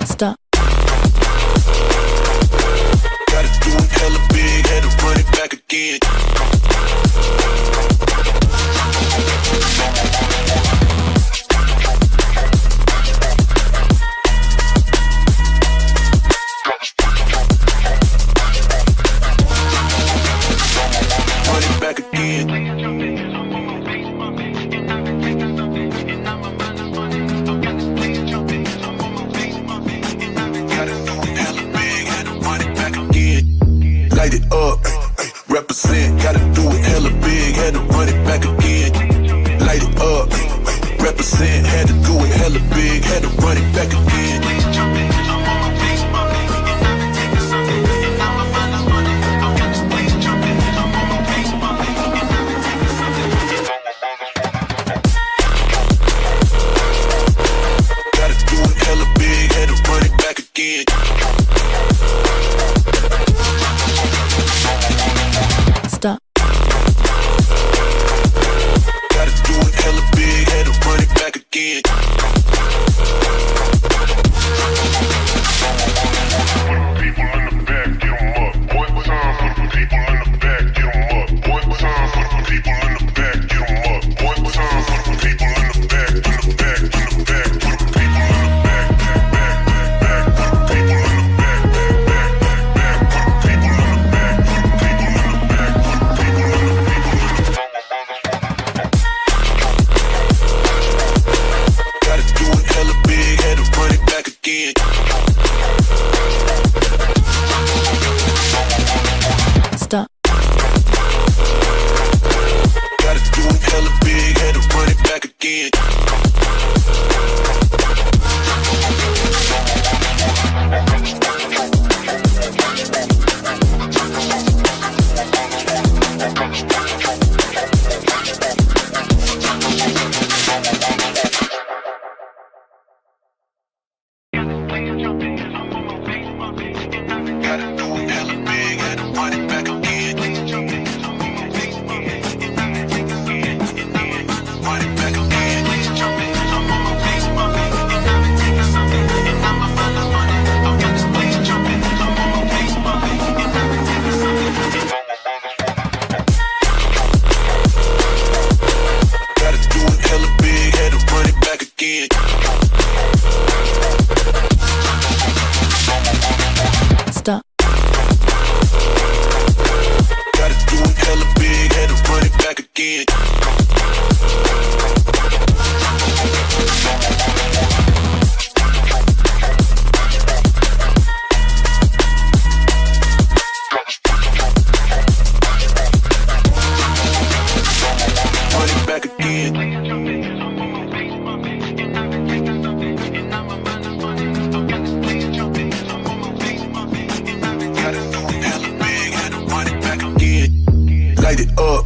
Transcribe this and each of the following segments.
Stop. Gotta do it hella big, had to run it back again. Run it back again. Light it up, represent, gotta do it hella big, had to run it back again. Light it up, represent, had to do it hella big, had to run it back again. Gotta do it hella big, had to run it back again. Stop. Gotta do it hella big, had to run it back again. People in the back, get 'em up. One time for the people in the back, get 'em up. One time for the people in the back, get 'em up. One time for the people in the back, in the back, in the back, for the people in the back, back, back, for the people in the back, back, back, for the people in the back, for the people in the back, for the people in the Gotta do it hella big, had to run it back again. Stop. Gotta do it hella big, had to run it back again. Gotta do it hella big, had to run it back again. Run it back again. Gotta do it hella big, had to run it back again. Stop. Gotta do it hella big, had to run it back again. Run it back again. Gotta do it hella big, had to run it back again. Light it up,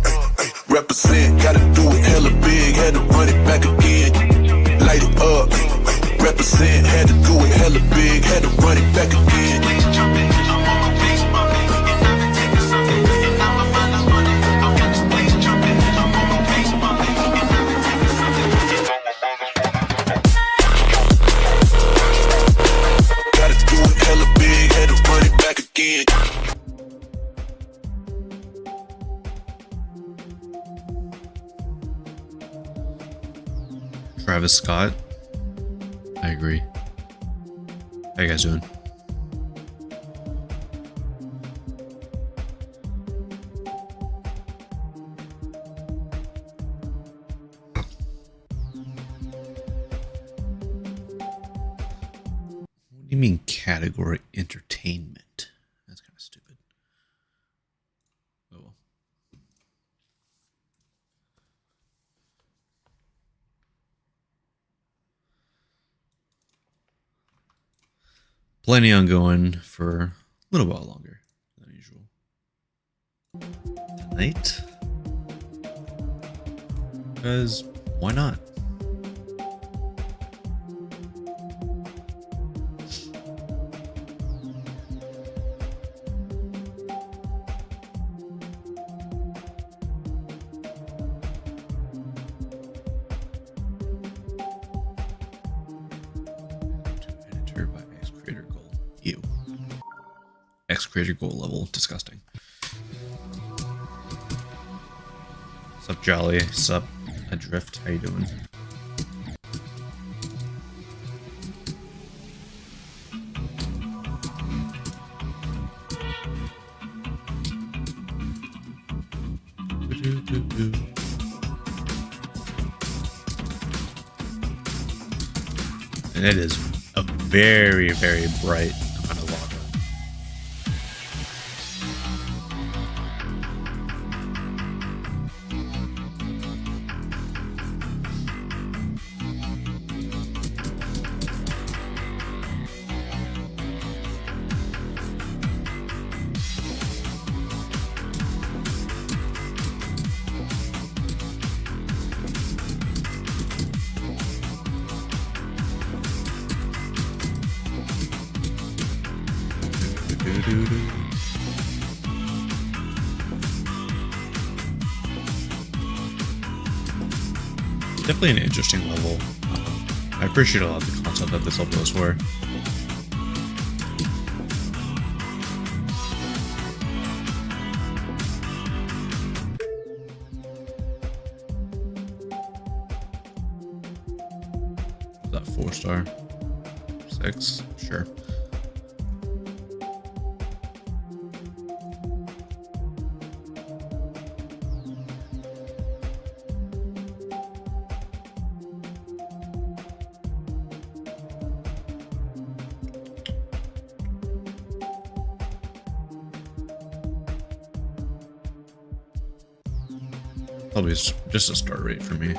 represent, gotta do it hella big, had to run it back again. Light it up, represent, had to do it hella big, had to run it back again. Gotta do it hella big, had to run it back again. Travis Scott. I agree. How you guys doing? What do you mean category entertainment? That's kind of stupid. Oh well. Plenty ongoing for a little while longer than usual. Tonight? Because why not? Enter by X creator goal. Ew. X creator goal level. Disgusting. Sup, Jolly? Sup, Adrift? How you doing? And it is a very, very bright amount of lava. Definitely an interesting level. I appreciate a lot of the concept that this level is for. Is that 4-star? 6? Sure. Probably just a start rate for me.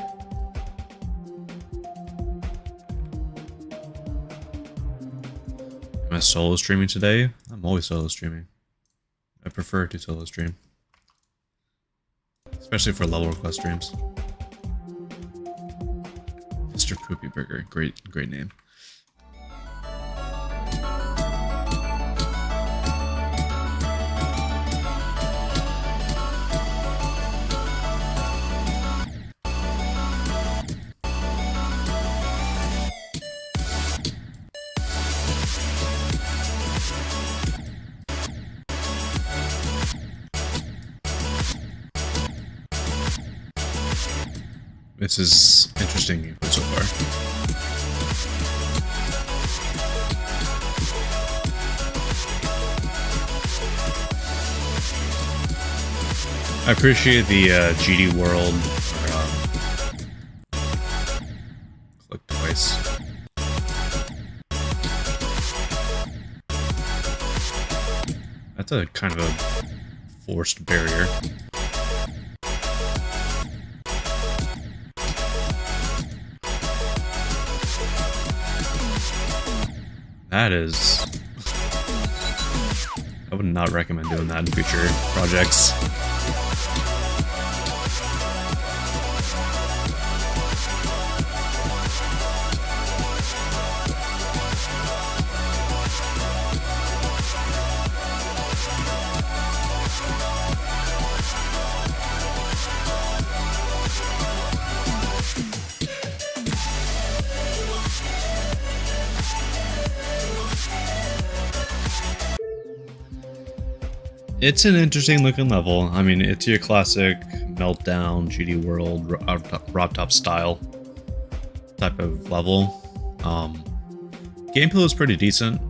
Am I solo streaming today? I'm always solo streaming. I prefer to solo stream. Especially for level request streams. Mr. Poopy Burger, great name. This is interesting so far. I appreciate the GD World. Click twice. That's a kind of a forced barrier. That is... I would not recommend doing that in future projects. It's an interesting looking level. I mean, it's your classic Meltdown, GD World, Rock Top style type of level. Gameplay was pretty decent,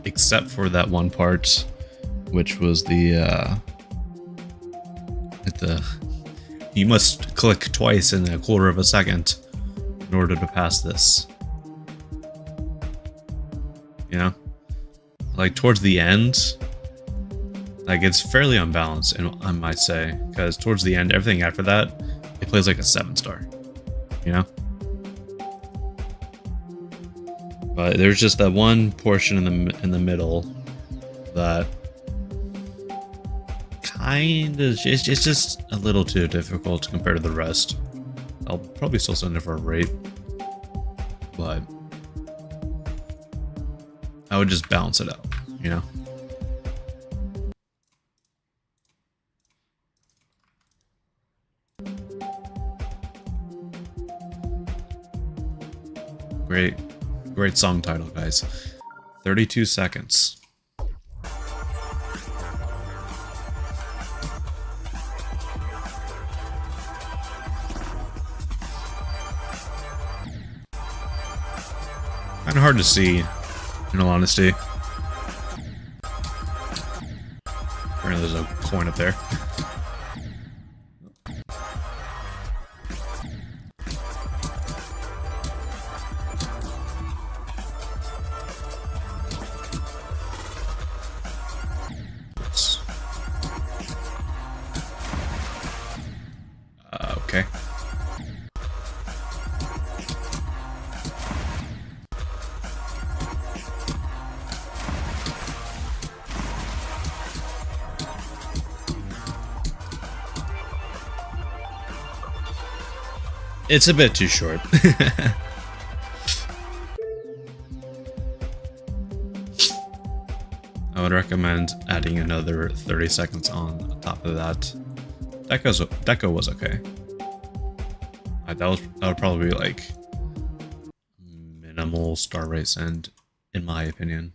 except for that one part, which was the you must click twice in a quarter of a second in order to pass this. You know, like towards the end. Like, it's fairly unbalanced, and I might say, because towards the end, everything after that, it plays like a 7-star, you know? But there's just that one portion in the middle that kind of, it's just a little too difficult compared to the rest. I'll probably still send it for a rate, but I would just balance it out, you know? Great. Great song title, guys. 32 seconds. Kind of hard to see, in all honesty. Apparently there's a coin up there. Okay. It's a bit too short. I would recommend adding another 30 seconds on top of that. Deco was okay. That would probably be like minimal star rates and in my opinion.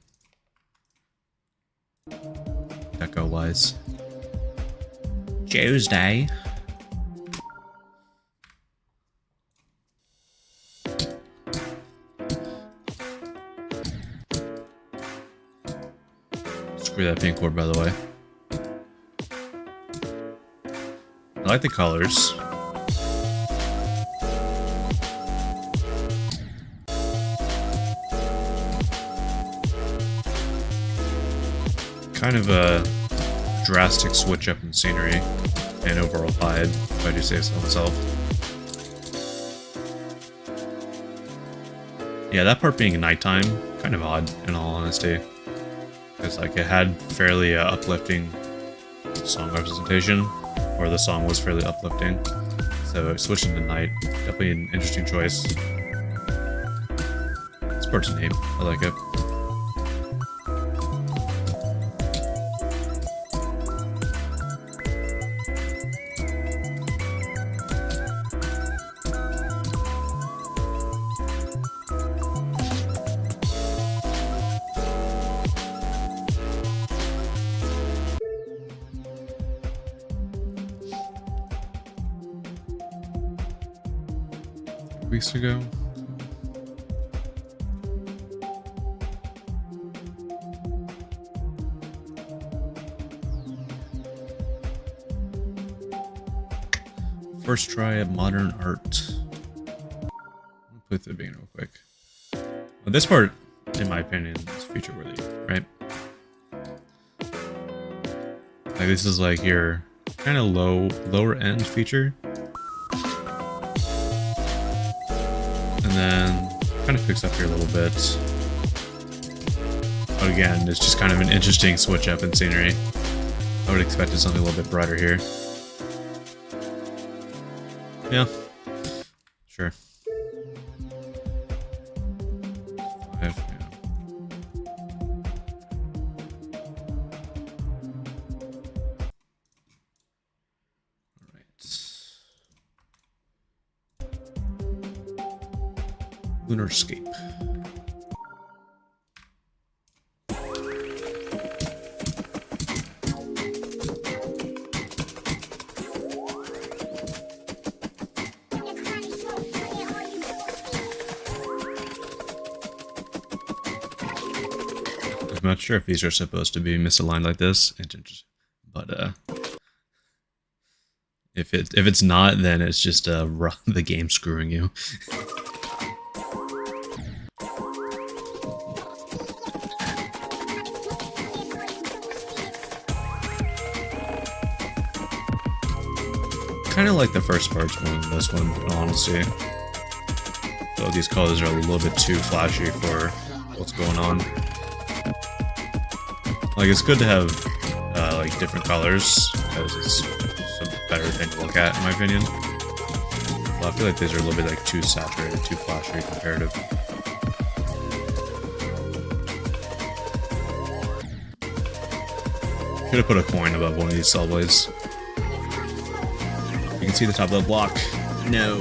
Deco wise. Tuesday. Screw that pink cord, by the way. I like the colors. Kind of a drastic switch up in scenery and overall vibe, if I do say so myself. Yeah, that part being nighttime, kind of odd, in all honesty. Because like it had fairly uplifting song representation, or the song was fairly uplifting. So switching to night, definitely an interesting choice. This part's name, I like it. Weeks ago. First try at modern art. I'll put the beginning real quick. Well, this part, in my opinion, is feature worthy, right? Like this is like your kind of lower end feature. And then kind of picks up here a little bit. But again, it's just kind of an interesting switch up in scenery. I would expect something a little bit brighter here. Yeah. Sure. 5, yeah. Lunarscape. I'm not sure if these are supposed to be misaligned like this, but if it's not, then it's just the game screwing you. Kind of like the first parts more than this one, in all honesty. So these colors are a little bit too flashy for what's going on. Like, it's good to have like different colors because it's a better thing to look at, in my opinion. But I feel like these are a little bit like too saturated, too flashy comparative. Should have put a coin above one of these cell blades. You can see the top of the block. No.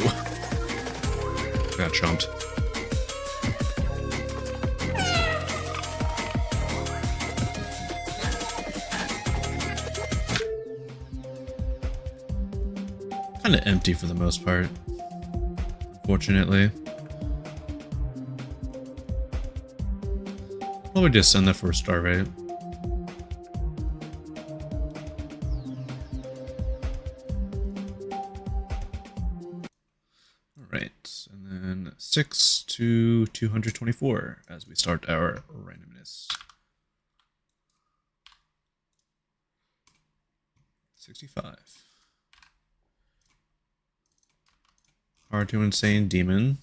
Got chumped. kind of empty for the most part, unfortunately. Probably just send that for a star rate. Alright, and then 6 to 224 as we start our randomness. 65. Hard to insane demon.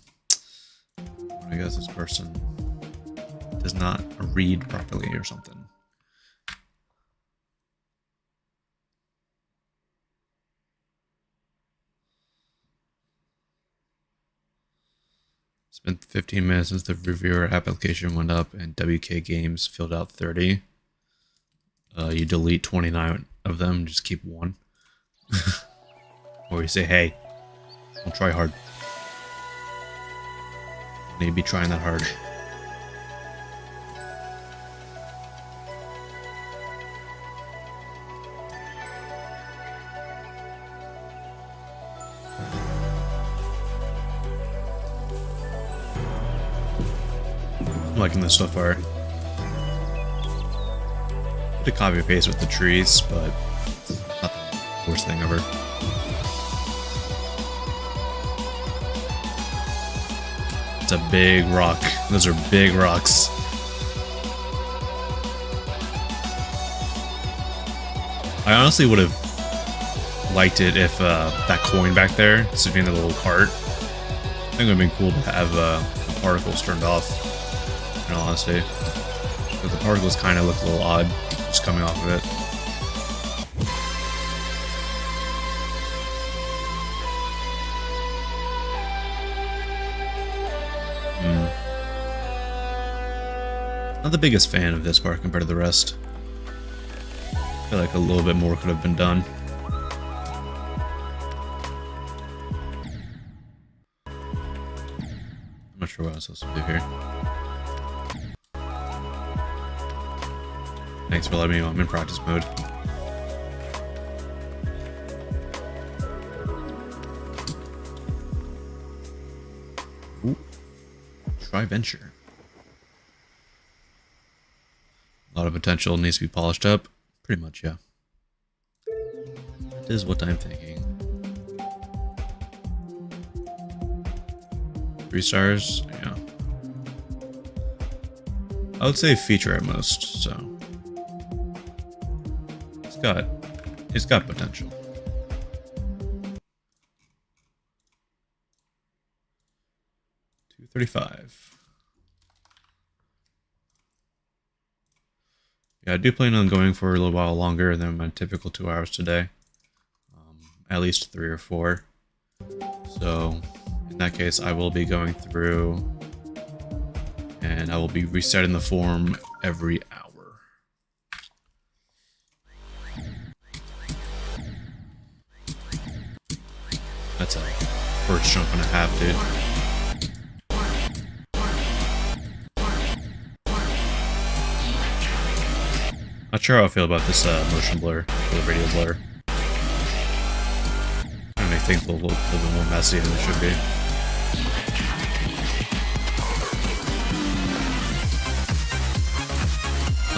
I guess this person does not read properly or something. Spent 15 minutes since the reviewer application went up and WK Games filled out 30. You delete 29 of them, just keep one. Or you say, hey, don't try hard. You need to be trying that hard. I'm liking this so far. To copy paste with the trees, but it's not the worst thing ever. It's a big rock. Those are big rocks. I honestly would have liked it if that coin back there sitting in the little cart. I think it would have been cool to have the particles turned off, in all honesty. Because the particles kind of look a little odd just coming off of it. Not the biggest fan of this part compared to the rest. I feel like a little bit more could have been done. I'm not sure what I was supposed to do here. Thanks for letting me know I'm in practice mode. Ooh. Try venture. A lot of potential needs to be polished up. Pretty much, yeah. That is what I'm thinking. 3 stars? Yeah. I would say feature at most, so. It's got potential. $235. Yeah, I do plan on going for a little while longer than my typical 2 hours today. At least 3 or 4. So, in that case, I will be going through and I will be resetting the form every hour. That's a first jump and a half, dude. Not sure how I feel about this motion blur, or the radio blur. Gonna make things a little bit more messy than they should be.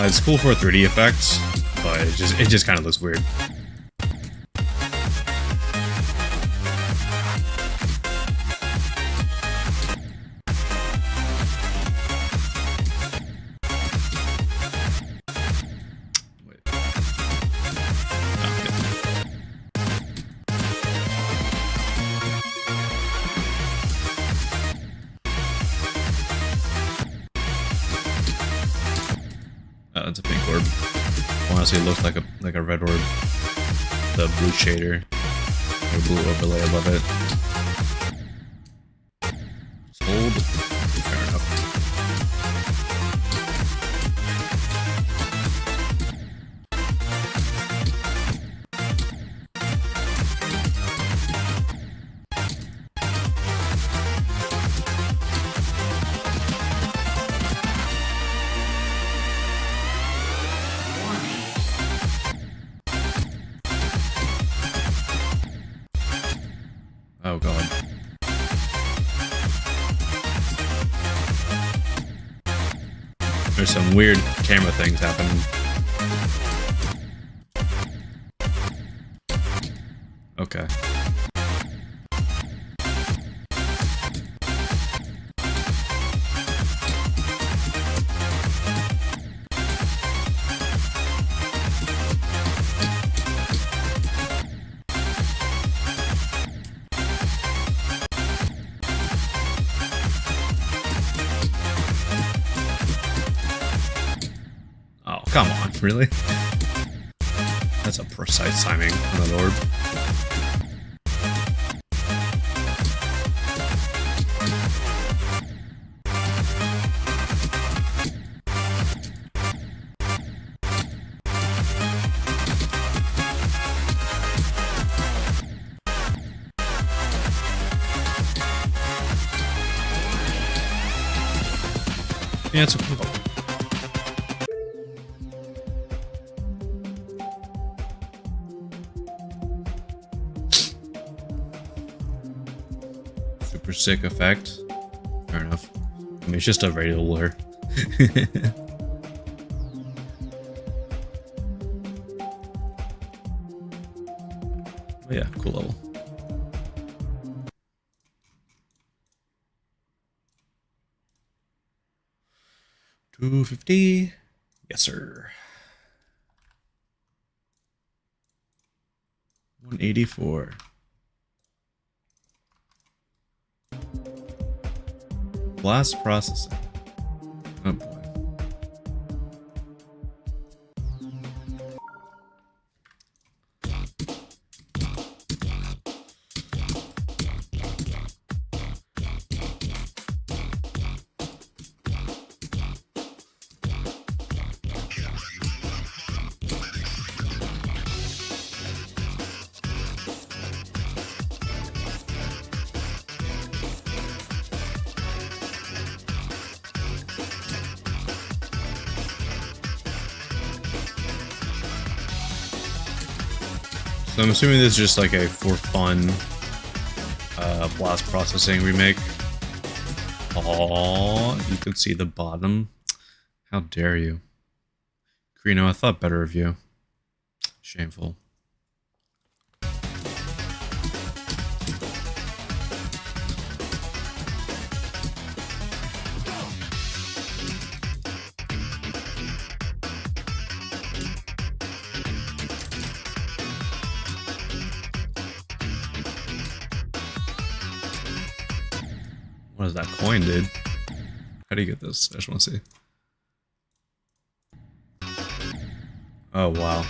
It's cool for a 3D effect, but it just kind of looks weird. It's a pink orb. Honestly, it looks like a red orb. The blue shader, or blue overlay above it. Just hold. Fair enough. There's some weird camera things happening. Okay. Oh, come on, really? That's a precise timing on that orb. Yeah, it's okay. Super sick effect. Fair enough. I mean, it's just a radial blur. But yeah, cool level. $250. Yes, sir. 184. Blast processing. Oh boy. So I'm assuming this is just like a for fun blast processing remake. Oh, you could see the bottom. How dare you? Krino, I thought better of you. Shameful. What is that coin, dude? How do you get this? I just want to see. Oh, wow.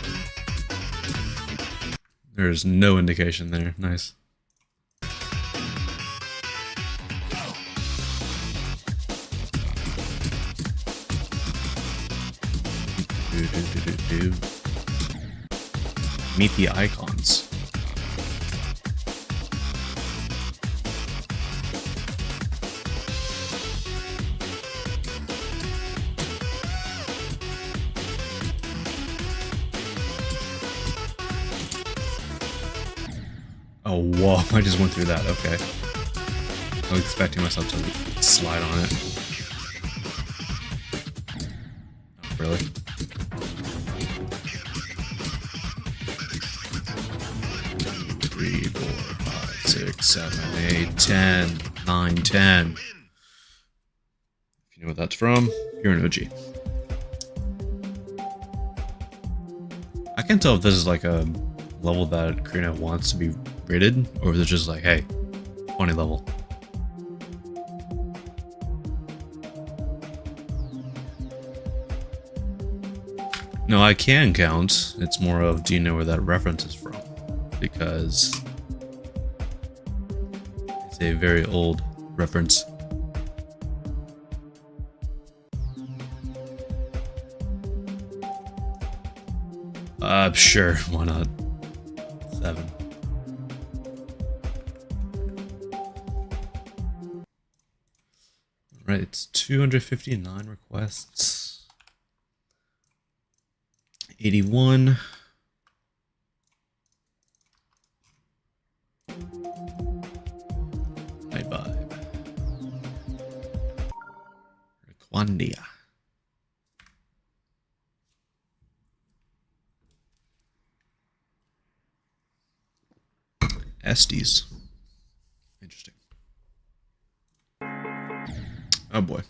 There's no indication there. Nice. Meet the icons. Oh, whoa, I just went through that, okay. I was expecting myself to slide on it. Oh, really? Three, 4, 5, 6, 7, 8, 10, 9, 10. If you know what that's from, you're an OG. I can't tell if this is like a level that Krino wants to be rated, or if it's just like, hey, funny level. No, I can count. It's more of, do you know where that reference is from? Because it's a very old reference. Sure, why not? 7. Right, it's 259 requests. 81. Night vibe. Requandia. Estes. Interesting. Oh boy.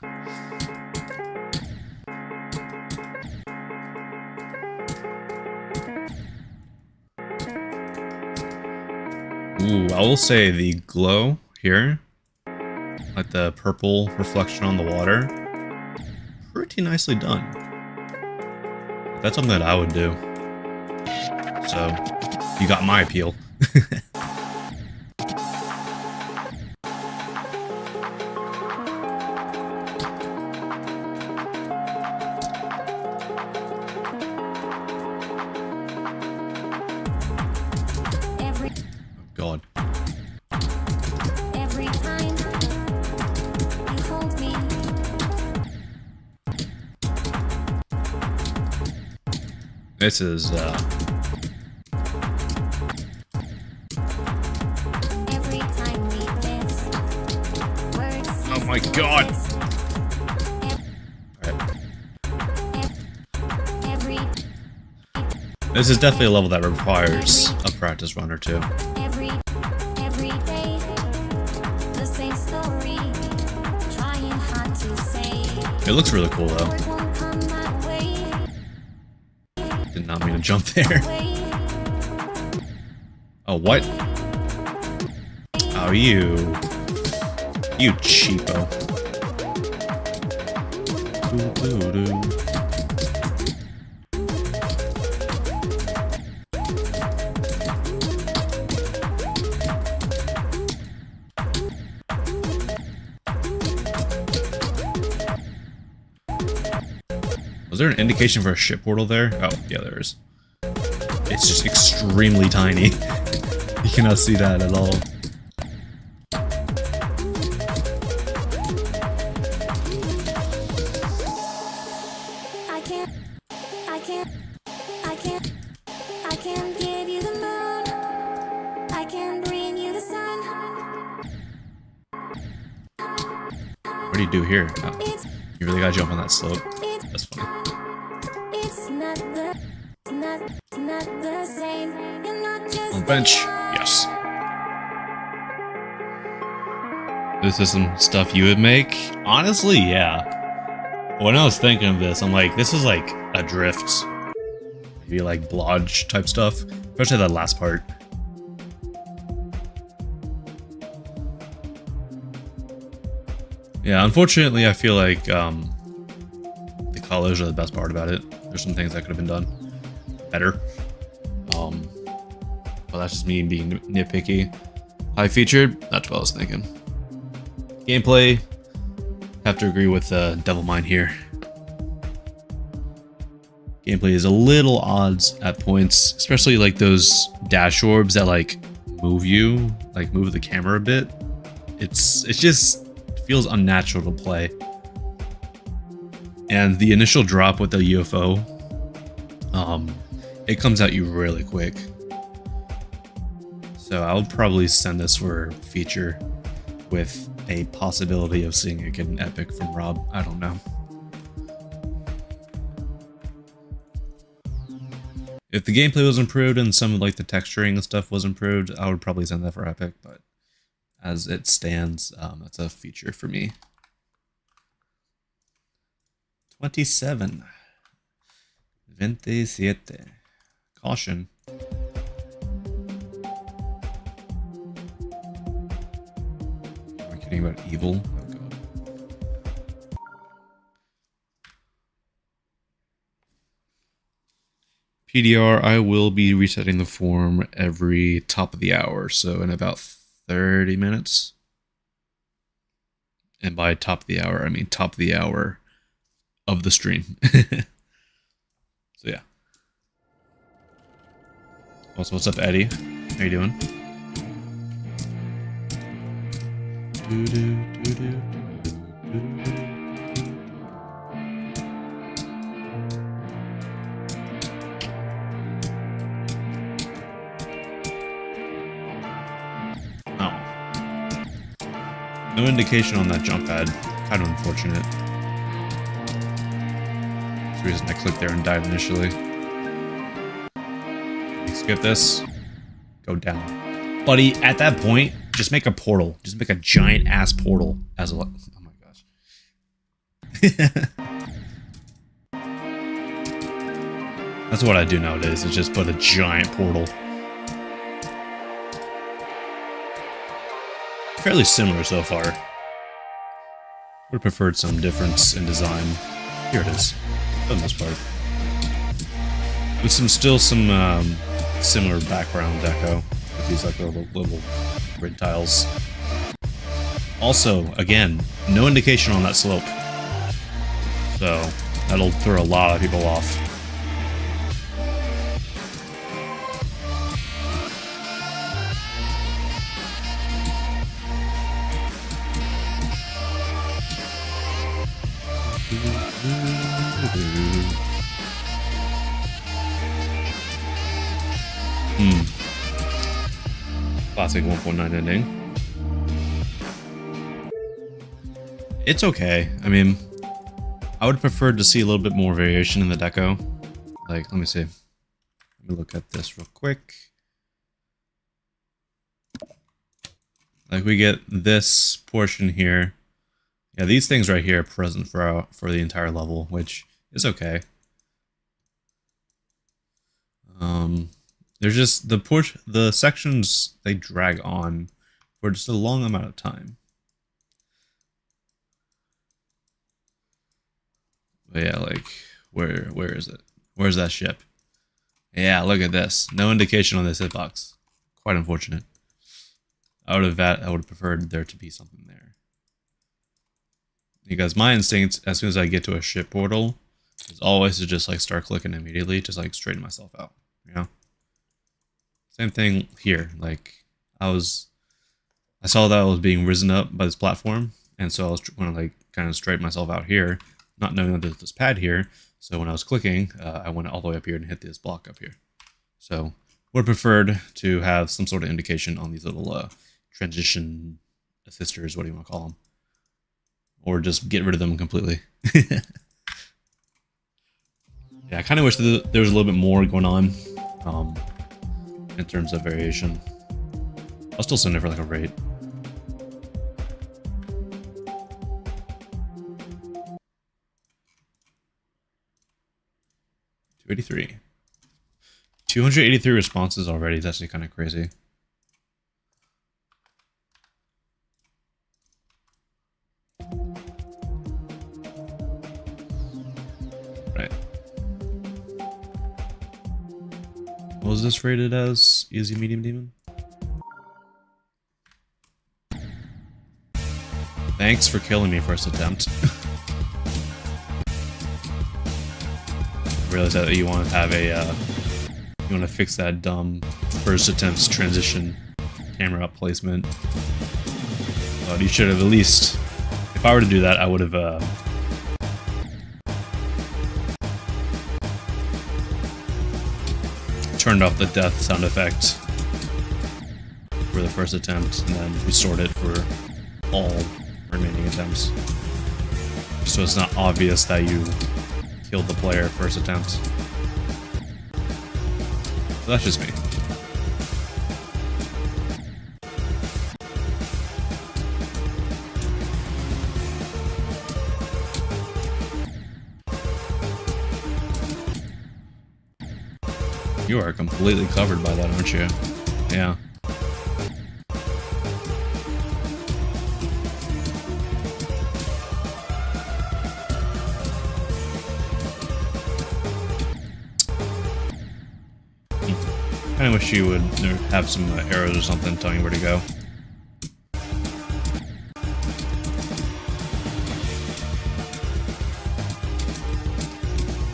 Ooh, I will say the glow here, like the purple reflection on the water, pretty nicely done. That's something that I would do. So, you got my appeal. God. Every time you hold me, This is, every time we kiss, words oh my god! every This is definitely a level that requires a practice run or two. every day, the same story, trying hard to say, It looks really cool though. it won't come my way, Did not mean to jump there. Oh, what? Oh, you cheapo. Doo-doo-doo. Was there an indication for a ship portal there? Oh, yeah, there is. It's just extremely tiny. You cannot see that at all. I can't give you the moon, I can bring you the sun, What do you do here? Oh, it's, you really gotta jump on that slope. it's, That's funny. it's not the same, you're not just On the bench. alone. Yes. This is some stuff you would make? Honestly, yeah. When I was thinking of this, I'm like, this is like Adrift. Maybe like Blodge type stuff. Especially that last part. Yeah, unfortunately, I feel like the colors are the best part about it. There's some things that could have been done better. But that's just me being nitpicky. High featured, that's what I was thinking. Gameplay, have to agree with Devilmind here. Gameplay is a little odds at points, especially like those dash orbs that like move you, like move the camera a bit. It's just feels unnatural to play. And the initial drop with the UFO, it comes at you really quick. So I'll probably send this for feature with a possibility of seeing it get an epic from Rob. I don't know. If the gameplay was improved and some of like the texturing and stuff was improved, I would probably send that for epic, but as it stands, that's a feature for me. 27. 27. Caution. Am I kidding about evil? Oh god. PDR, I will be resetting the form every top of the hour, so in about 30 minutes. And by top of the hour, I mean top of the hour of the stream. So yeah. Also, what's up, Eddie? How you doing? No indication on that jump pad. Kind of unfortunate. That's the reason I clicked there and died initially. Skip this. Go down. Buddy, at that point, just make a portal. Just make a giant ass portal as a... Oh my gosh. That's what I do nowadays, is just put a giant portal. Fairly similar so far. Would have preferred some difference in design. Here it is, for the most part. With still some similar background deco. With these like little grid tiles. Also, again, no indication on that slope. So, that'll throw a lot of people off. Classic 1.9 ending. It's okay. I mean, I would prefer to see a little bit more variation in the deco. Like, let me see. Let me look at this real quick. Like, we get this portion here. Yeah, these things right here are present for the entire level, which is okay. There's just the sections, they drag on for just a long amount of time. But yeah, like where is it? Where's that ship? Yeah, look at this. No indication on this hitbox. Quite unfortunate. I would have preferred there to be something there. Because my instinct, as soon as I get to a ship portal, is always to just like start clicking immediately, just like straighten myself out, you know? Same thing here. Like I saw that I was being risen up by this platform, and so I was going to like kind of straighten myself out here, not knowing that there's this pad here. So when I was clicking, I went all the way up here and hit this block up here. So would have preferred to have some sort of indication on these little transition assisters, what do you want to call them? Or just get rid of them completely. Yeah, I kind of wish that there was a little bit more going on in terms of variation. I'll still send it for like a rate. $283. 283 responses already. That's actually kind of crazy. Right. What was this rated as? Easy, medium, demon? Thanks for killing me first attempt. I realized that you want to have a, you want to fix that dumb first attempt's transition camera up placement. But you should have at least, if I were to do that, I would have, turned off the death sound effect for the first attempt and then restored it for all remaining attempts. So it's not obvious that you killed the player first attempt. So that's just me. You are completely covered by that, aren't you? Yeah. I wish you would have some arrows or something telling you where to go.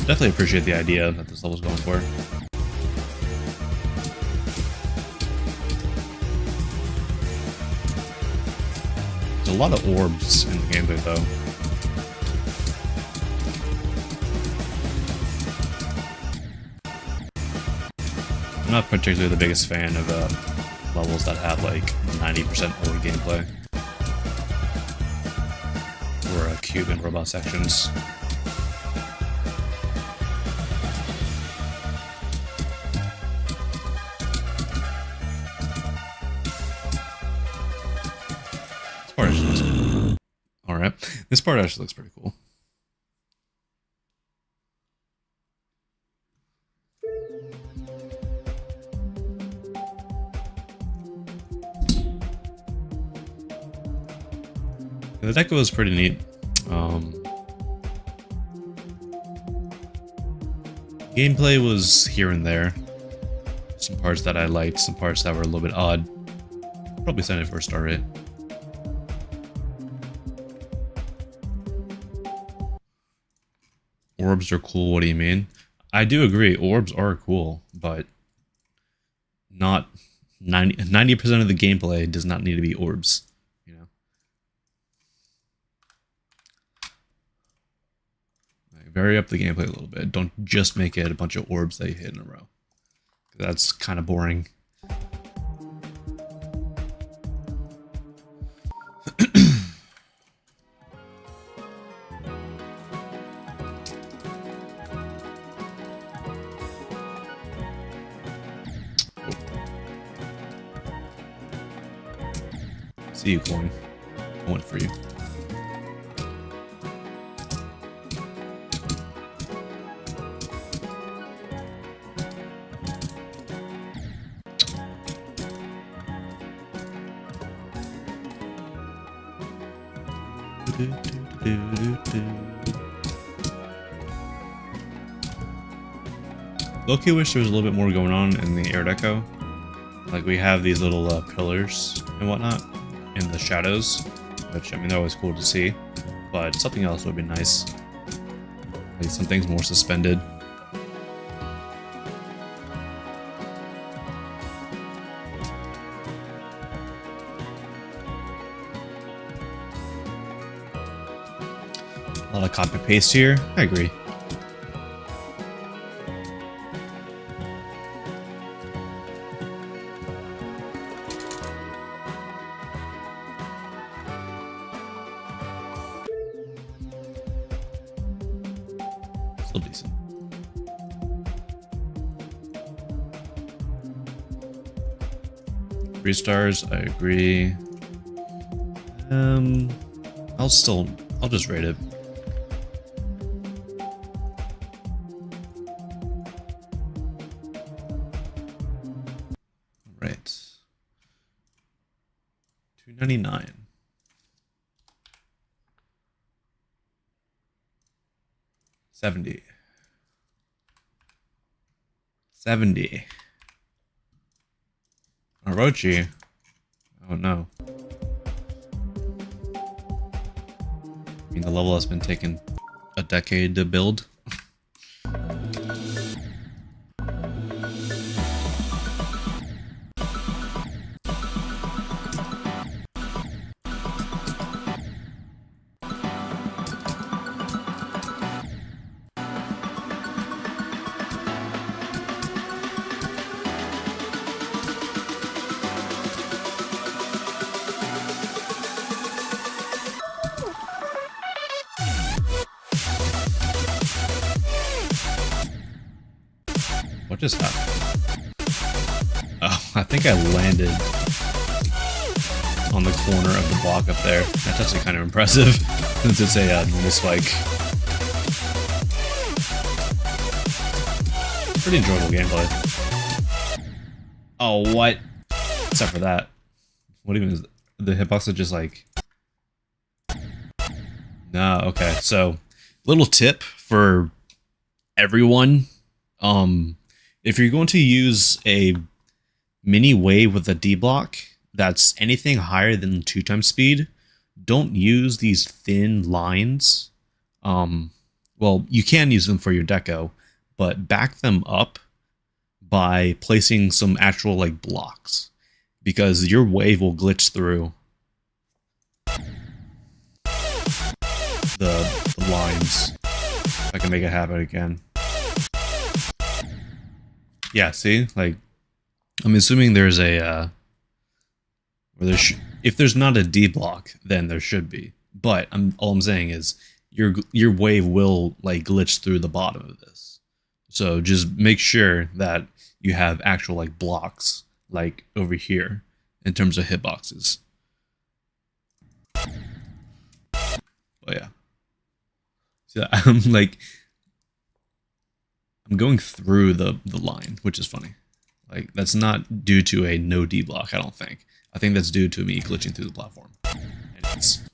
Definitely appreciate the idea that this level's going for. There's a lot of orbs in the gameplay though. I'm not particularly the biggest fan of levels that have like 90% orb gameplay. Or cube and robot sections. This part actually looks pretty cool. The deco was pretty neat. Gameplay was here and there. Some parts that I liked, some parts that were a little bit odd. Probably send it for a star rate. Orbs are cool, what do you mean? I do agree, orbs are cool, but not 90% of the gameplay does not need to be orbs, you know? Like, vary up the gameplay a little bit. Don't just make it a bunch of orbs that you hit in a row. That's kind of boring. See you, coin. I went for you. Low-key wish there was a little bit more going on in the air deco. Like we have these little pillars and whatnot in the shadows, which I mean they're always cool to see, but something else would be nice. Like some things more suspended. A lot of copy paste here. I agree. Still decent. Three stars, I agree. I'll just rate it. Right. 299. $70. Orochi. Oh no. I mean, the level has been taking a decade to build. What just happened? Oh, I think I landed on the corner of the block up there. That's actually kind of impressive, since it's a normal spike. Pretty enjoyable gameplay. Oh, what? Except for that. What even is the hitbox? Just like... No, okay. So, little tip for everyone. If you're going to use a mini wave with a D block that's anything higher than 2x speed, don't use these thin lines. Well, you can use them for your deco, but back them up by placing some actual like blocks, because your wave will glitch through the lines. If I can make it happen again. Yeah, see, like, I'm assuming there's a, if there's not a D block, then there should be. But all I'm saying is your wave will like glitch through the bottom of this. So just make sure that you have actual like blocks like over here in terms of hitboxes. So I'm like, I'm going through the line, which is funny. Like, that's not due to a no D block, I don't think. I think that's due to me glitching through the platform. Anyways.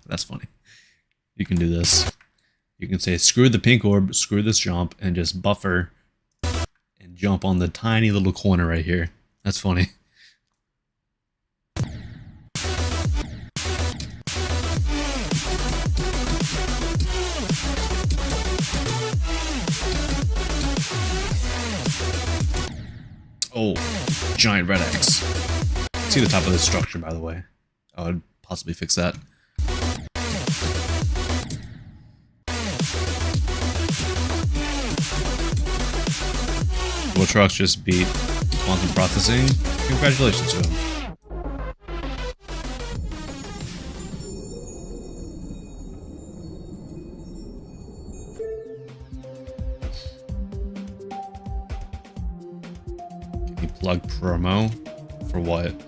That's funny. You can do this. You can say, screw the pink orb, screw this jump, and just buffer and jump on the tiny little corner right here. That's funny. Oh, giant red X. See the top of this structure, by the way. I would possibly fix that. Trucks just beat quantum processing. Congratulations to him. Can you plug promo? For what?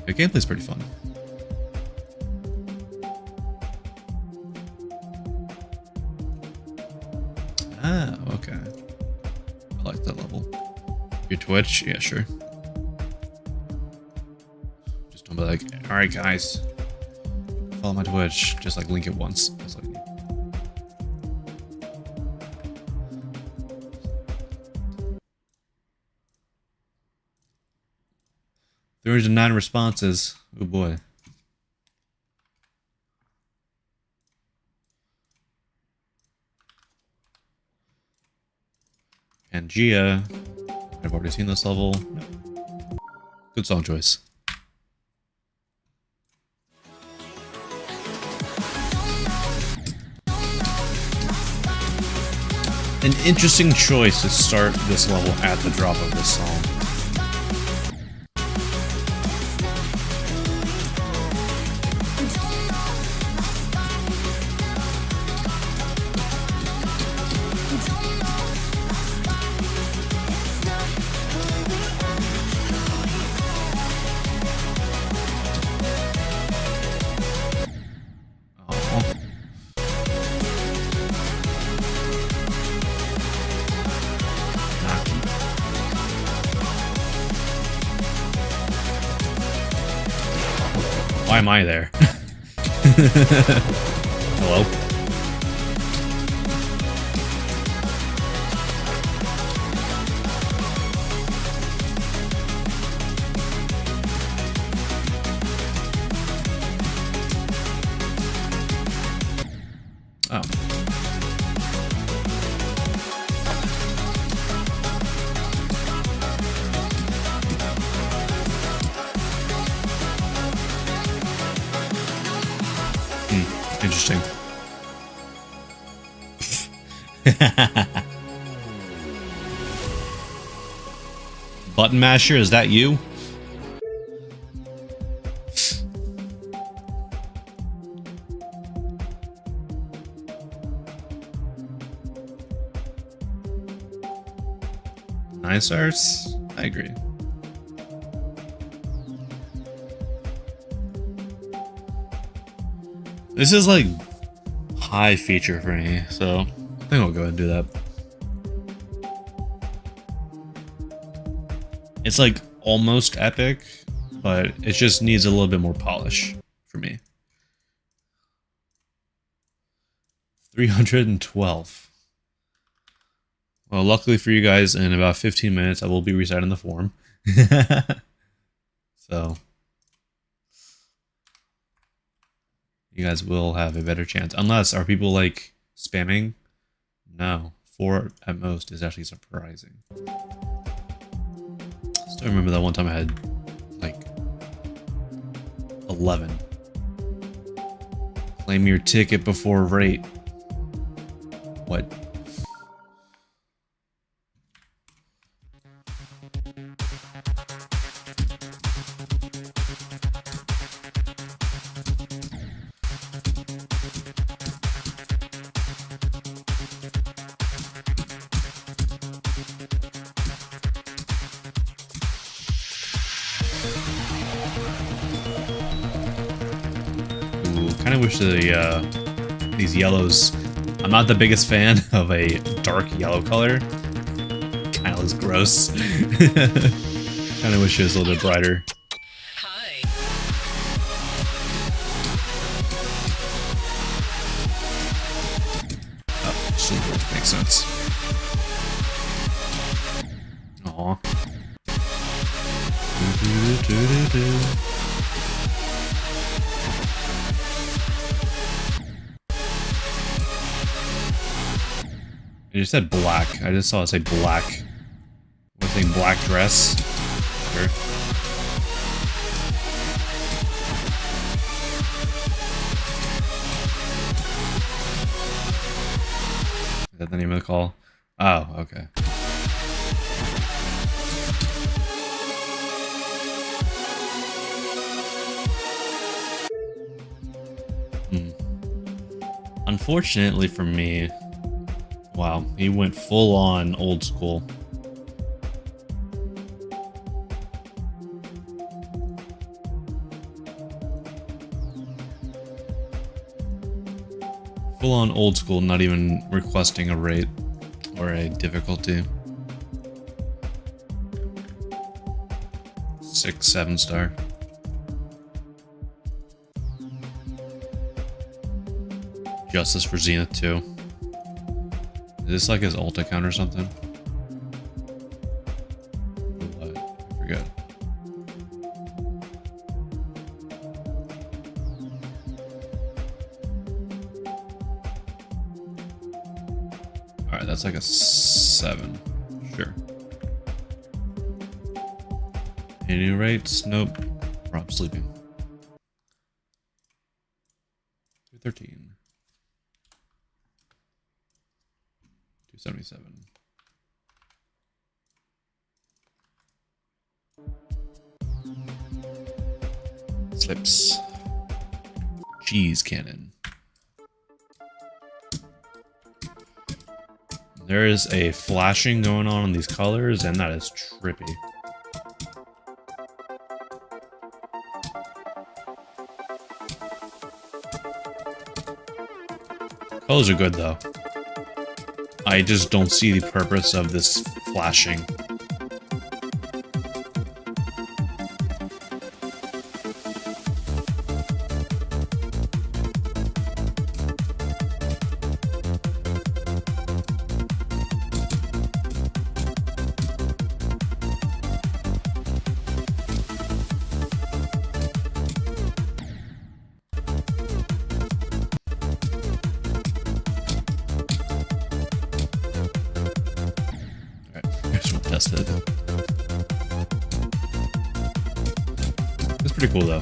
The gameplay's pretty fun. Ah, okay. I like that level. Your Twitch? Yeah, sure. Just don't be like, alright guys, follow my Twitch. Just like link it once. That's all you need. There are 9 responses. Oh boy. Pangea. I've already seen this level. No. Good song choice. An interesting choice to start this level at the drop of this song. Why am I there? Hello? Oh. Interesting. Button masher, is that you? Nice arts? I agree. This is like high feature for me, so I think I'll go ahead and do that. It's like almost epic, but it just needs a little bit more polish for me. 312. Well, luckily for you guys, in about 15 minutes, I will be reciting the form. So you guys will have a better chance. Unless, are people like spamming? No. 4 at most is actually surprising. Still remember that one time I had like 11. Claim your ticket before rate. What? kind of wish these yellows. I'm not the biggest fan of a dark yellow color. Kind of looks gross. Kind of wish it was a little bit brighter. Oh, silver makes sense. Aw. I just said black. I just saw it say black. Was saying black dress. Sure. Is that the name of the call? Oh, okay. Unfortunately for me, wow, he went full on old school. Full on old school, not even requesting a rate or a difficulty. 6, 7 star. Justice for Zenith too. Is this like his ult account or something? What? I forget. Alright, that's like a 7. Sure. Any rates? Nope. Rob sleeping. 213. 277. Slips. Cheese cannon. There is a flashing going on these colors, and that is trippy. Colors are good though. I just don't see the purpose of this flashing. Tested. It's pretty cool though.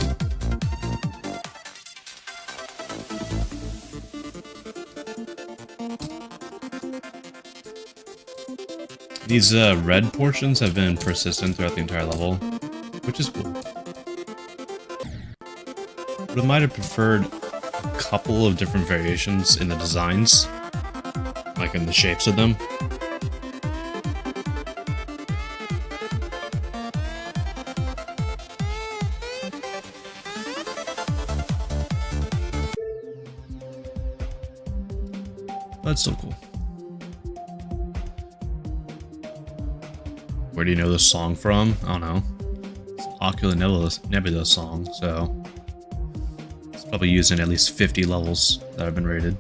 These red portions have been persistent throughout the entire level, which is cool. But I might have preferred a couple of different variations in the designs, like in the shapes of them. That's so cool. Where do you know this song from? I don't know. It's an Ocular Nebula song, so it's probably used in at least 50 levels that have been rated.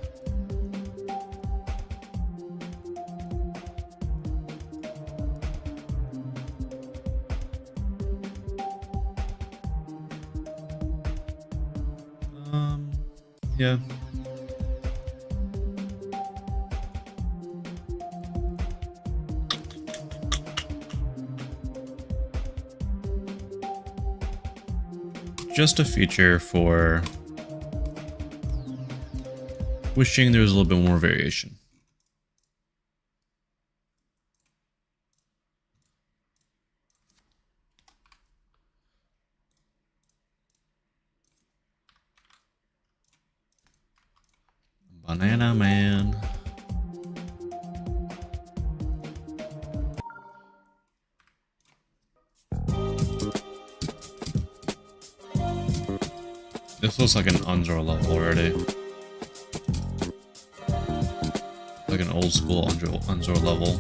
Yeah. Just a feature for wishing there was a little bit more variation. Banana Man. This looks like an Unzor level already. Like an old school Unzor level.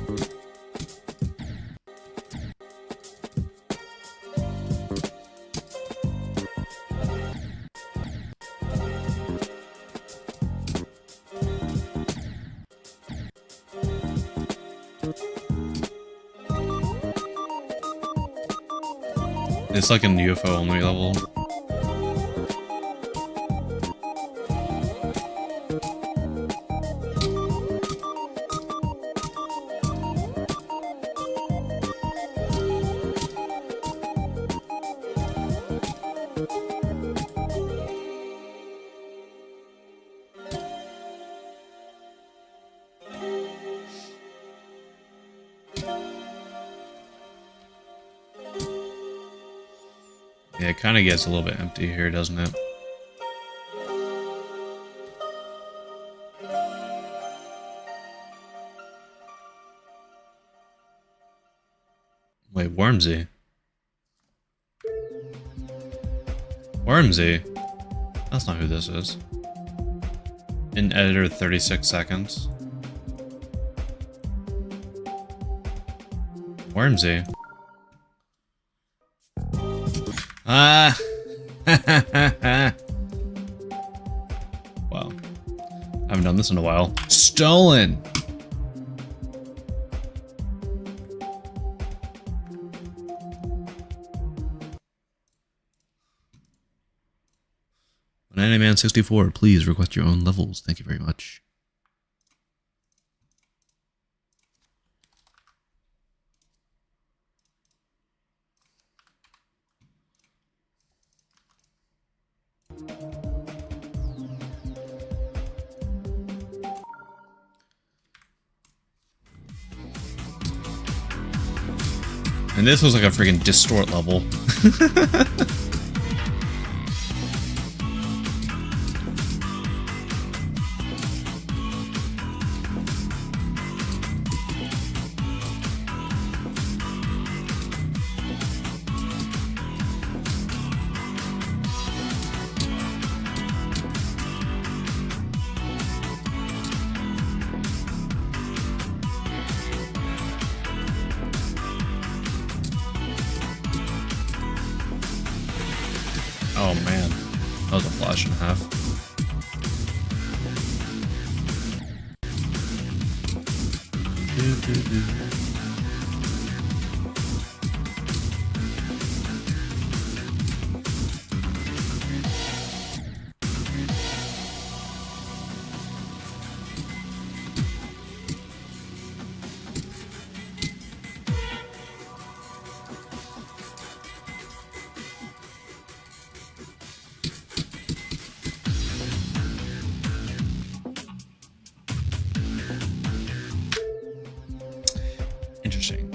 It's like an UFO only level. Yeah, it kind of gets a little bit empty here, doesn't it? Wait, Wormsy? Wormsy? That's not who this is. In editor 36 seconds. Wormsy? Ah! Wow. I haven't done this in a while. Stolen! Bananaman64, please request your own levels. Thank you very much. And this was like a freaking distort level. Oh man, that was a flash and a half. Interesting.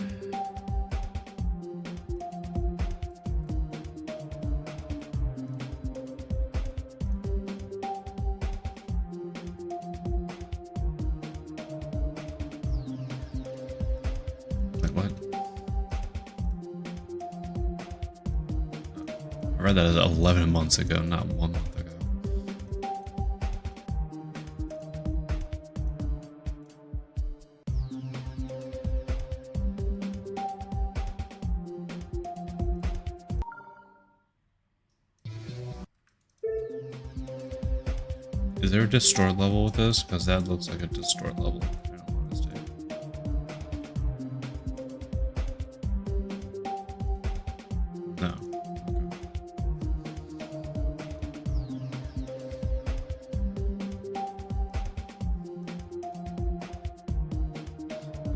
Like what? I read that 11 months ago, not 1 month ago. Is there a distort level with this? Because that looks like a distort level. I don't want to stay. No.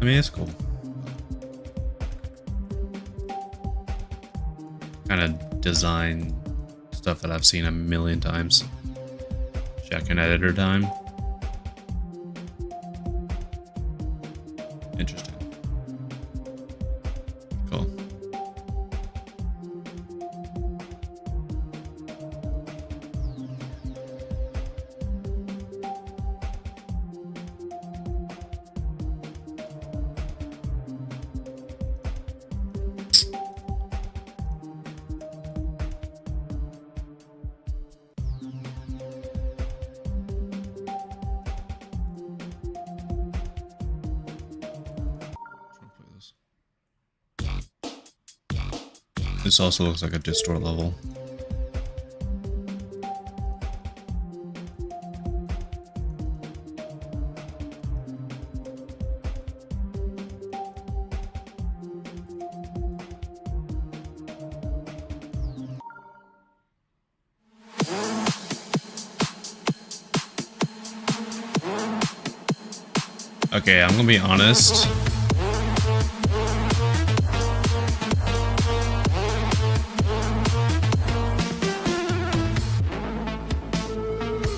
I mean, it's cool. Kind of design stuff that I've seen a million times. Check in editor time. Interesting. Cool. This also looks like a distort level. Okay, I'm gonna be honest.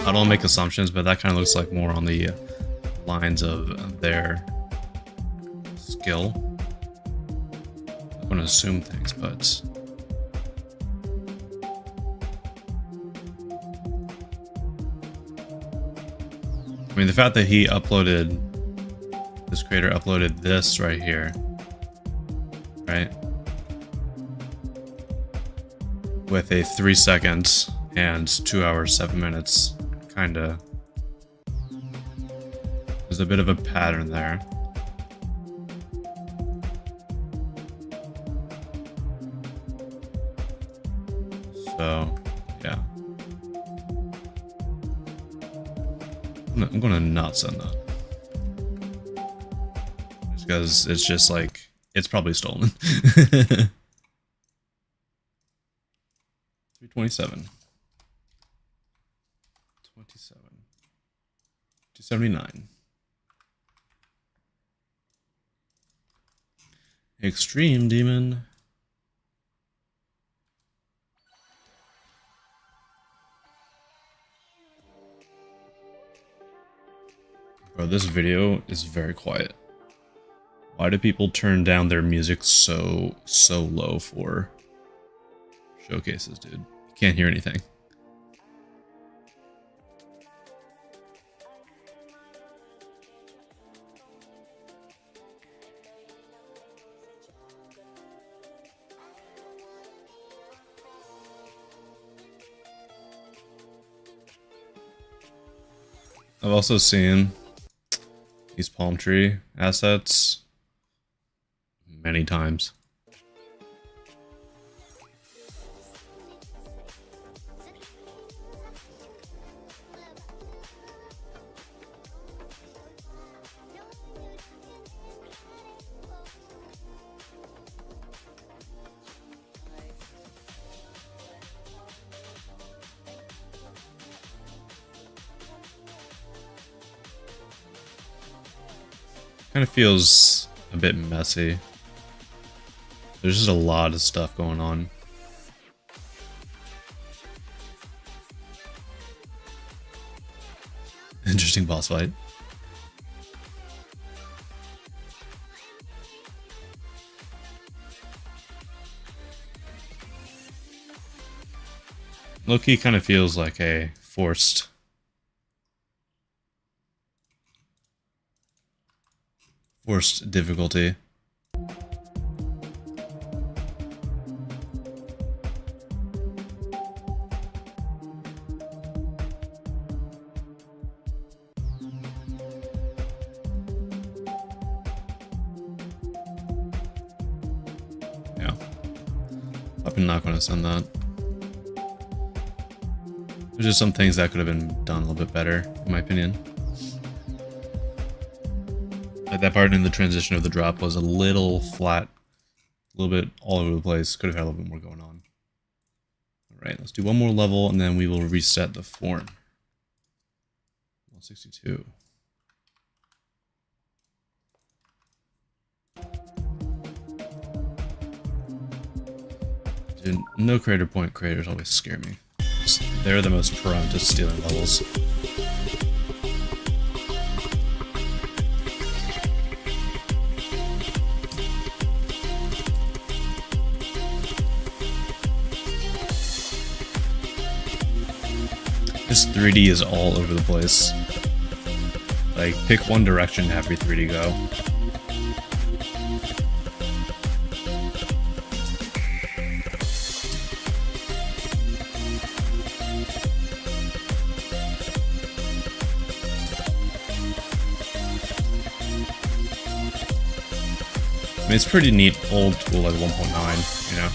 I don't make assumptions, but that kind of looks like more on the lines of their skill. I'm gonna assume things, but I mean, the fact that he uploaded, this creator uploaded this right here, right? With a 3 seconds and 2 hours, 7 minutes, kinda. There's a bit of a pattern there. So, yeah. I'm gonna not send that. Just because it's just like, it's probably stolen. 327. 27. 279. Extreme Demon. Bro, this video is very quiet. Why do people turn down their music so low for showcases, dude? You can't hear anything. I've also seen these palm tree assets many times. Kind of feels a bit messy. There's just a lot of stuff going on. Interesting boss fight. Low-key kind of feels like a forced difficulty. Yeah. I'm not going to send that. There's just some things that could have been done a little bit better, in my opinion. Like that part in the transition of the drop was a little flat, a little bit all over the place. Could have had a little bit more going on. Alright, let's do one more level and then we will reset the form. 162. Dude, no creator point creators always scare me. They're the most prone to stealing levels. This 3D is all over the place. Like, pick one direction to have your 3D go. I mean, it's pretty neat old tool like 1.9, you know?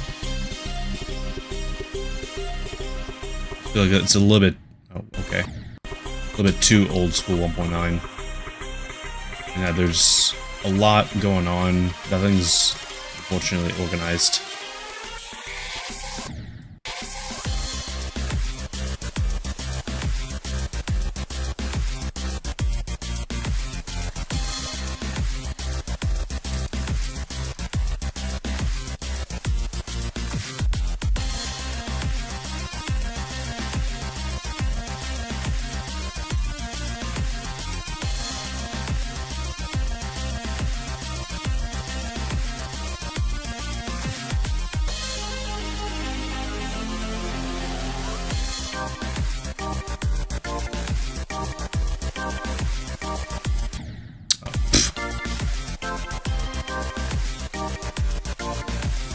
feel like it's a little bit, oh, okay. A little bit too old school 1.9. Yeah, there's a lot going on. Nothing's unfortunately organized.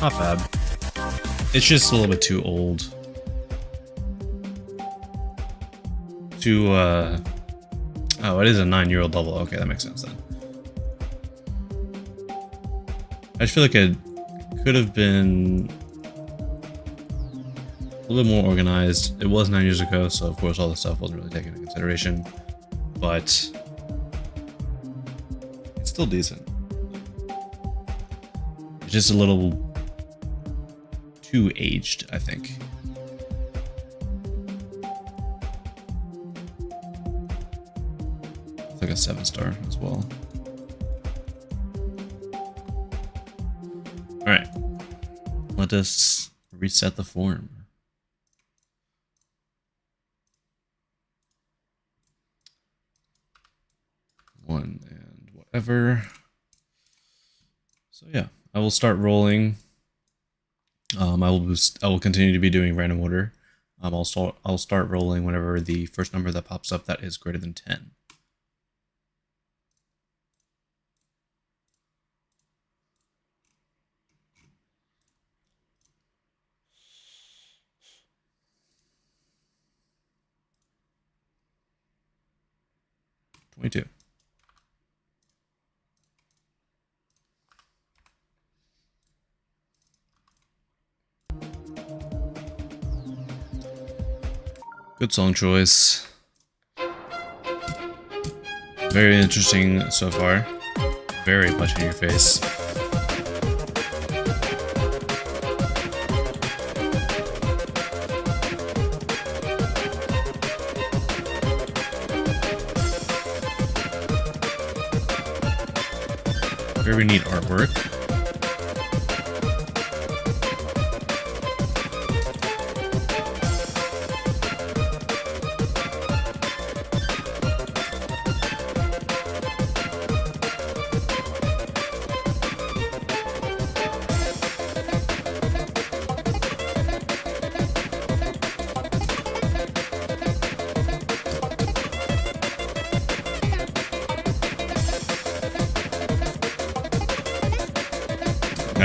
Not bad. It's just a little bit too old. Oh, it is a 9-year-old level. Okay, that makes sense then. I just feel like it could have been a little bit more organized. It was 9 years ago, so of course all the stuff wasn't really taken into consideration. But it's still decent. It's just a little too aged, I think. It's like a 7-star as well. Alright. Let us reset the form. One and whatever. So yeah, I will start rolling. I will continue to be doing random order. I'll start rolling whenever the first number that pops up that is greater than 10. $22. Good song choice. Very interesting so far. Very much in your face. Very neat artwork.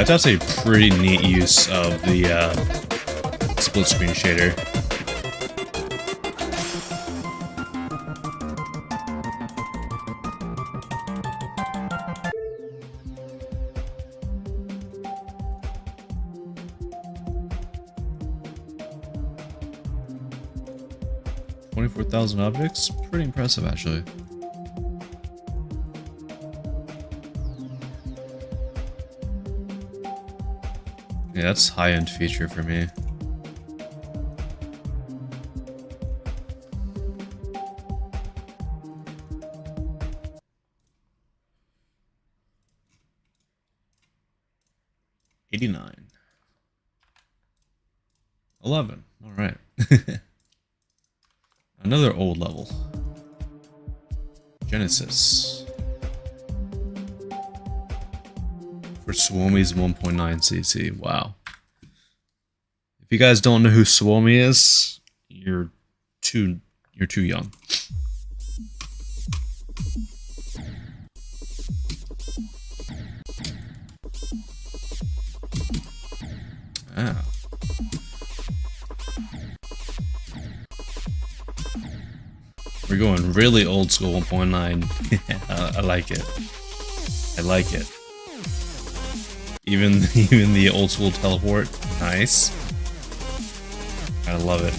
That's actually a pretty neat use of the split screen shader. $24,000 objects? Pretty impressive, actually. Yeah, that's high-end feature for me. $89. $11. All right. Another old level. Genesis. For Suomi's 1.9 CC. Wow. If you guys don't know who Suomi is, you're too young. Ah. We're going really old school 1.9. I like it. I like it. Even the old school teleport, nice. I love it.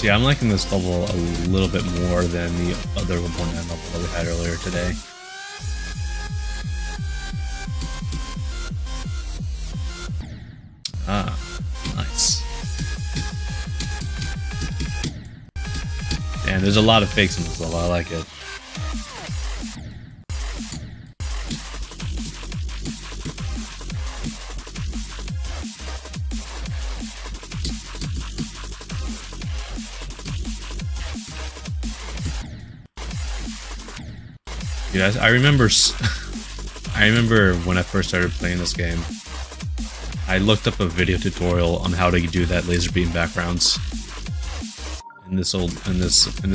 See, I'm liking this level a little bit more than the other 1-9 level that we had earlier today. Ah, nice. And there's a lot of fakes in this level, I like it. You guys, I remember when I first started playing this game, I looked up a video tutorial on how to do that laser beam backgrounds in this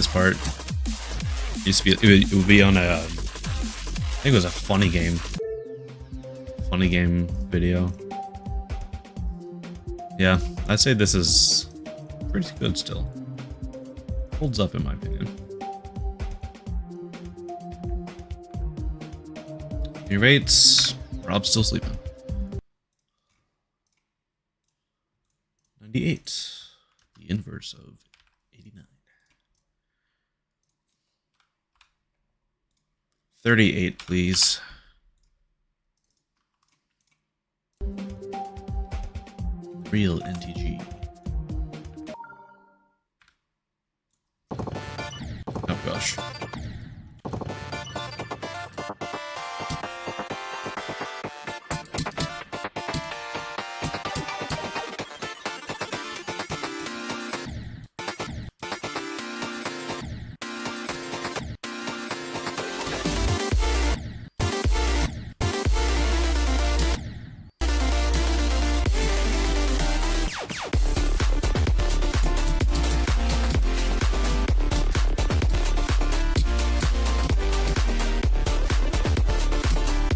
part. It used to be, it would be on a, I think it was a funny game video. Yeah, I'd say this is pretty good still. Holds up in my opinion. New rates, Rob's still sleeping. 98, the inverse of 89. 38, please. Real NTG. Oh gosh.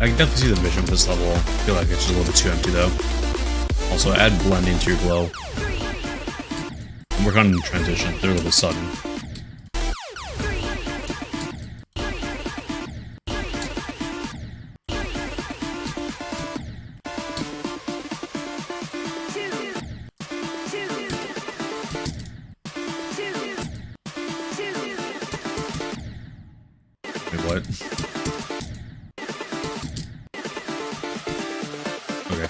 I can definitely see the vision of this level. I feel like it's just a little bit too empty though. Also, add blending to your glow. And work on transition. They're a little sudden. Wait, what? Okay.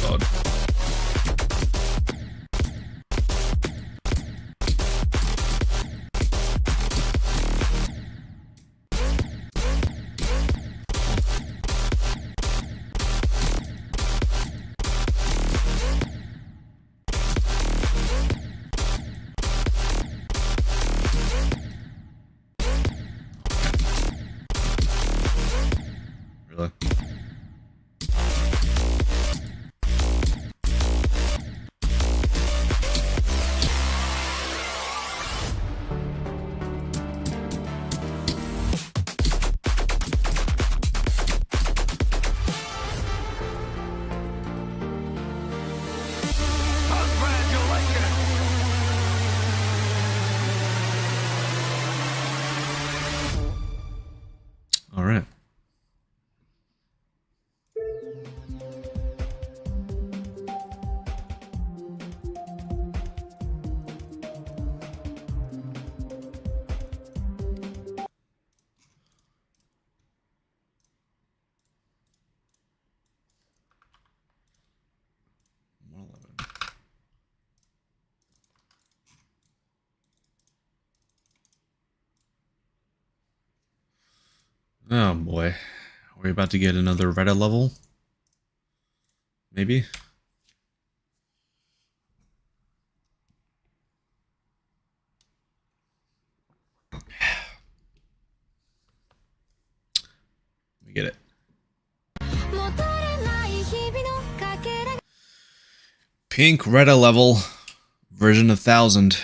God. Really? All right. Oh boy. Are we about to get another Reddit level? Maybe? Let me get it. Pink Reddit level, version 1000.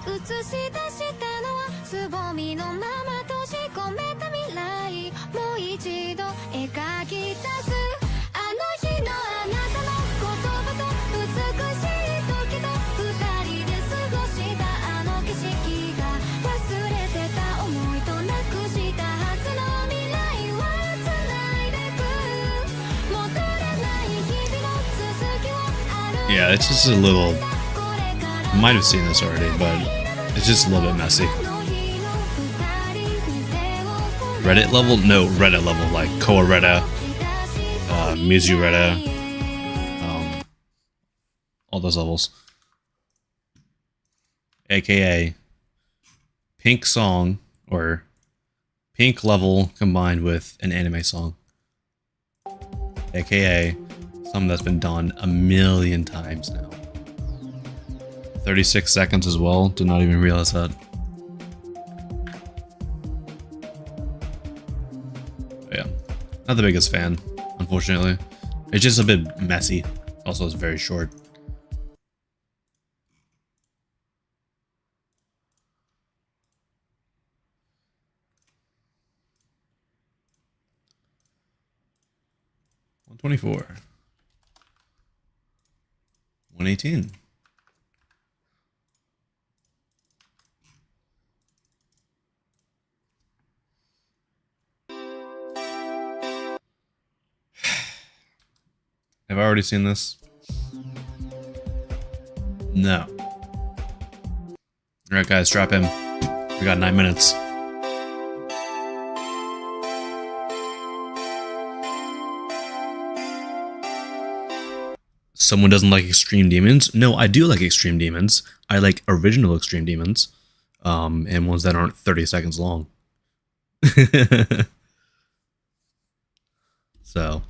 映し出したのはつぼみのまま閉じ込めた未来もう一度描き出すあの日の Yeah, it's just a little. You might have seen this already, but it's just a little bit messy. Reddit level? No, Reddit level, like Koa Retta, Mizu Retta, all those levels. AKA Pink song or Pink level combined with an anime song. AKA something that's been done a million times now. 36 seconds as well. Did not even realize that. But yeah, not the biggest fan, unfortunately. It's just a bit messy. Also, it's very short. $124. $118. Have I already seen this? No. Alright guys, drop in. We got 9 minutes. Someone doesn't like Extreme Demons? No, I do like Extreme Demons. I like original Extreme Demons. And ones that aren't 30 seconds long. So,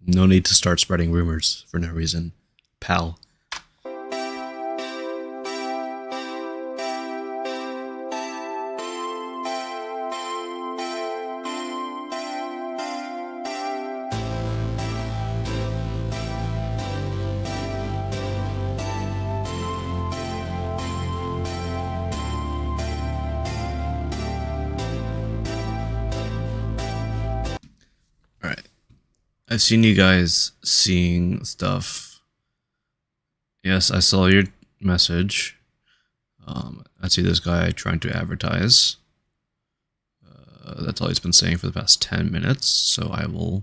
no need to start spreading rumors for no reason, pal. I've seen you guys seeing stuff. Yes, I saw your message. I see this guy trying to advertise. That's all he's been saying for the past 10 minutes, so I will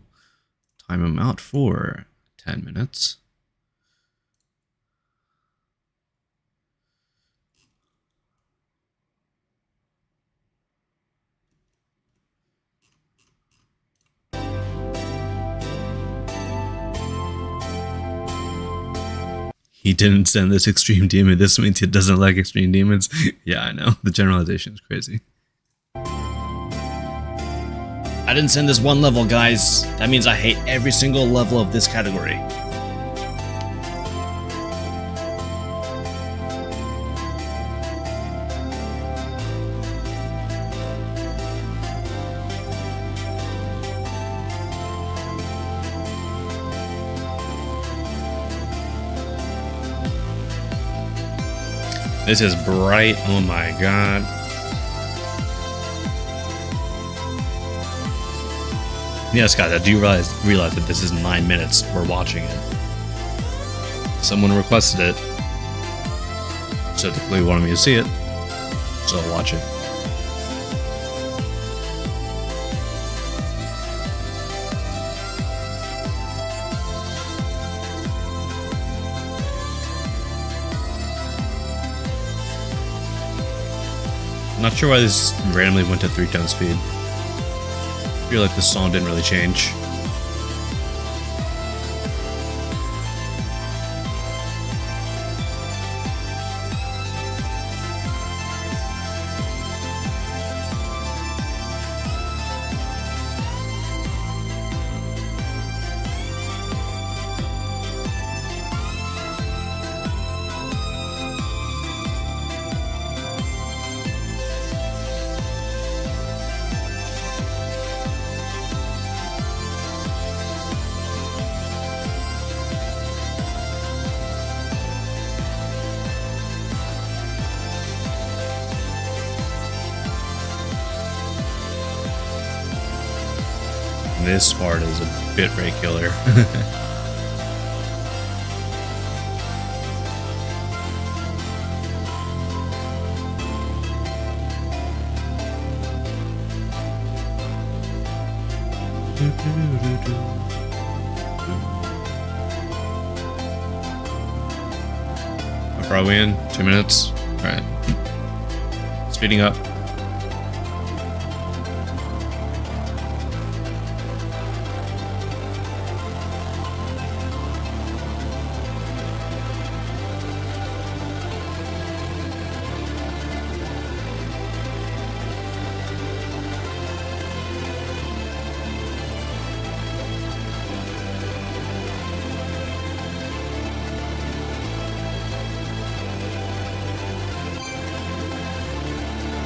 time him out for 10 minutes. He didn't send this Extreme Demon. This means he doesn't like Extreme Demons. Yeah, I know. The generalization is crazy. I didn't send this one level, guys. That means I hate every single level of this category. This is bright. Oh my god. Yes, guys, I do realize that this is 9 minutes. We're watching it. Someone requested it. Specifically wanted me to see it. So I'll watch it. I'm not sure why this randomly went to 3-tone speed. I feel like the song didn't really change. This part is a bit rate killer. far are we in? 2 minutes? Alright. Speeding up.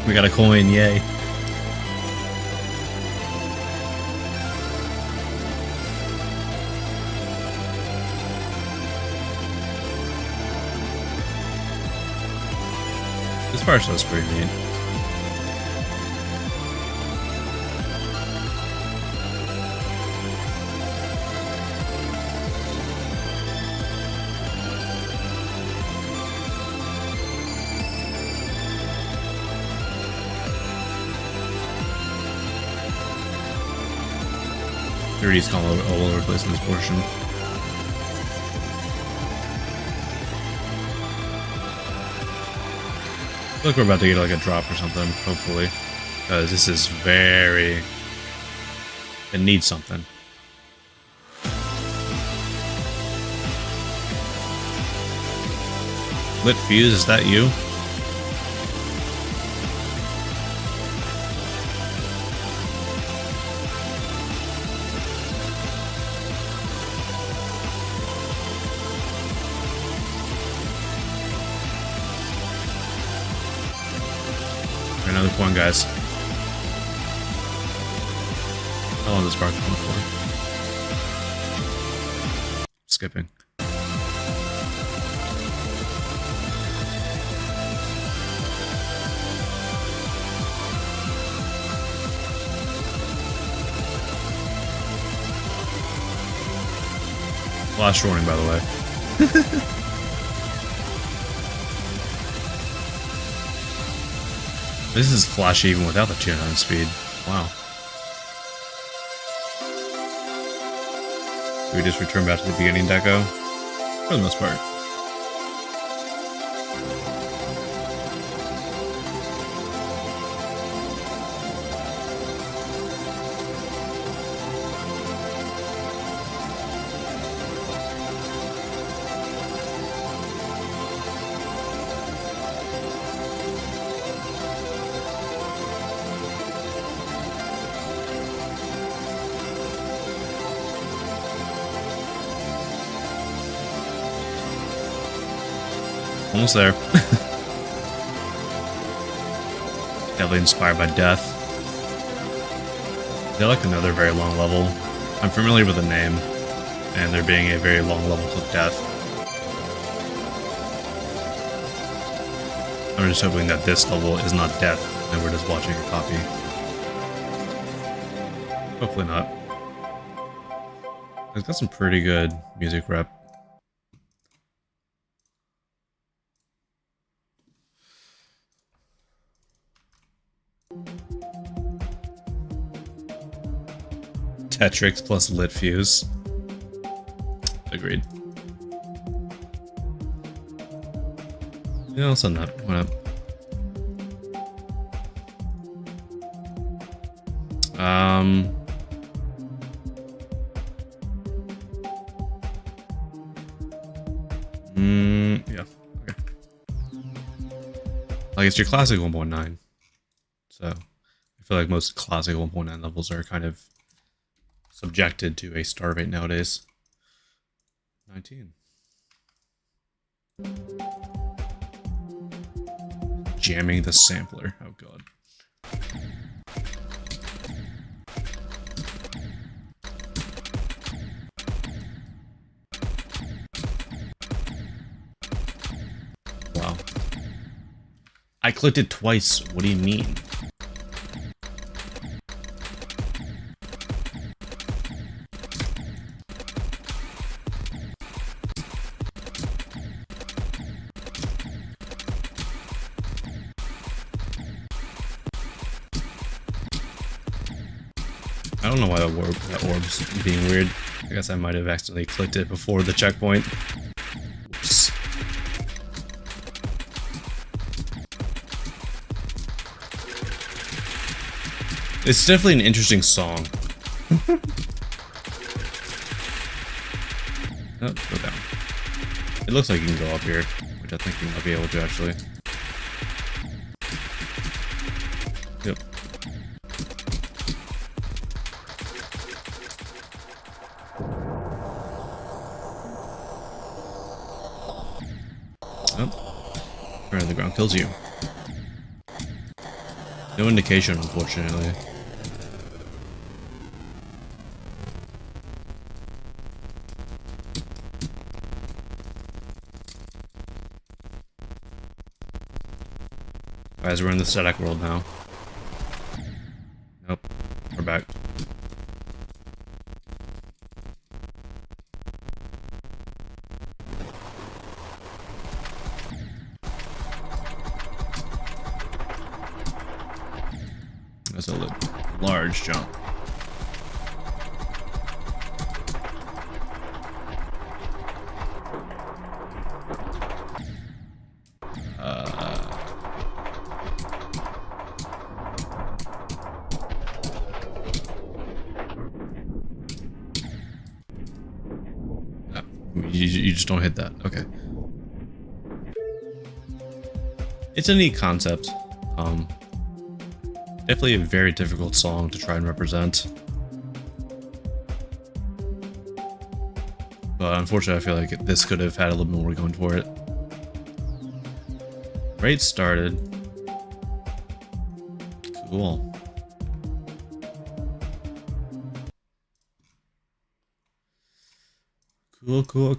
We got a coin, yay. This part is pretty neat. It's kind of all over the place in this portion. I feel like we're about to get like a drop or something, hopefully. Because this is very... It needs something. Lit Fuse, is that you? Another point, guys. How long is this part going for? Skipping. Flash warning, by the way. This is flashy even without the 2.9 speed. Wow. Do we just return back to the beginning deco? For the most part. Almost there. Definitely inspired by death. They're like another very long level. I'm familiar with the name, and there being a very long level of death. I'm just hoping that this level is not death, and we're just watching a copy. Hopefully not. It's got some pretty good music rep. Tetrix plus Lit Fuse. Agreed. Yeah, I'll send that. Why not? Yeah. Okay. Like, it's your classic 1.9. So, I feel like most classic 1.9 levels are kind of subjected to a star rate nowadays. 19. Jamming the sampler. Oh god. Wow. I clicked it twice. What do you mean? I don't know why that orb's being weird. I guess I might have accidentally clicked it before the checkpoint. Whoops. It's definitely an interesting song. Oh, go down. It looks like you can go up here, which I think you might be able to actually. Yep. Oh. Burn the ground kills you. No indication, unfortunately. Guys, we're in the static world now. Nope. We're back. That's a large jump. You just don't hit that. Okay. It's a neat concept. Definitely a very difficult song to try and represent. But unfortunately, I feel like this could have had a little bit more going for it. Raid started. Cool.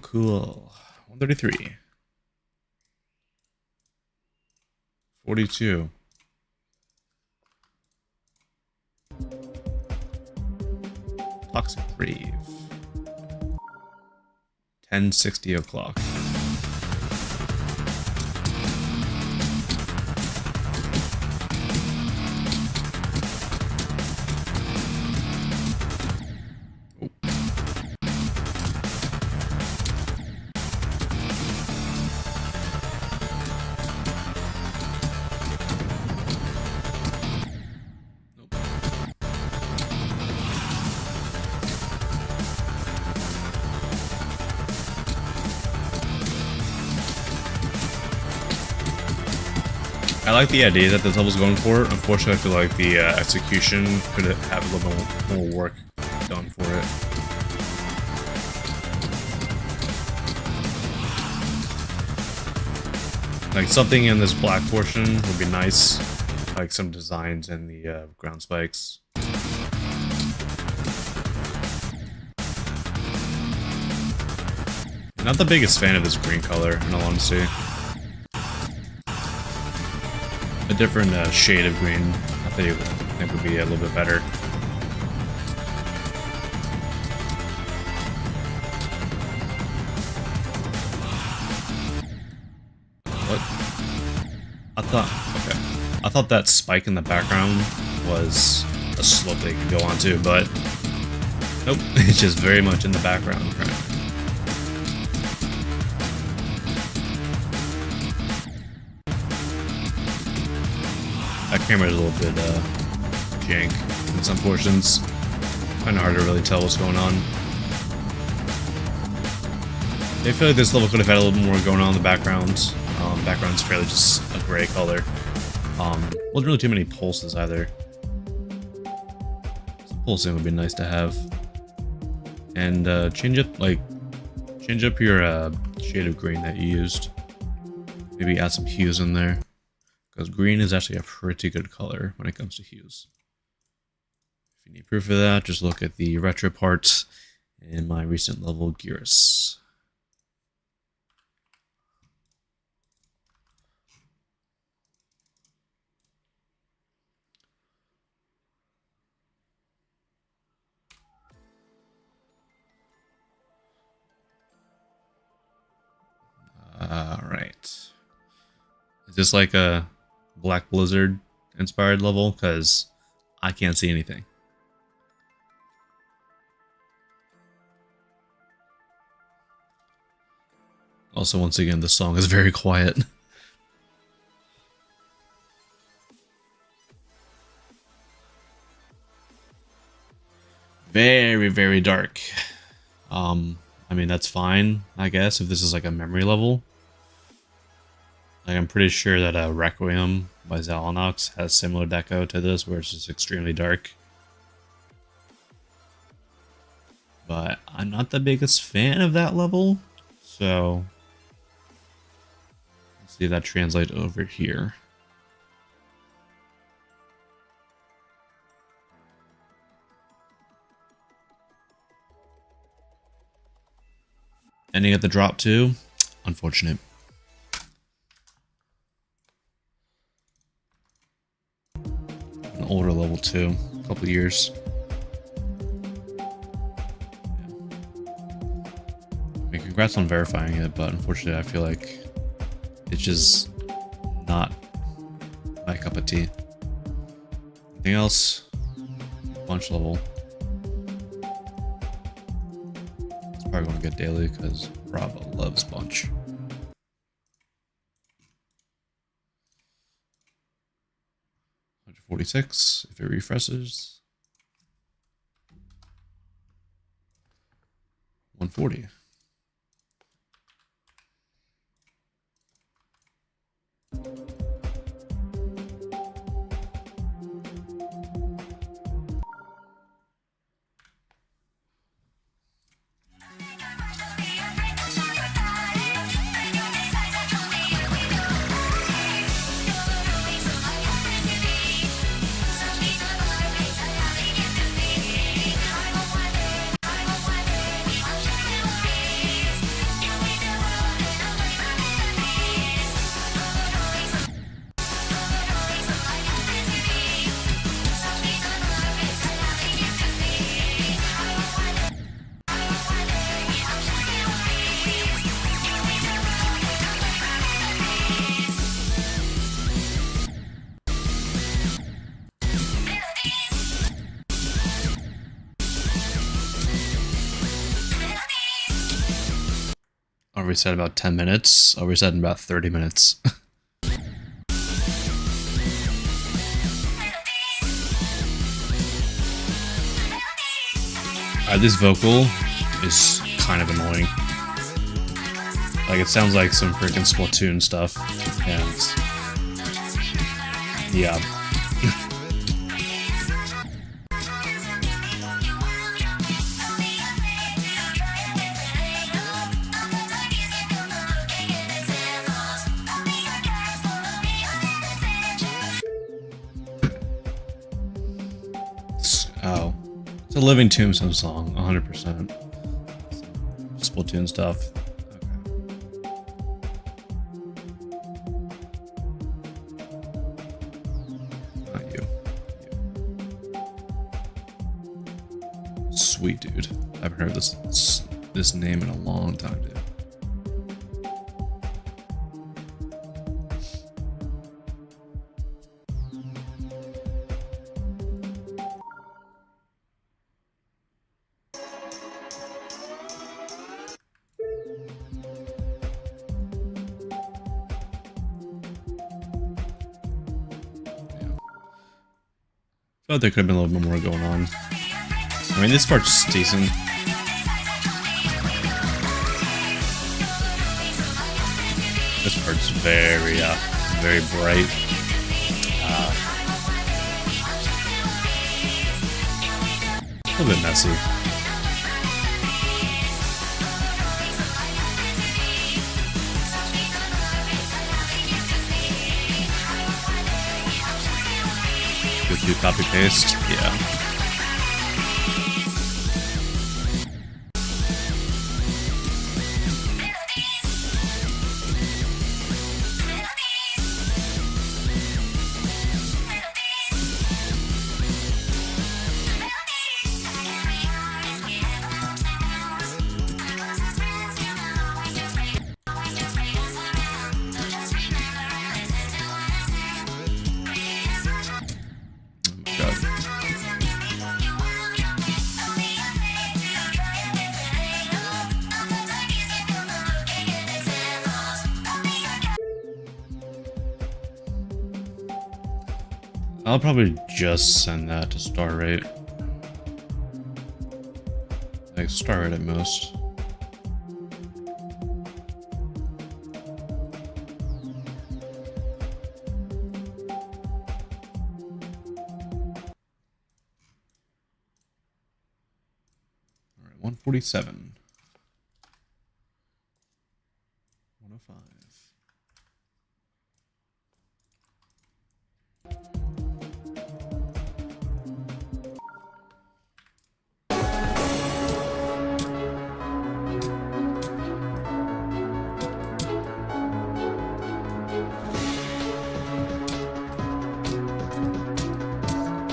Cool. 133. 42. Toxic Rave. 10:60 o'clock. I like the idea that this level's going for. Unfortunately, I feel like the execution could have a little more work done for it. Like something in this black portion would be nice. Like some designs in the ground spikes. Not the biggest fan of this green color, in all honesty. A different shade of green, I think would be a little bit better. What? I thought that spike in the background was a slope they could go onto, but nope, it's just very much in the background. Right? That camera is a little bit jank in some portions. Kind of hard to really tell what's going on. I feel like this level could have had a little more going on in the background. Background's fairly just a gray color. Wasn't really too many pulses either. Some pulsing would be nice to have. And change up your shade of green that you used. Maybe add some hues in there. Because green is actually a pretty good color when it comes to hues. If you need proof of that, just look at the retro parts in my recent level Geras. Alright. Is this like a Black Blizzard inspired level? Because I can't see anything. Also, once again, the song is very quiet. very, very dark. I mean, that's fine, I guess, if this is like a memory level. Like, I'm pretty sure that Requiem by Xalanox has similar deco to this, where it's just extremely dark. But I'm not the biggest fan of that level, so let's see if that translates over here. Ending at the drop too, unfortunate. An older level too, a couple years. I mean, congrats on verifying it, but unfortunately I feel like it's just not my cup of tea. Anything else? Punch level. Probably going to get daily because Bravo loves Bunch. $146 if it refreshes. 140. I already said about 10 minutes. I already said in about 30 minutes. This vocal is kind of annoying. Like, it sounds like some freaking Splatoon stuff. And yeah. Oh, it's a Living Tombstone song, 100%. Splatoon stuff. Okay. Not you. Sweet dude. I haven't heard this name in a long time, dude. I thought there could have been a little bit more going on. I mean, this part's decent. This part's very bright. A little bit messy. Do copy paste, yeah. I'll probably just send that to star rate. like start at most. All right, 147. 105.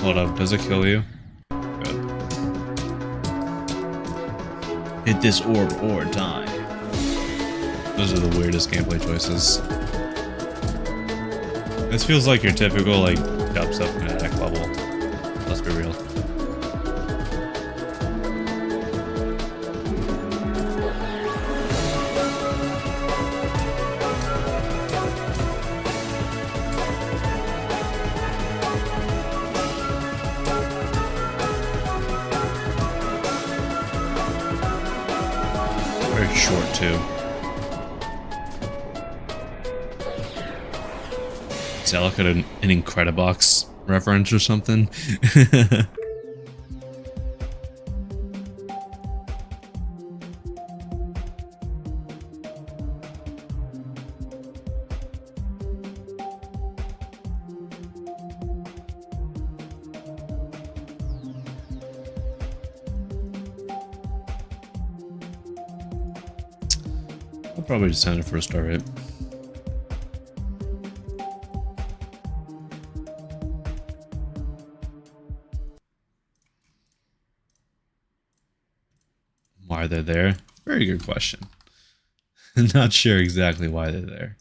Hold up, does it kill you? Good. Hit this orb or die. Those are the weirdest gameplay choices. This feels like your typical, like, dubstep Fnatic level. Let's be real. Very short, too. Sound like an Incredibox reference or something. I'll probably just send it for a star rate. Why they're there? Very good question. Not sure exactly why they're there.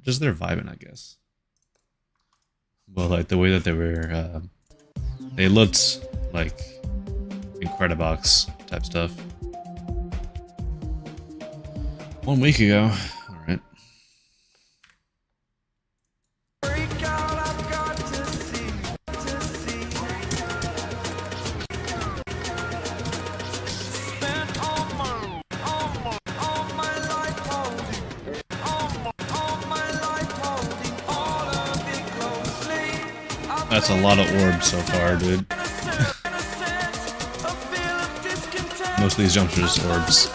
Just they're vibing, I guess. Well, like the way that they were, they looked like Incredibox type stuff. 1 week ago. All right. That's a lot of orbs so far, dude. Most of these jumps are just orbs.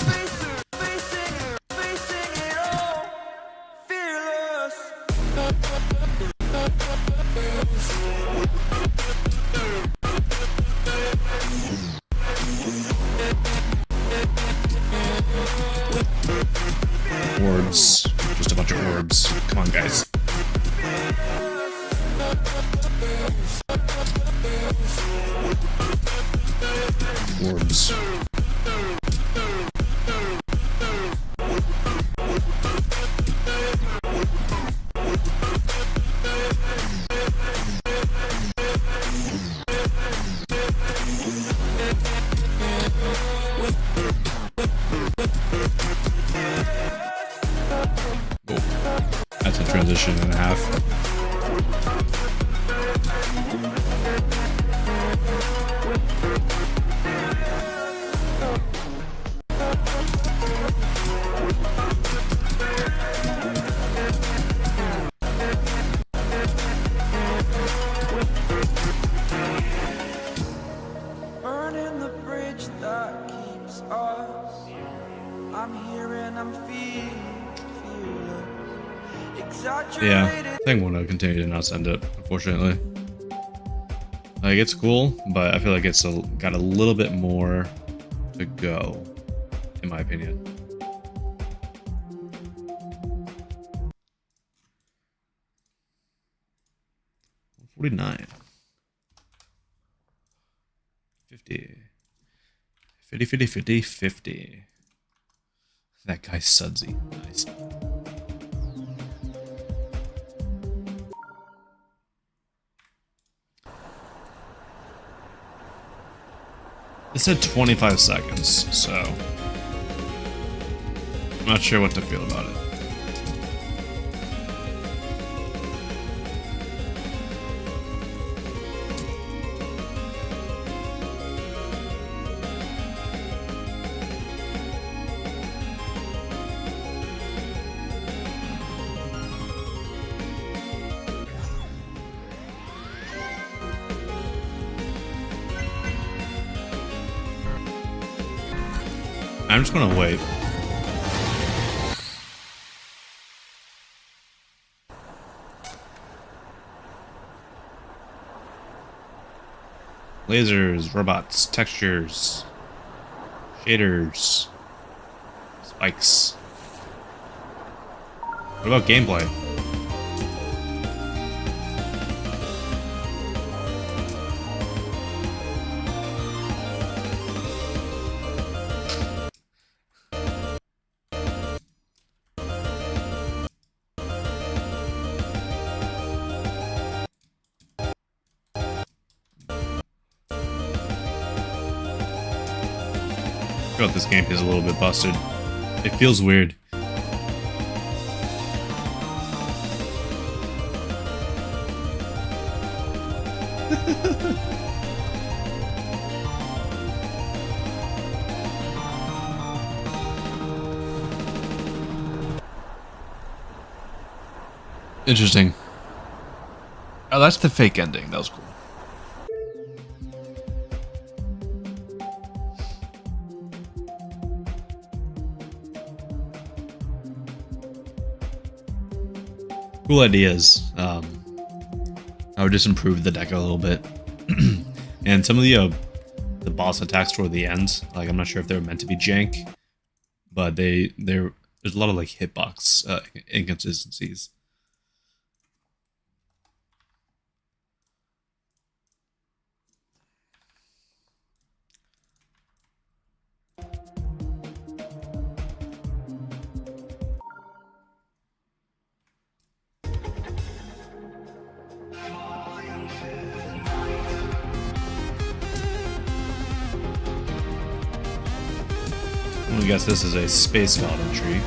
Orbs. Just a bunch of orbs. Come on, guys. Orbs. That's a transition and a half. Burning the bridge that keeps us. I'm here and I'm feeling exaggerated. Yeah, I think we'll continue to not send it, unfortunately. Like, it's cool, but I feel like it's got a little bit more to go, in my opinion. $49. 50. 50, 50, 50, 50. That guy's sudsy. Nice. It said 25 seconds, so I'm not sure what to feel about it. I'm just gonna wait. Lasers, robots, textures, shaders, spikes. What about gameplay? I feel like this gameplay is a little bit busted. It feels weird. Interesting. Oh, that's the fake ending. That was cool. Cool ideas. I would just improve the deck a little bit, and some of the boss attacks toward the end. Like, I'm not sure if they're meant to be jank, but there's a lot of like hitbox inconsistencies. I guess this is a space god entry.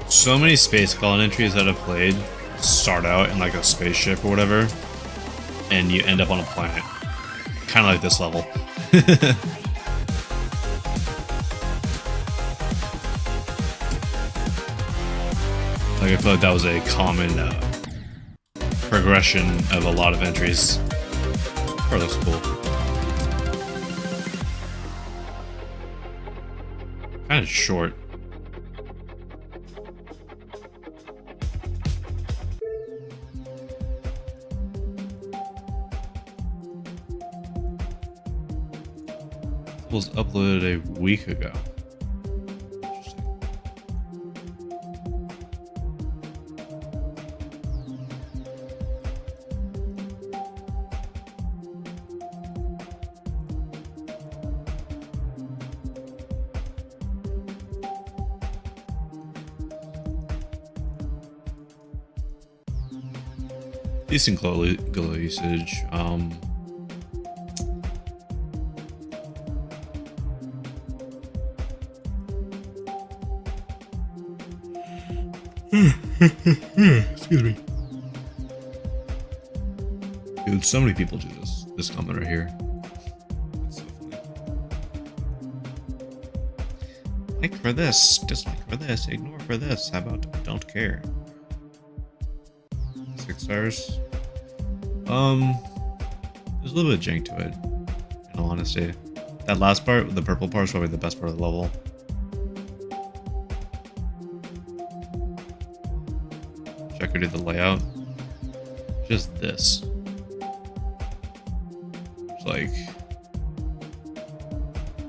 So many space god entries that I've played start out in like a spaceship or whatever, and you end up on a planet. Kind of like this level. Like, I feel like that was a common progression of a lot of entries. Or looks cool. Kind of short. Was uploaded a week ago. Interesting. Decent glow usage. Excuse me. Dude, so many people do this comment right here. It's so funny. Like for this, dislike for this, ignore for this. How about don't care? 6 stars. There's a little bit of jank to it, in all honesty. That last part, the purple part, is probably the best part of the level. Check or do the layout. Just this. It's like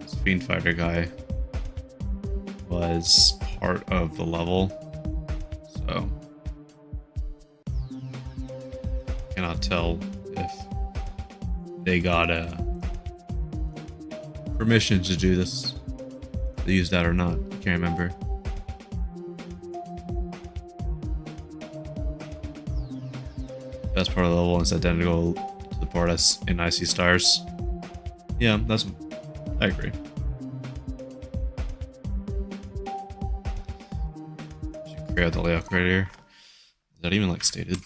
this Fiend Fighter guy was part of the level, so cannot tell if they got permission to do this, to use that or not. I can't remember. Best part of the level is identical to the part in Icy Stars. Yeah, I agree. Should create the layout right here. Is that even like stated?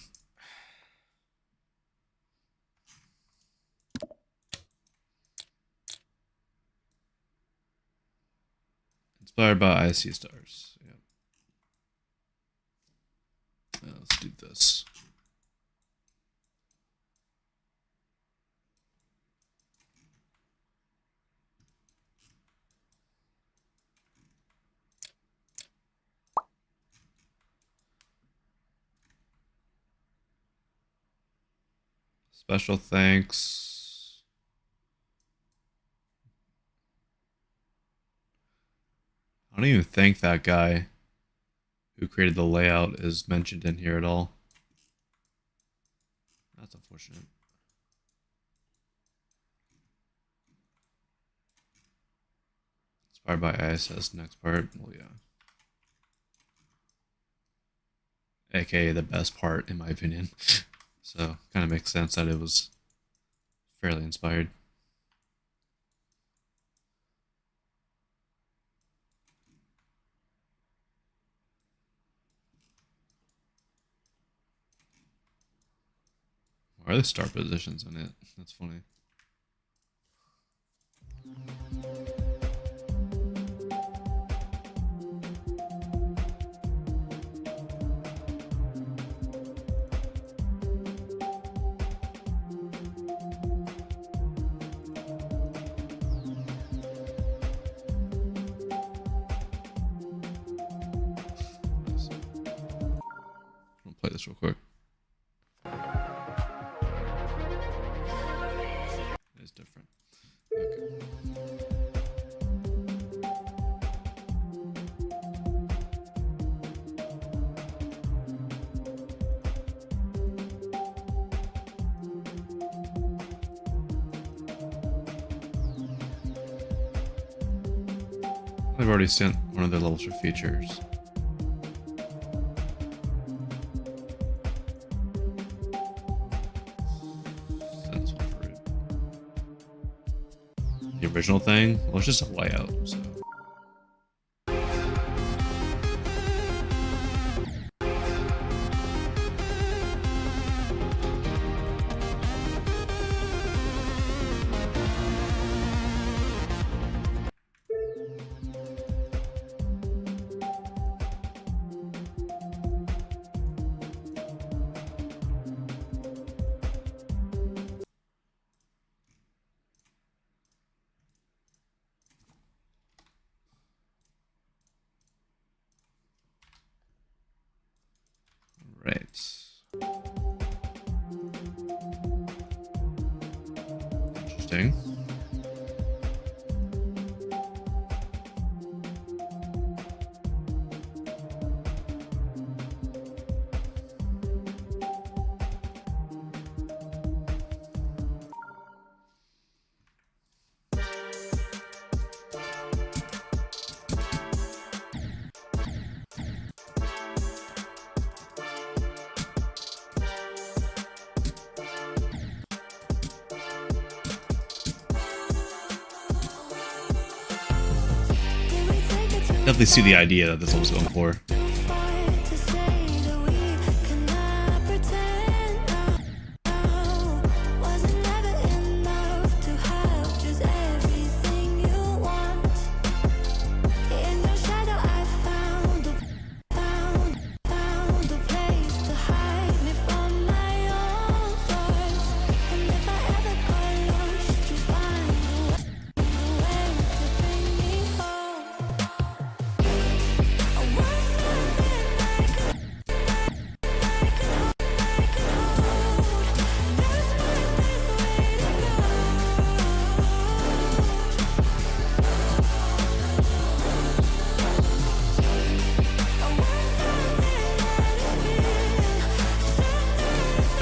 Inspired by IC stars. Yeah. Let's do this. Special thanks. I don't even think that guy who created the layout is mentioned in here at all. That's unfortunate. Inspired by ISS, next part. Well, yeah. AKA the best part, in my opinion. So, kind of makes sense that it was fairly inspired. Why are the star positions in it? That's funny. Play this real quick. It's different. I've already sent one of their levels for features. The original thing, well, it's just a layout, so. Right. Interesting. Definitely see the idea that this was going for.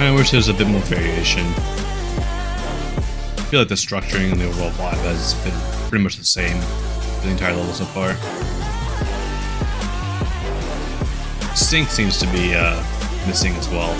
I wish there was a bit more variation. I feel like the structuring and the overall vibe has been pretty much the same for the entire level so far. Sync seems to be missing as well.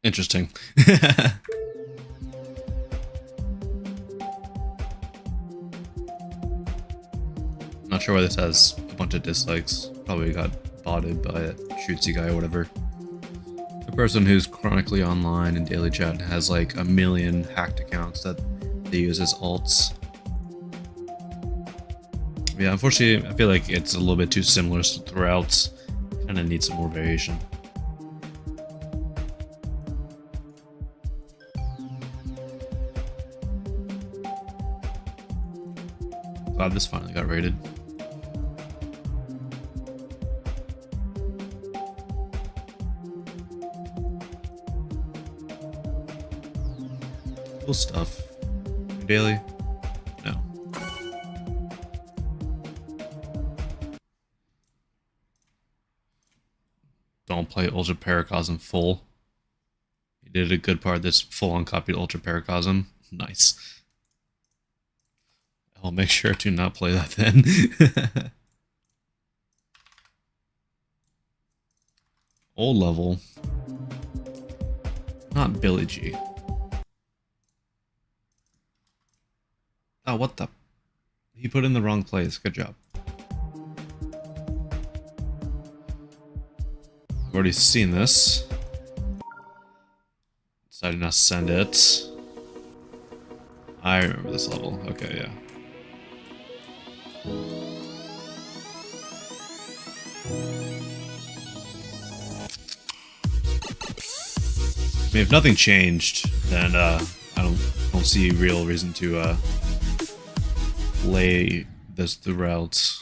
Interesting. Not sure why this has a bunch of dislikes. Probably got botted by a shootsy guy or whatever. The person who's chronically online in daily chat has like 1 million hacked accounts that they use as alts. Yeah, unfortunately, I feel like it's a little bit too similar throughout. Kind of need some more variation. Glad this finally got rated. Cool stuff. Daily? No. Don't play Ultra Paracosm full. You did a good part this full uncopied Ultra Paracosm. Nice. I'll make sure to not play that then. Old level. Not Billy G. Oh, what the? He put in the wrong place. Good job. I've already seen this. Decided not to send it. I remember this level. Okay, yeah. I mean, if nothing changed, then I don't see real reason to lay this throughout.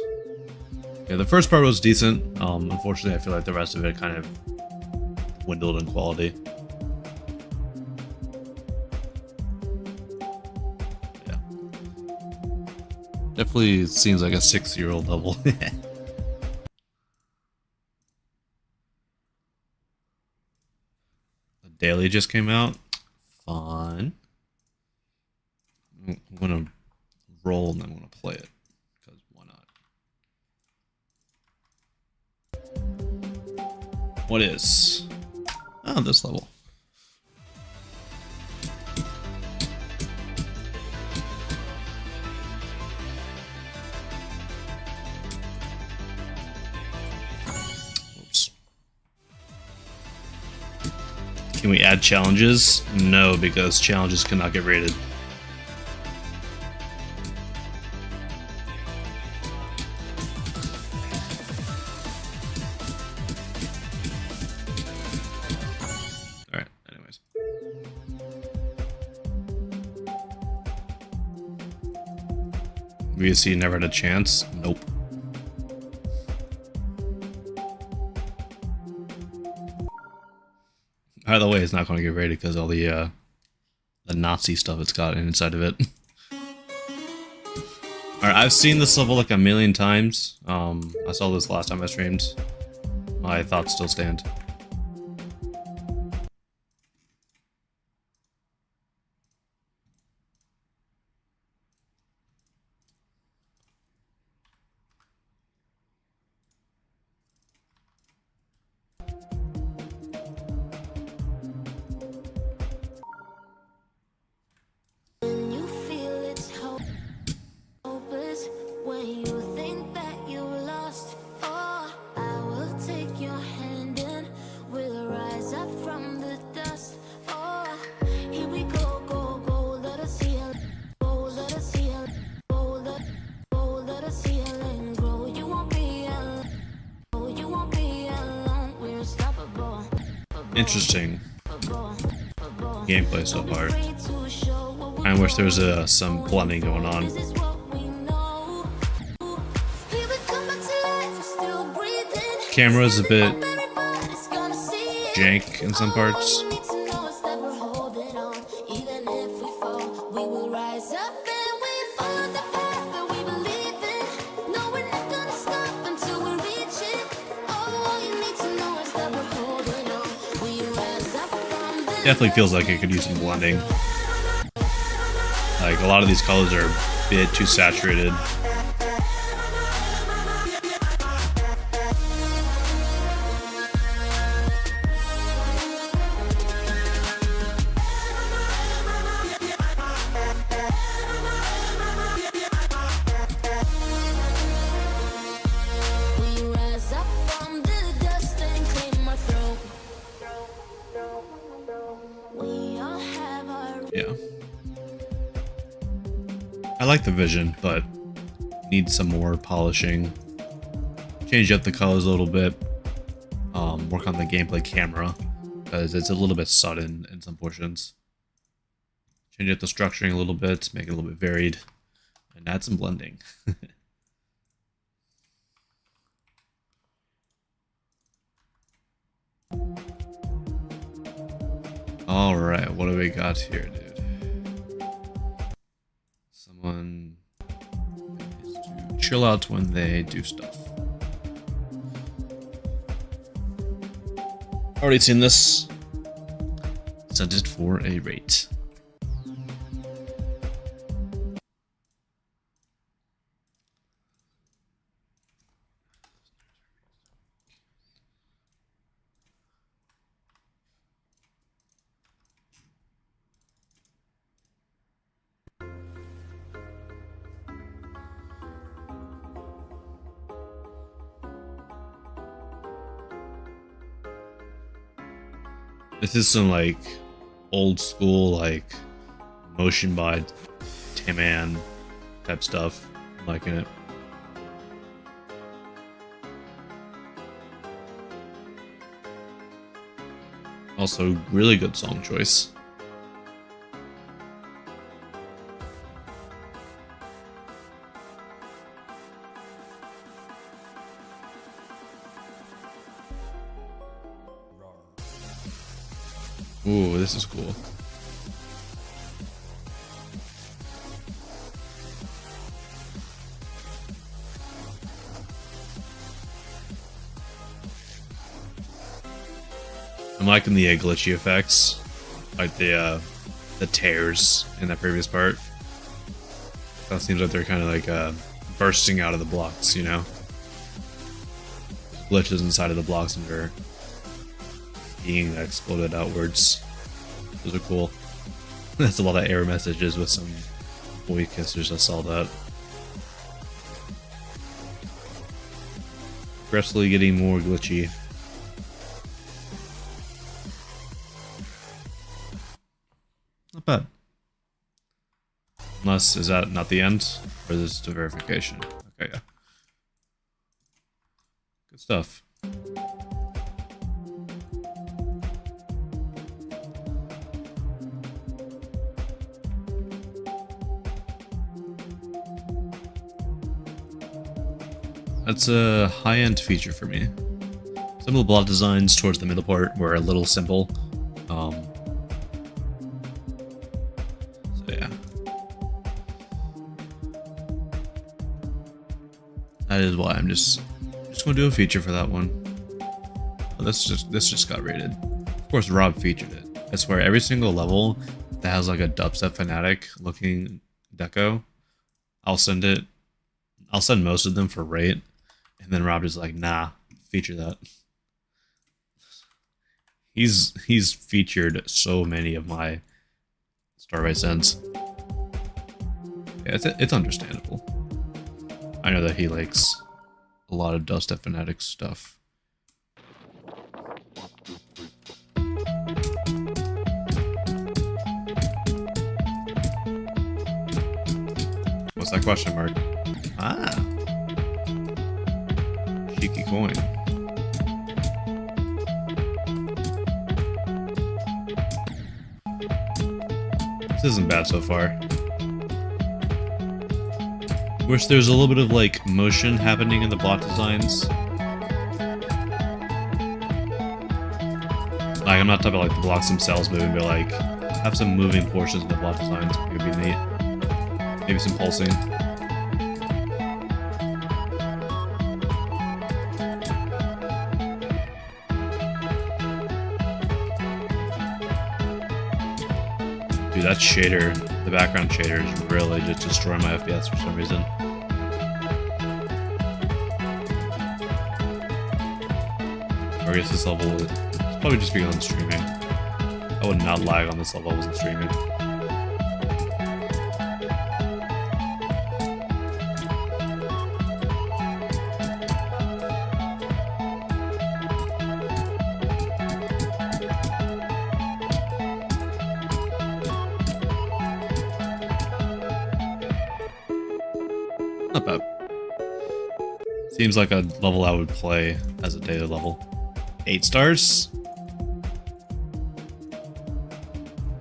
Yeah, the first part was decent. Unfortunately, I feel like the rest of it kind of dwindled in quality. Yeah, definitely seems like a 6-year-old level. The daily just came out. Fun. I'm gonna roll and I'm gonna play it because why not? What is? Oh, this level. Oops. Can we add challenges? No, because challenges cannot get rated. Alright, anyways. VSC never had a chance? Nope. Either way, it's not going to get rated because all the Nazi stuff it's got inside of it. Alright, I've seen this level like 1 million times. I saw this last time I streamed. My thoughts still stand. When you feel it's hopeless, when you think that you lost, oh, I will take your hand and we'll rise up from the dust. Oh, here we go, go, go, let us heal, go, let us heal, go, let us heal and grow. You won't be alone, oh, you won't be alone. We're unstoppable. Interesting gameplay so far. I wish there was some blending going on. Camera's a bit jank in some parts. Definitely feels like it could use some blending. Like, a lot of these colors are a bit too saturated. like the vision, but needs some more polishing. Change up the colors a little bit. Work on the gameplay camera, because it's a little bit sudden in some portions. Change up the structuring a little bit, make it a little bit varied, and add some blending. Alright, what do we got here, dude? Someone is to chill out when they do stuff. Already seen this. Sent it for a rate. This is some like old school like motion by Taman type stuff. I'm liking it. Also, really good song choice. Ooh, this is cool. I'm liking the glitchy effects, like the tears in that previous part. That seems like they're kind of like bursting out of the blocks, you know? Glitches inside of the blocks and they're being exploded outwards. Those are cool. That's a lot of error messages with some boy kissers. I saw that. Progressively getting more glitchy. Not bad. Unless, is that not the end? Or is this the verification? Okay, yeah. Good stuff. That's a high-end feature for me. Some of the block designs towards the middle part were a little simple. So yeah. That is why I'm just gonna do a feature for that one. Oh, this just got rated. Of course, Rob featured it. I swear, every single level that has like a dubstep fanatic looking deco, I'll send it. I'll send most of them for rate. And then Rob is like, nah, feature that. He's featured so many of my Star Rail sends. Yeah, it's understandable. I know that he likes a lot of Dubstep Fanatic stuff. What's that question mark? Ah. Cheeky coin. This isn't bad so far. Wish there's a little bit of like motion happening in the block designs. Like, I'm not talking about like the blocks themselves moving, but like have some moving portions in the block designs. It would be neat. Maybe some pulsing. Dude, that shader, the background shader is really just destroying my FPS for some reason. Or I guess this level, it's probably just because I'm streaming. I would not lag on this level if I wasn't streaming. Not bad. Seems like a level I would play as a daily level. 8 stars?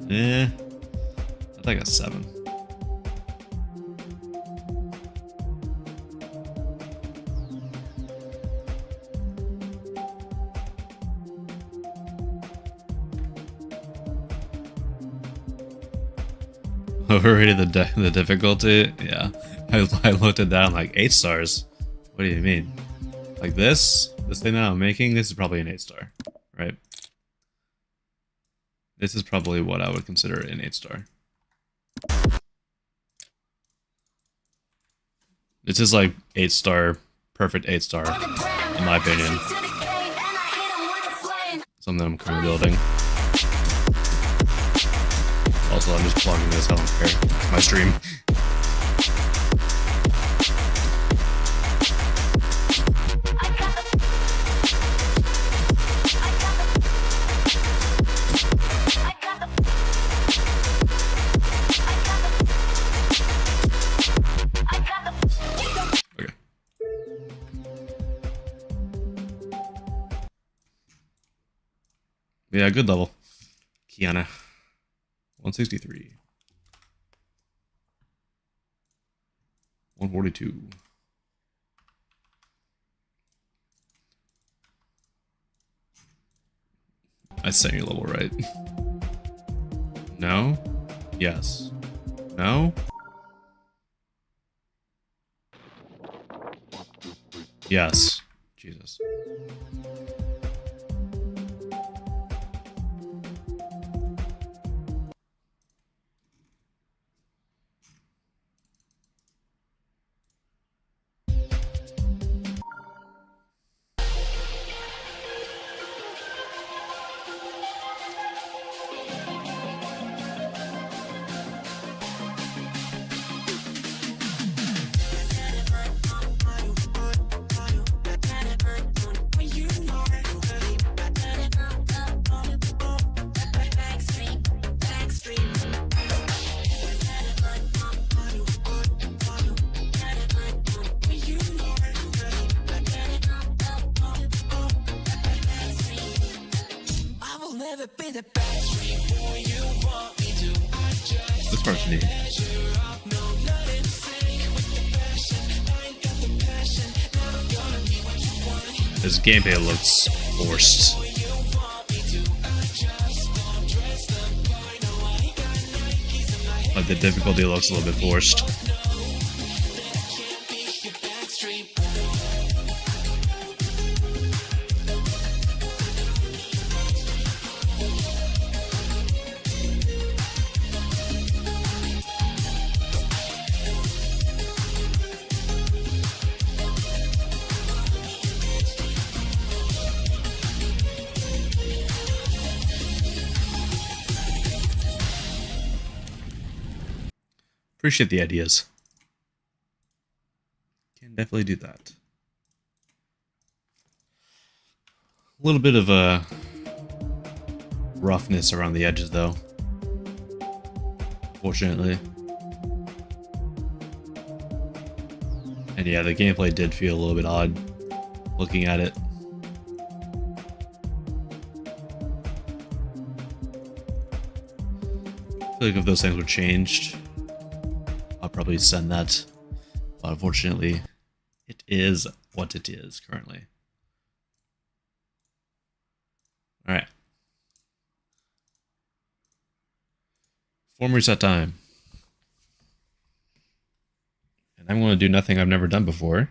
Eh. I think a 7. Overrated the difficulty? Yeah. I looked at that, I'm like, 8 stars? What do you mean? Like this? This thing that I'm making, this is probably an 8 star, right? This is probably what I would consider an 8 star. This is like 8 star, perfect 8 star, in my opinion. Something I'm currently building. Also, I'm just plugging this, I don't care. It's my stream. Okay. Yeah, good level. Kiana. 163. 142. I set your level right. No? Yes. No? Yes. Jesus. This part's neat. This gameplay looks forced. Like the difficulty looks a little bit forced. Appreciate the ideas. Can definitely do that. A little bit of a roughness around the edges, though. Fortunately. And yeah, the gameplay did feel a little bit odd looking at it. I feel like if those things were changed, I'll probably send that. But unfortunately, it is what it is currently. Alright. Form reset time. And I'm going to do nothing I've never done before.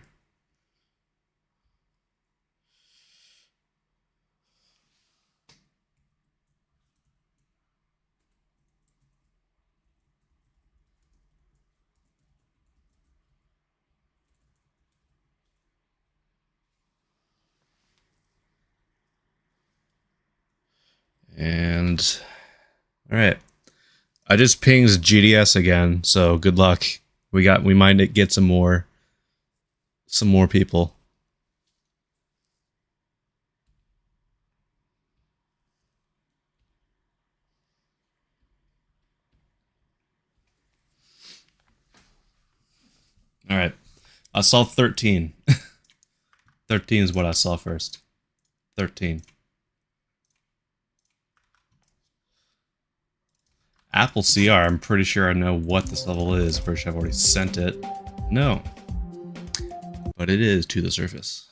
And all right, I just pings GDS again, so good luck. We might get some more people. All right, I saw 13. 13 is what I saw first. 13. Apple CR, I'm pretty sure I know what this level is. Pretty sure I've already sent it. No. But it is To the Surface.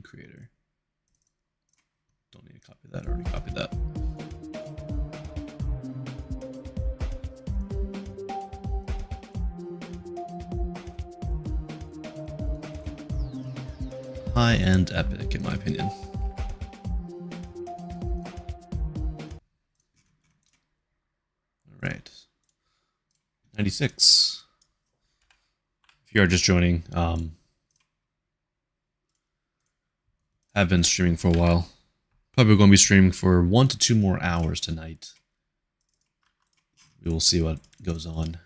Creator. Don't need to copy that. I already copied that. High-end epic, in my opinion. All right. 96. If you are just joining, I've been streaming for a while. Probably going to be streaming for 1 to 2 more hours tonight. We will see what goes on.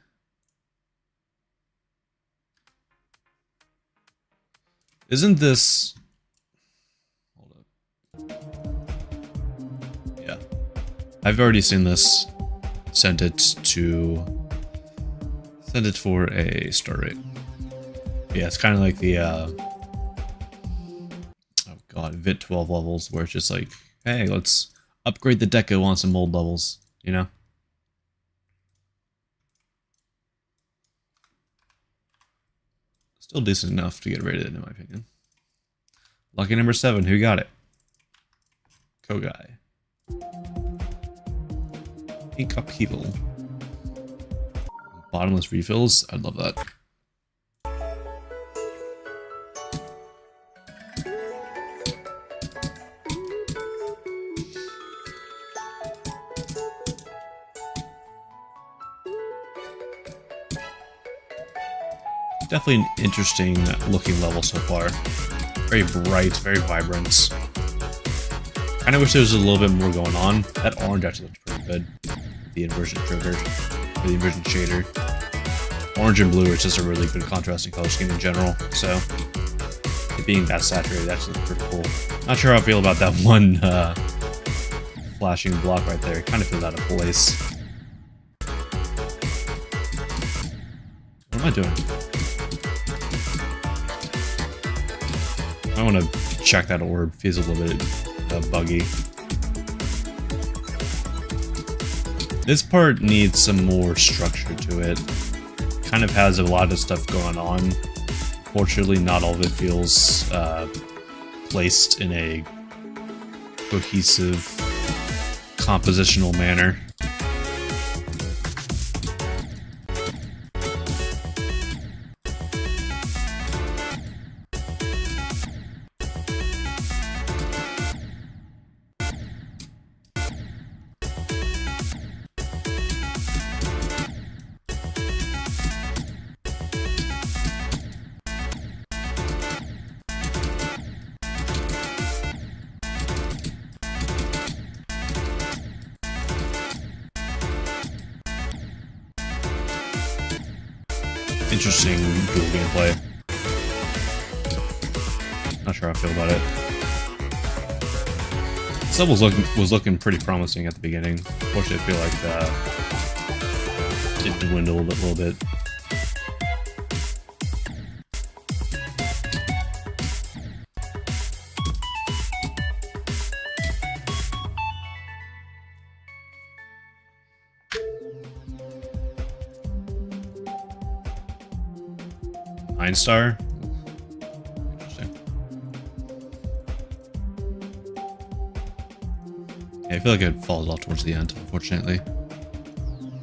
Isn't this... Hold up. Yeah. I've already seen this. Sent it for a star rate. Yeah, it's kind of like the... God, VIT 12 levels, where it's just like, hey, let's upgrade the deco on some old levels, you know? Still decent enough to get rated, in my opinion. Lucky number 7, who got it? Kogai. Pink Upheaval. Bottomless refills, I'd love that. Definitely an interesting looking level so far. Very bright, very vibrant. Kind of wish there was a little bit more going on. That orange actually looks pretty good. The inversion trigger, or the inversion shader. Orange and blue is just a really good contrasting color scheme in general. So it being that saturated actually looks pretty cool. Not sure how I feel about that one flashing block right there. It kind of feels out of place. What am I doing? I want to check that orb. Feels a little bit buggy. This part needs some more structure to it. Kind of has a lot of stuff going on. Fortunately, not all of it feels placed in a cohesive, compositional manner. interesting dual gameplay. Not sure how I feel about it. This level was looking pretty promising at the beginning. Unfortunately, I feel like it dwindled a little bit. Star. Interesting. Yeah, I feel like it falls off towards the end, unfortunately.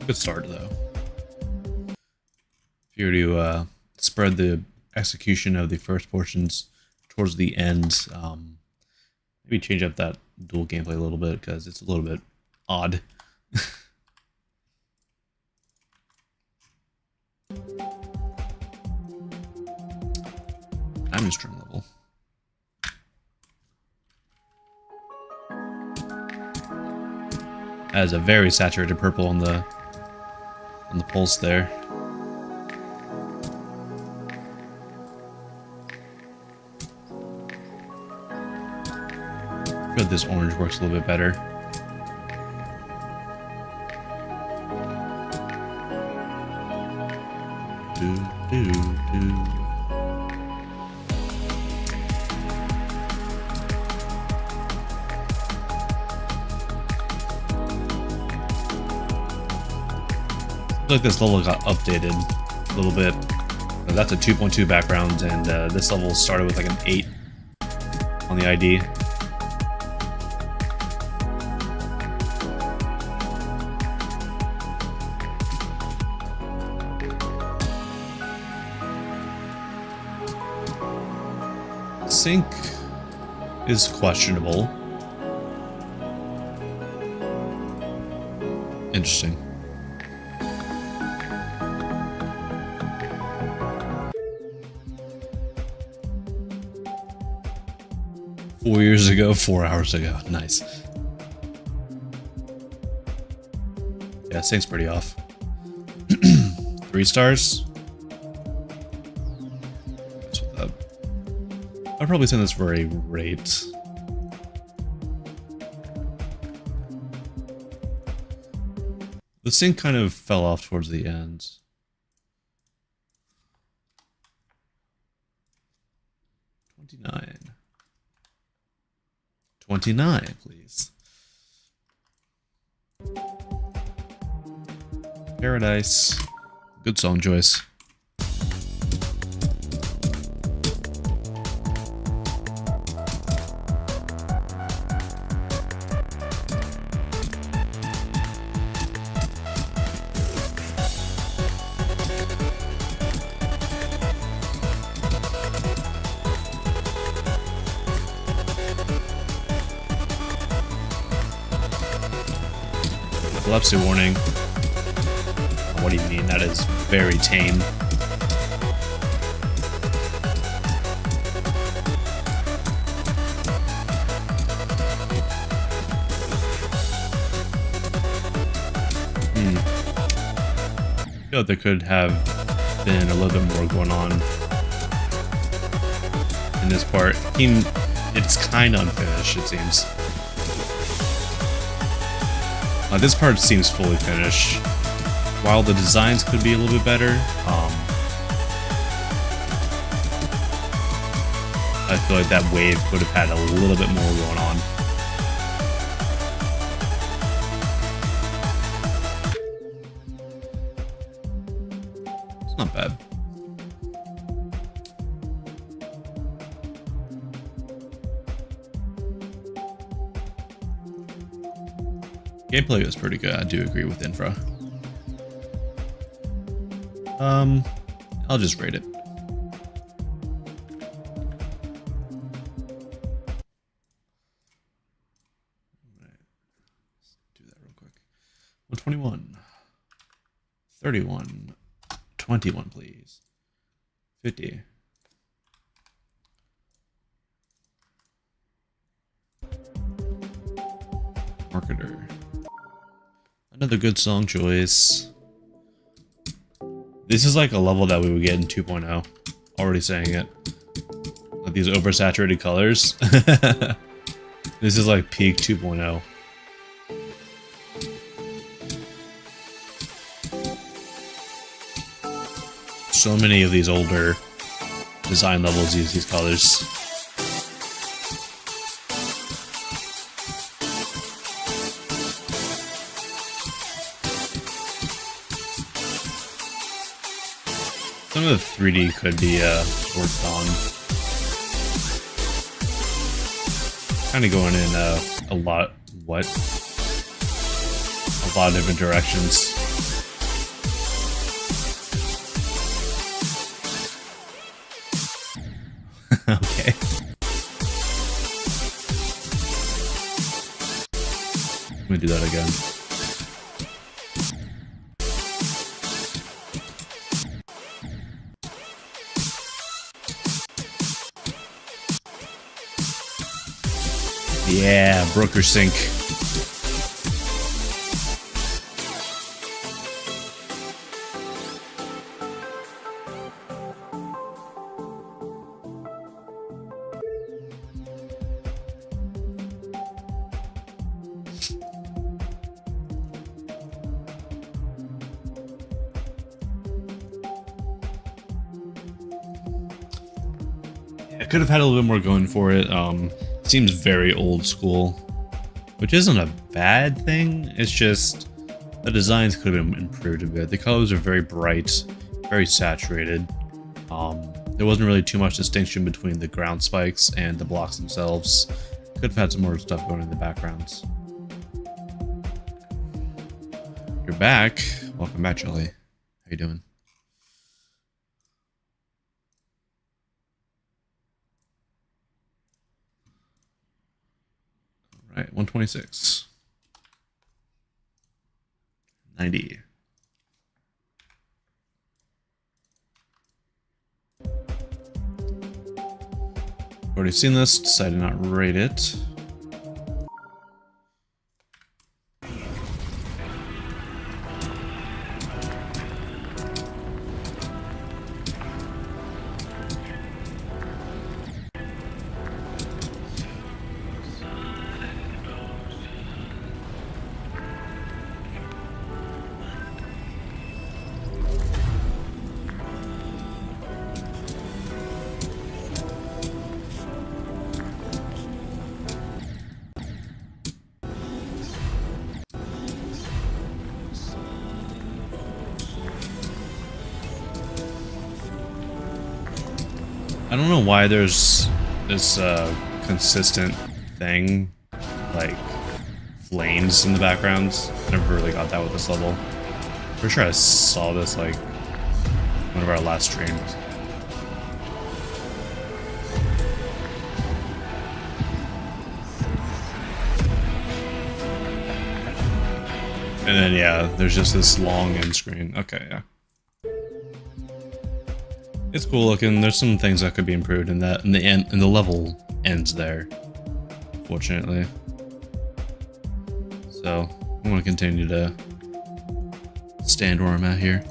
Good start, though. If you were to spread the execution of the first portions towards the end, maybe change up that dual gameplay a little bit, because it's a little bit odd. String level. Has a very saturated purple on the pulse there. I feel like this orange works a little bit better. Do. I feel like this level got updated a little bit. That's a 2.2 background, and this level started with like an 8 on the ID. Sync is questionable. Interesting. $4 years ago, 4 hours ago. Nice. Yeah, sync's pretty off. 3 stars. What's with that? I'd probably send this for a rate. The sync kind of fell off towards the end. $29, please. Paradise. Good song choice. Epilepsy warning. What do you mean? That is very tame. I feel like there could have been a little bit more going on in this part. It's kind of unfinished, it seems. This part seems fully finished. While the designs could be a little bit better, I feel like that wave could have had a little bit more going on. It's not bad. Gameplay was pretty good. I do agree with Infra. I'll just rate it. Let's do that real quick. 121, 31, 21, please. 50. Marketer. Another good song choice. This is like a level that we would get in 2.0. Already saying it. Like these oversaturated colors. This is like peak 2.0. So many of these older design levels use these colors. Some of the 3D could be worked on. Kind of going in a lot of different directions. Okay. Let me do that again. Yeah, Brooker Sync. I could have had a little bit more going for it. Seems very old school, which isn't a bad thing. It's just the designs could have been improved a bit. The colors are very bright, very saturated. There wasn't really too much distinction between the ground spikes and the blocks themselves. Could have had some more stuff going in the backgrounds. You're back. Welcome back, Jelly. How you doing? All right, 126. 90. Already seen this, decided not to rate it. I don't know why there's this consistent thing, like flames in the backgrounds. I never really got that with this level. Pretty sure I saw this like one of our last streams. And then yeah, there's just this long end screen. Okay, yeah. It's cool looking. There's some things that could be improved in that, and the level ends there, fortunately. So I'm gonna continue to stand where I'm at here.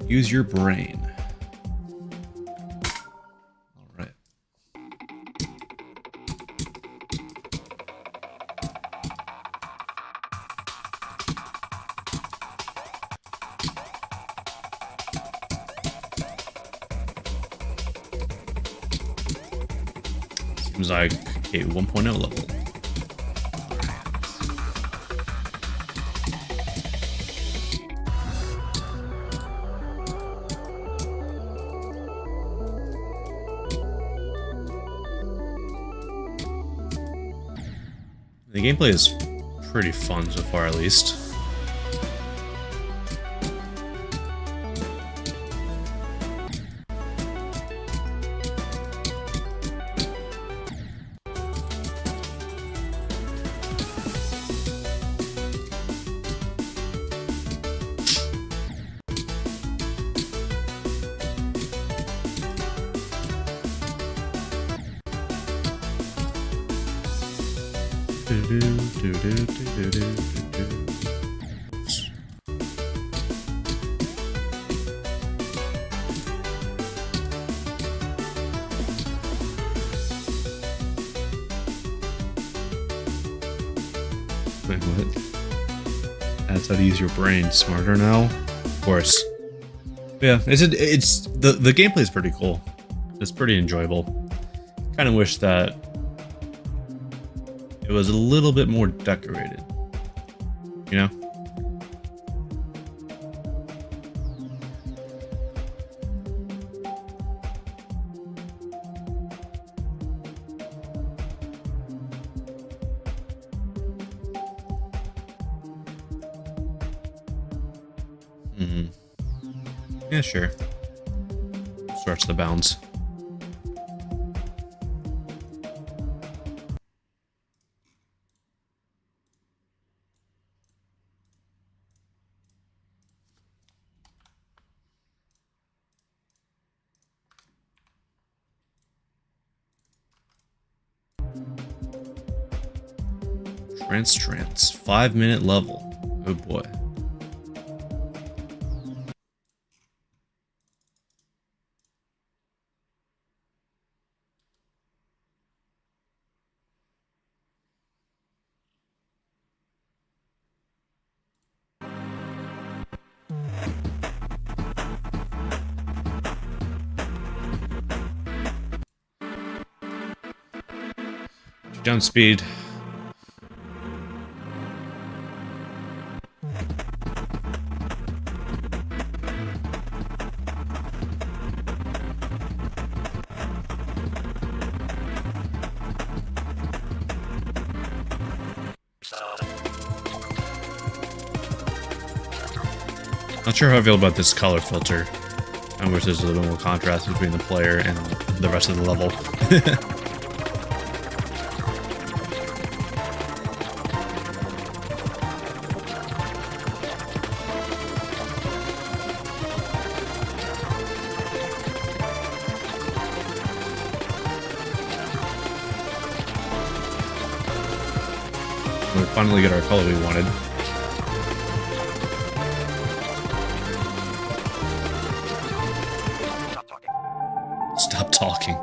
Use your brain. Seems like a 1.0 level. The gameplay is pretty fun so far, at least. Wait, what? That's how to use your brain smarter now? Of course. Yeah, it's the gameplay is pretty cool. It's pretty enjoyable. Kind of wish that it was a little bit more decorated. You know? Yeah, sure. Starts the bounds. Trance. 5-minute level. Oh boy. Jump speed. Not sure how I feel about this color filter. I wish there's a little more contrast between the player and the rest of the level. We finally get our color we wanted. Stop talking.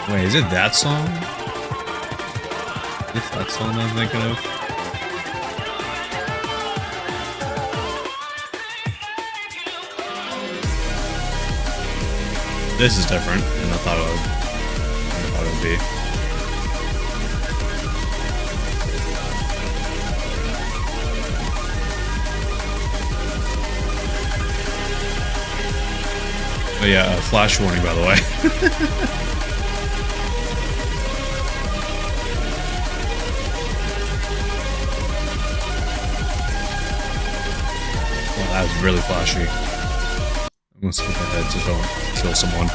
Wait, is it that song? Is this that song I'm thinking of? This is different than I thought it would be. Oh yeah, flash warning by the way. That was really flashy. I'm gonna skip ahead so don't kill someone.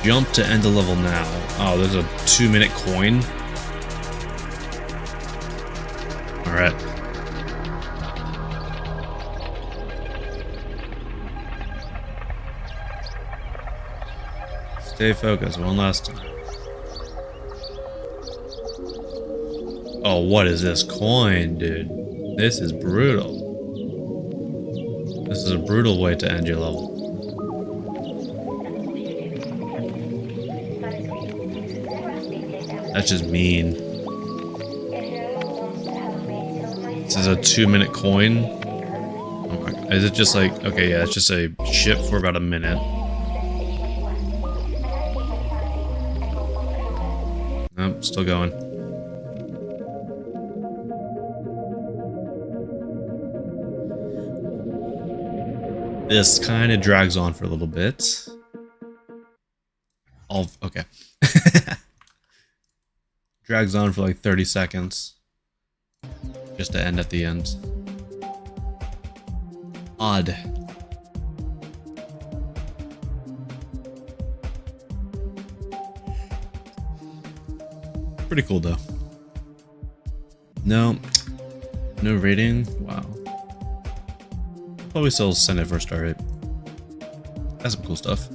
Jump to end the level now. Oh, there's a 2-minute coin. Alright. Stay focused one last time. Oh, what is this coin, dude? This is brutal. This is a brutal way to end your level. That's just mean. This is a 2-minute coin. Oh my God. Is it just like, okay, yeah, it's just a ship for about a minute. Nope, still going. This kind of drags on for a little bit. Okay. drags on for like 30 seconds. Just to end at the end. Odd. Pretty cool though. No rating. Wow. Probably still send it for a star rate. That's some cool stuff.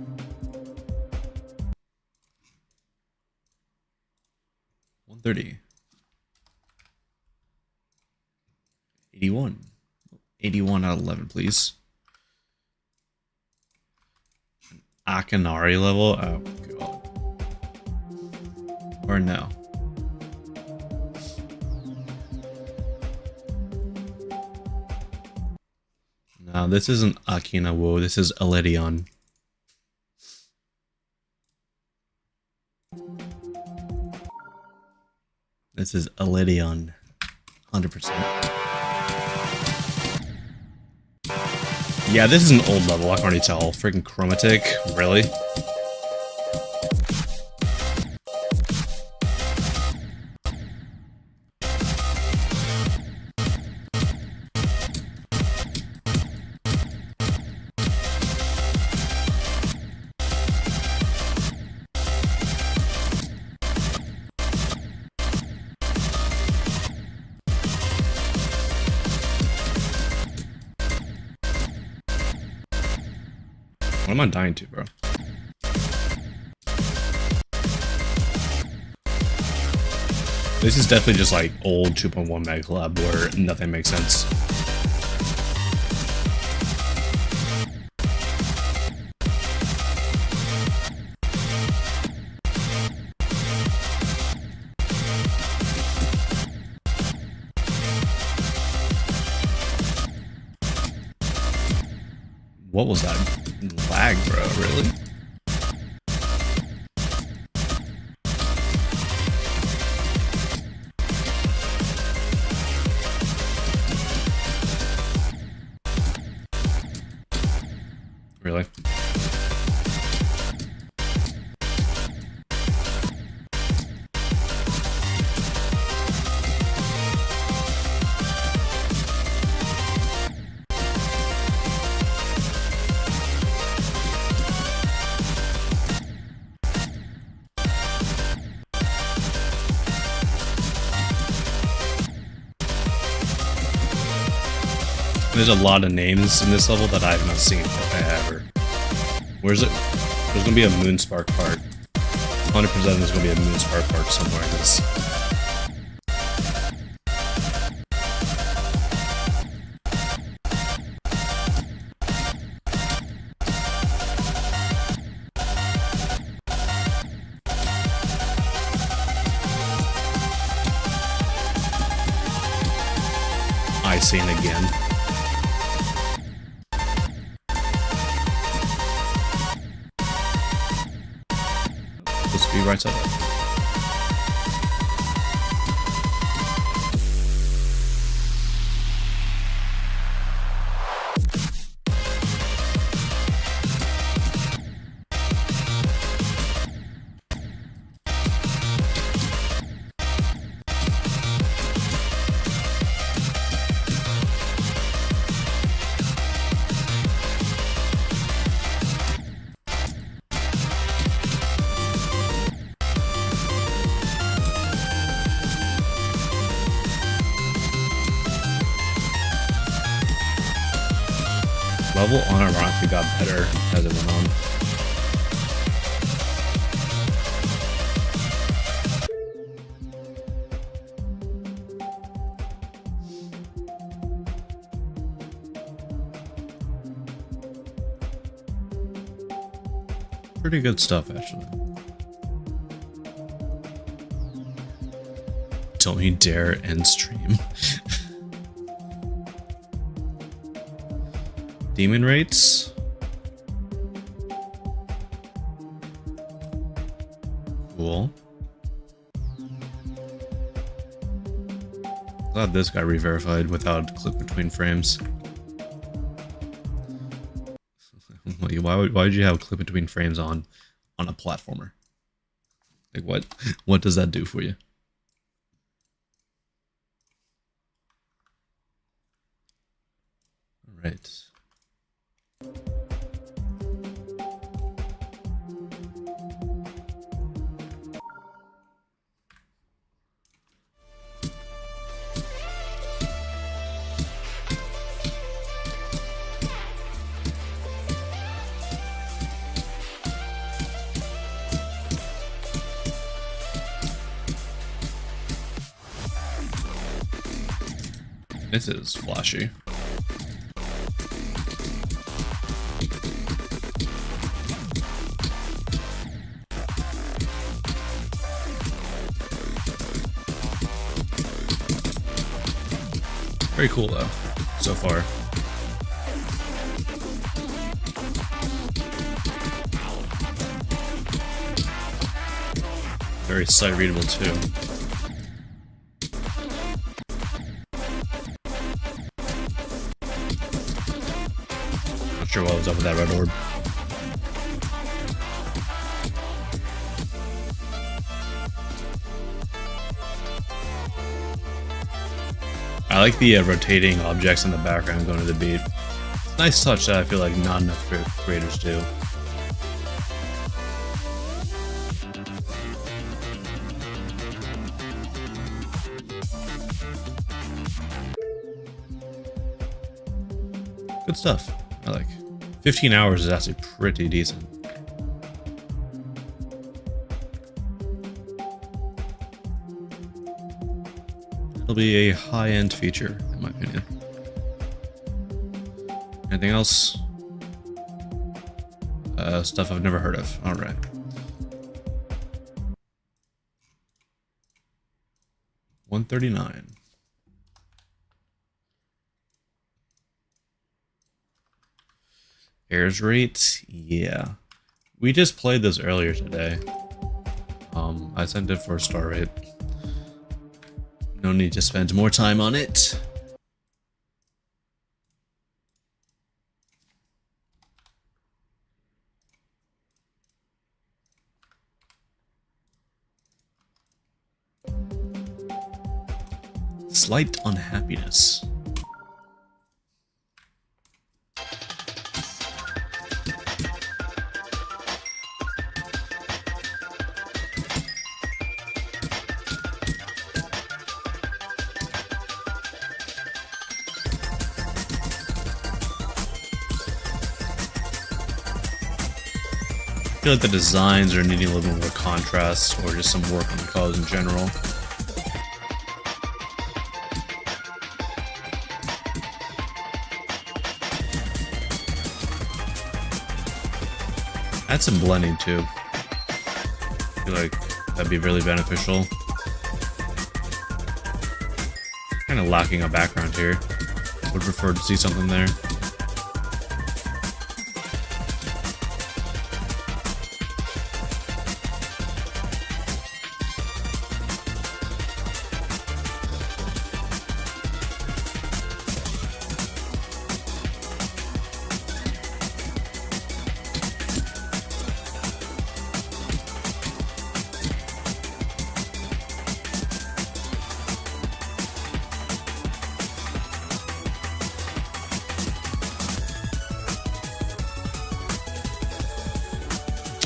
$130. 81. 81 out of 11, please. Akinari level? Oh god. Or no? No, this isn't Akina Wu, this is Eledion. This is Eledion. 100%. Yeah, this is an old level, I can already tell. Freaking Chromatic, really? What am I dying to, bro? This is definitely just like old 2.1 Mega Collab where nothing makes sense. What was that? Lag, bro, really? Really? There's a lot of names in this level that I have not seen ever. Where's it? There's gonna be a Moonspark part. 100% there's gonna be a Moonspark part somewhere in this. Icing again. Be right side up. Level unironically got better as it went on. Pretty good stuff, actually. Don't you dare end stream. Demon rates. Cool. Glad this got re-verified without click between frames. Why would you have click between frames on a platformer? Like what does that do for you? Right. This is flashy. Very cool though, so far. Very sight readable too. Not sure what was up with that red orb. I like the rotating objects in the background going to the beat. It's a nice touch that I feel like not enough creators do. Good stuff. I like. 15 hours is actually pretty decent. It'll be a high-end feature, in my opinion. Anything else? Stuff I've never heard of. All right. $139. Airs rate, yeah. We just played this earlier today. I sent it for a star rate. No need to spend more time on it. Slight unhappiness. I feel like the designs are needing a little bit more contrast or just some work on the colors in general. Add some blending too. I feel like that'd be really beneficial. Kind of lacking a background here. Would prefer to see something there.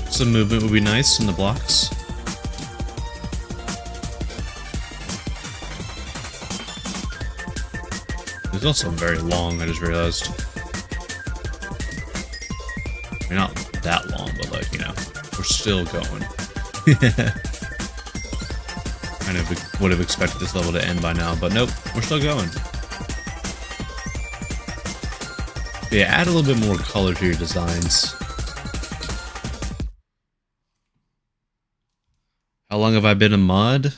Some movement would be nice in the blocks. It's also very long, I just realized. I mean, not that long, but like, you know, we're still going. Kind of would have expected this level to end by now, but nope, we're still going. Yeah, add a little bit more color to your designs. How long have I been in mod?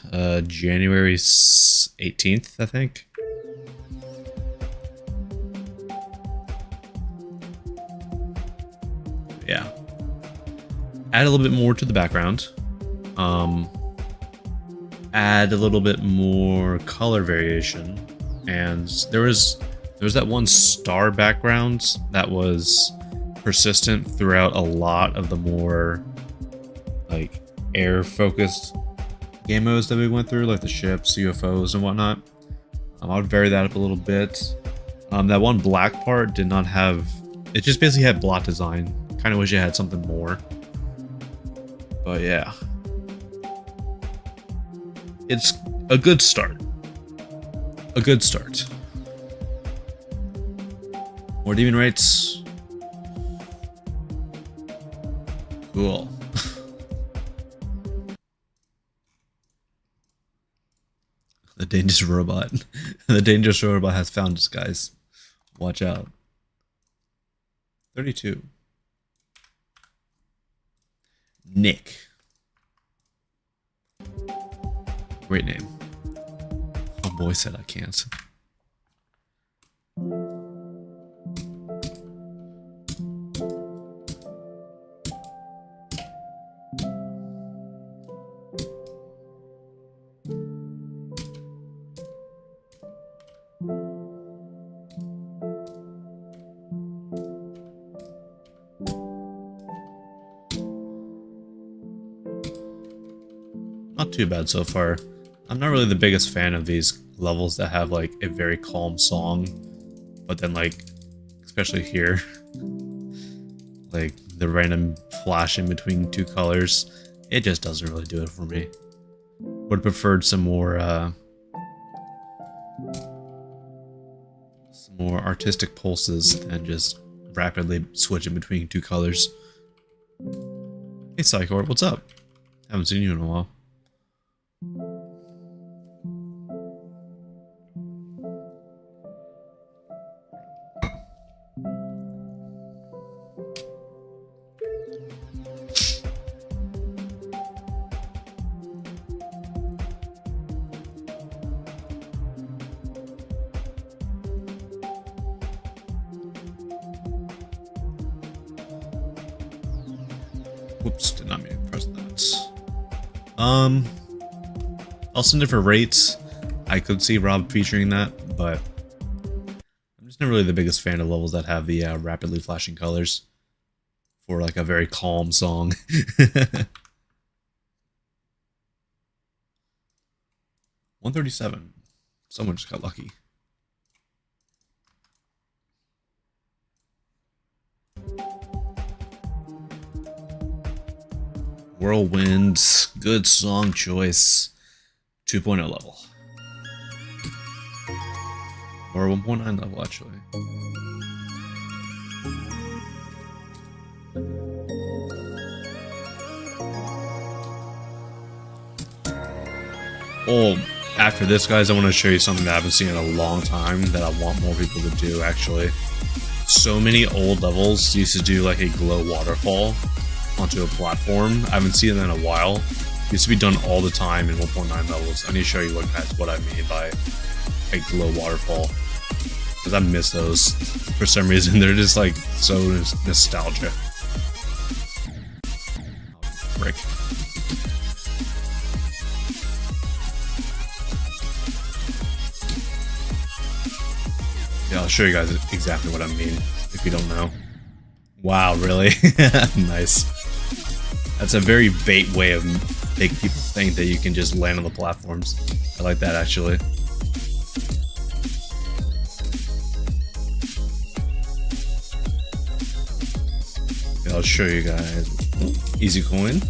January 18th, I think. Yeah. Add a little bit more to the background. Add a little bit more color variation. And there's that one star background that was persistent throughout a lot of the more like air focused game modes that we went through, like the ships, UFOs and whatnot. I would vary that up a little bit. That one black part did not have... It just basically had block design. Kind of wish it had something more. But yeah. It's a good start. A good start. More demon rates. Cool. The dangerous robot. The dangerous robot has found us, guys. Watch out. 32. Nick. Great name. Oh boy said I can't. Not too bad so far. I'm not really the biggest fan of these levels that have like a very calm song, but then like, especially here, like the random flash in between two colors, it just doesn't really do it for me. Would have preferred some more artistic pulses than just rapidly switching between two colors. Hey Psychor, what's up? Haven't seen you in a while. Whoops, did not mean to press that. Also different rates. I could see Rob featuring that, but I'm just not really the biggest fan of levels that have the rapidly flashing colors for like a very calm song. 137. Someone just got lucky. Whirlwind, good song choice. 2.0 level. Or 1.9 level, actually. Oh, after this, guys, I want to show you something that I haven't seen in a long time that I want more people to do, actually. So many old levels used to do like a glow waterfall onto a platform. I haven't seen that in a while. It used to be done all the time in 1.9 levels. I need to show you what I mean by a glow waterfall, because I miss those for some reason. They're just like so nostalgic. Frick. Yeah, I'll show you guys exactly what I mean if you don't know. Wow, really? Nice. That's a very bait way of making people think that you can just land on the platforms. I like that, actually. Yeah, I'll show you guys. Easy coin.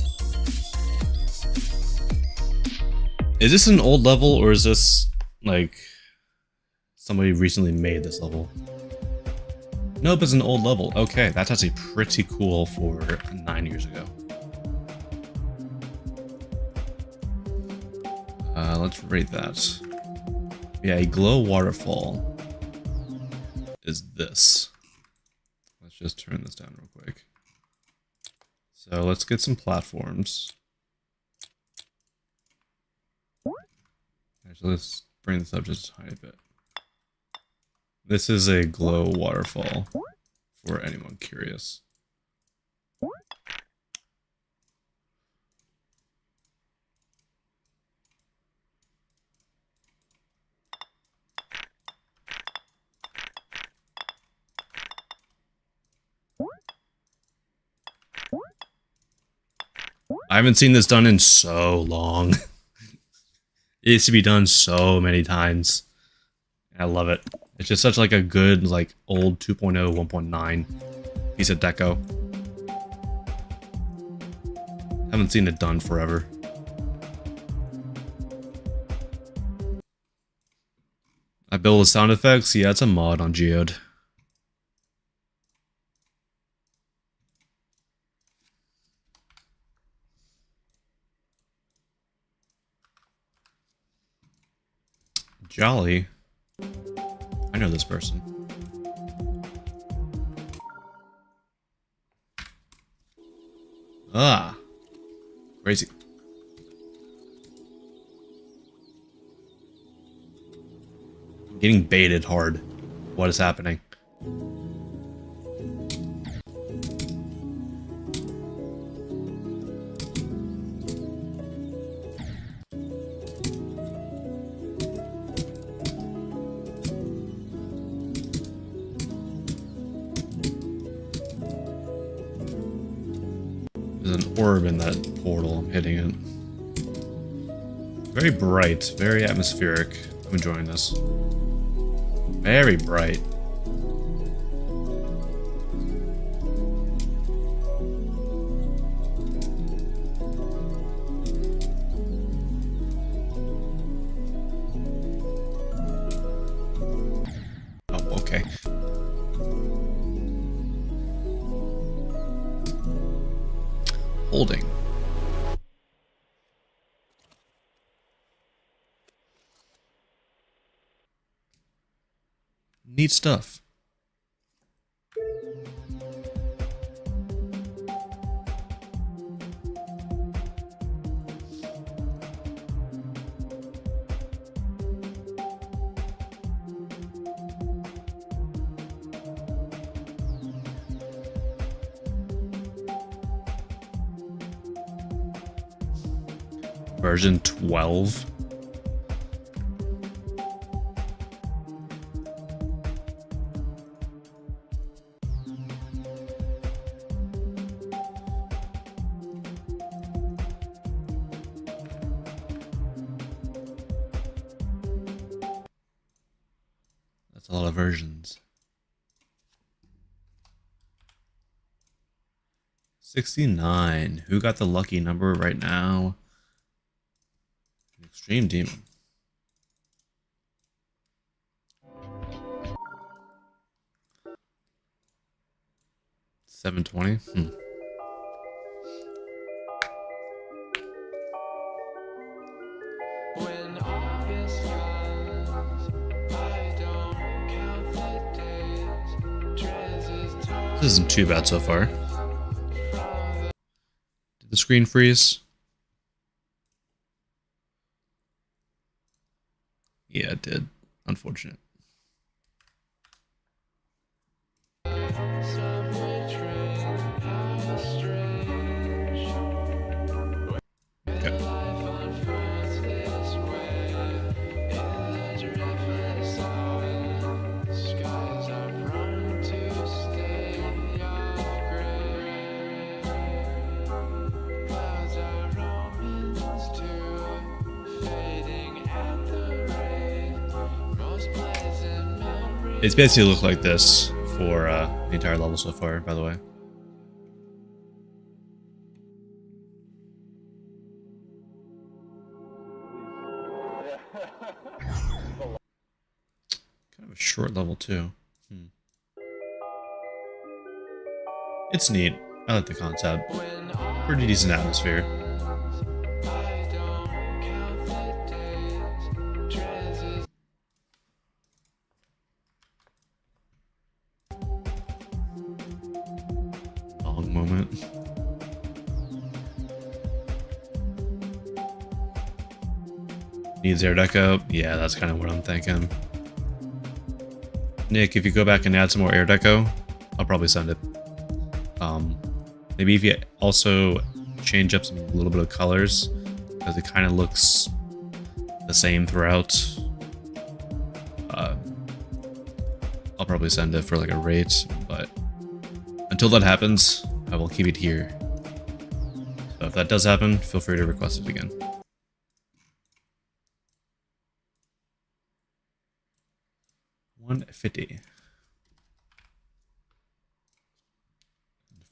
Is this an old level, or is this like somebody recently made this level? Nope, it's an old level. Okay, that's actually pretty cool for 9 years ago. Let's rate that. Yeah, a glow waterfall is this. Let's just turn this down real quick. So let's get some platforms. Actually, let's bring this up just a tiny bit. This is a glow waterfall for anyone curious. I haven't seen this done in so long. It used to be done so many times. I love it. It's just such like a good like old 2.0, 1.9 piece of deco. Haven't seen it done forever. I build the sound effects. Yeah, it's a mod on Geode. Jolly. I know this person. Ah. Crazy. I'm getting baited hard. What is happening? There's an orb in that portal. I'm hitting it. Very bright, very atmospheric. I'm enjoying this. Very bright. Oh, okay. Holding. Neat stuff. Version 12. That's a lot of versions. 69. Who got the lucky number right now? Extreme Demon. $720. When August comes, I don't count the days. Transistors This isn't too bad so far. Did the screen freeze? Yeah, it did. Unfortunate. subway train, how strange. Okay. Life unfolds this way. In the driftless silence, skies are prone to stay gray. Clouds are omens to fading at the rate. Most pleasant memories. It's basically looked like this for the entire level so far, by the way. Kind of a short level too. It's neat. I like the concept. When Pretty decent atmosphere. I don't count the days. Transistors Long moment. Needs air deco? Yeah, that's kind of what I'm thinking. Nick, if you go back and add some more air deco, I'll probably send it. Maybe if you also change up some little bit of colors, because it kind of looks the same throughout. I'll probably send it for like a rate, but until that happens, I will keep it here. So if that does happen, feel free to request it again. 150.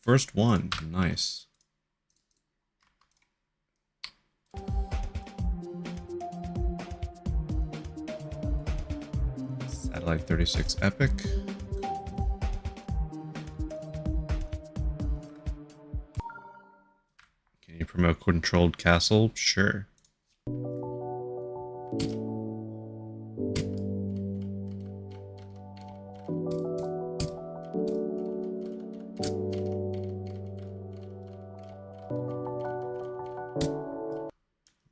First one, nice. Satellite 36 Epic. Can you promote Controlled Castle? Sure.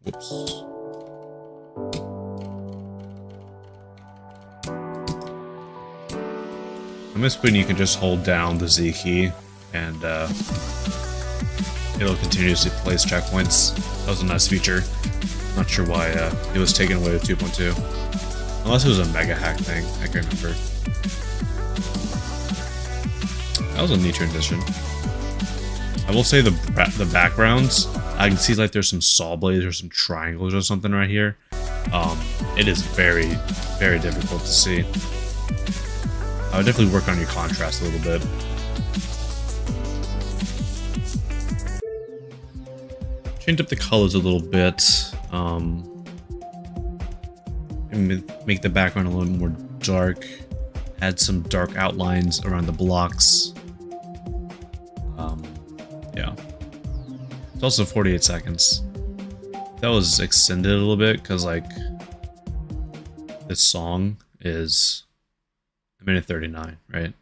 Whoops. On this spoon, you can just hold down the Z key and it'll continuously place checkpoints. That was a nice feature. Not sure why it was taken away with 2.2. Unless it was a mega hack thing. I can't remember. That was a neat transition. I will say the backgrounds, I can see like there's some saw blades or some triangles or something right here. It is very, very difficult to see. I would definitely work on your contrast a little bit. Change up the colors a little bit. And make the background a little more dark. Add some dark outlines around the blocks. Yeah. It's also 48 seconds. That was extended a little bit because like this song is a minute 39, right?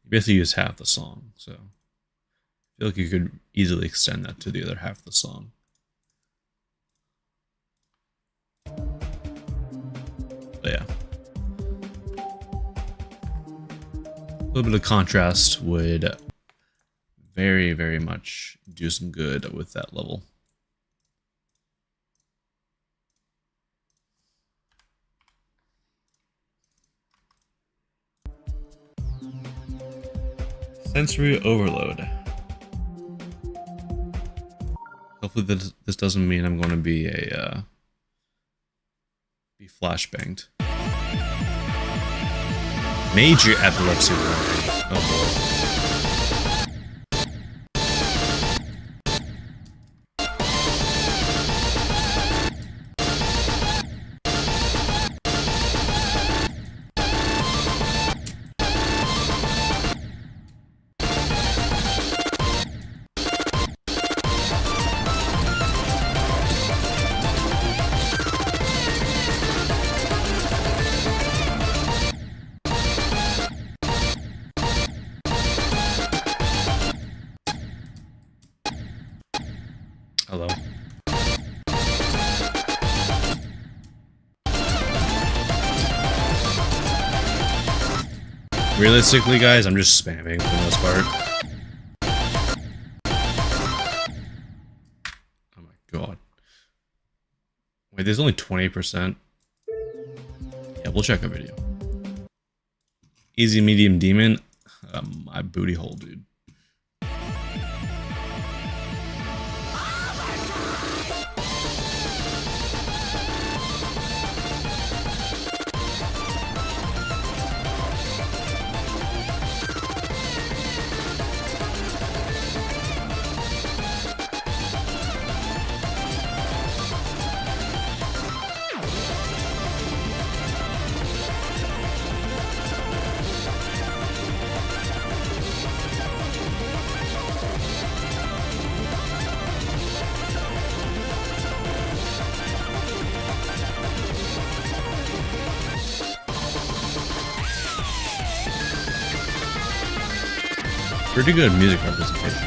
You basically use half the song, so I feel like you could easily extend that to the other half of the song. But yeah. A little bit of contrast would very, very much do some good with that level. Sensory overload. Hopefully this doesn't mean I'm going to be flashbanged. Major epilepsy warning. Oh boy. Hello. Realistically, guys, I'm just spamming for the most part. Oh my god. Wait, there's only 20%. Yeah, we'll check a video. Easy, medium, demon. My booty hole, dude. Pretty good music representation.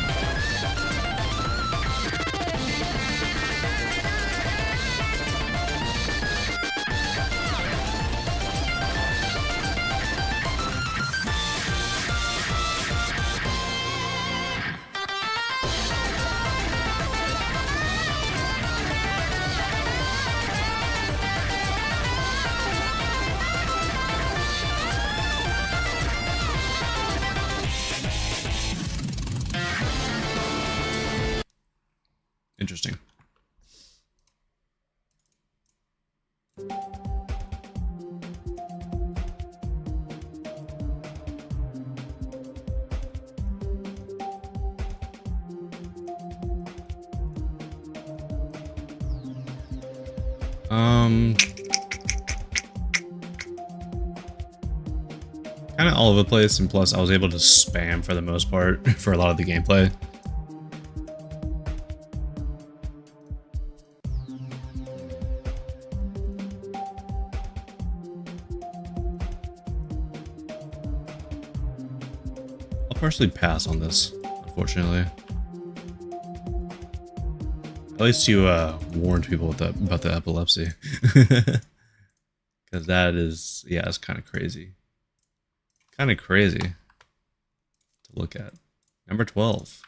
Interesting. Kind of all over the place, and plus I was able to spam for the most part for a lot of the gameplay. I'll partially pass on this, unfortunately. At least you warned people about the epilepsy. Because that is, yeah, it's kind of crazy. Kind of crazy to look at. Number 12.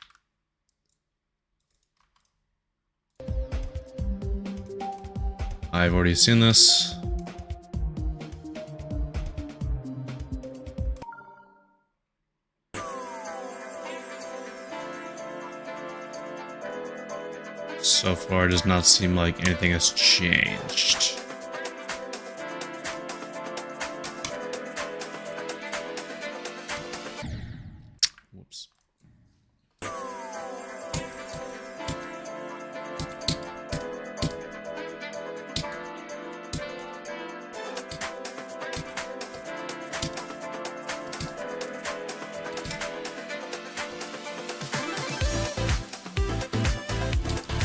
I've already seen this. So far, it does not seem like anything has changed. Whoops.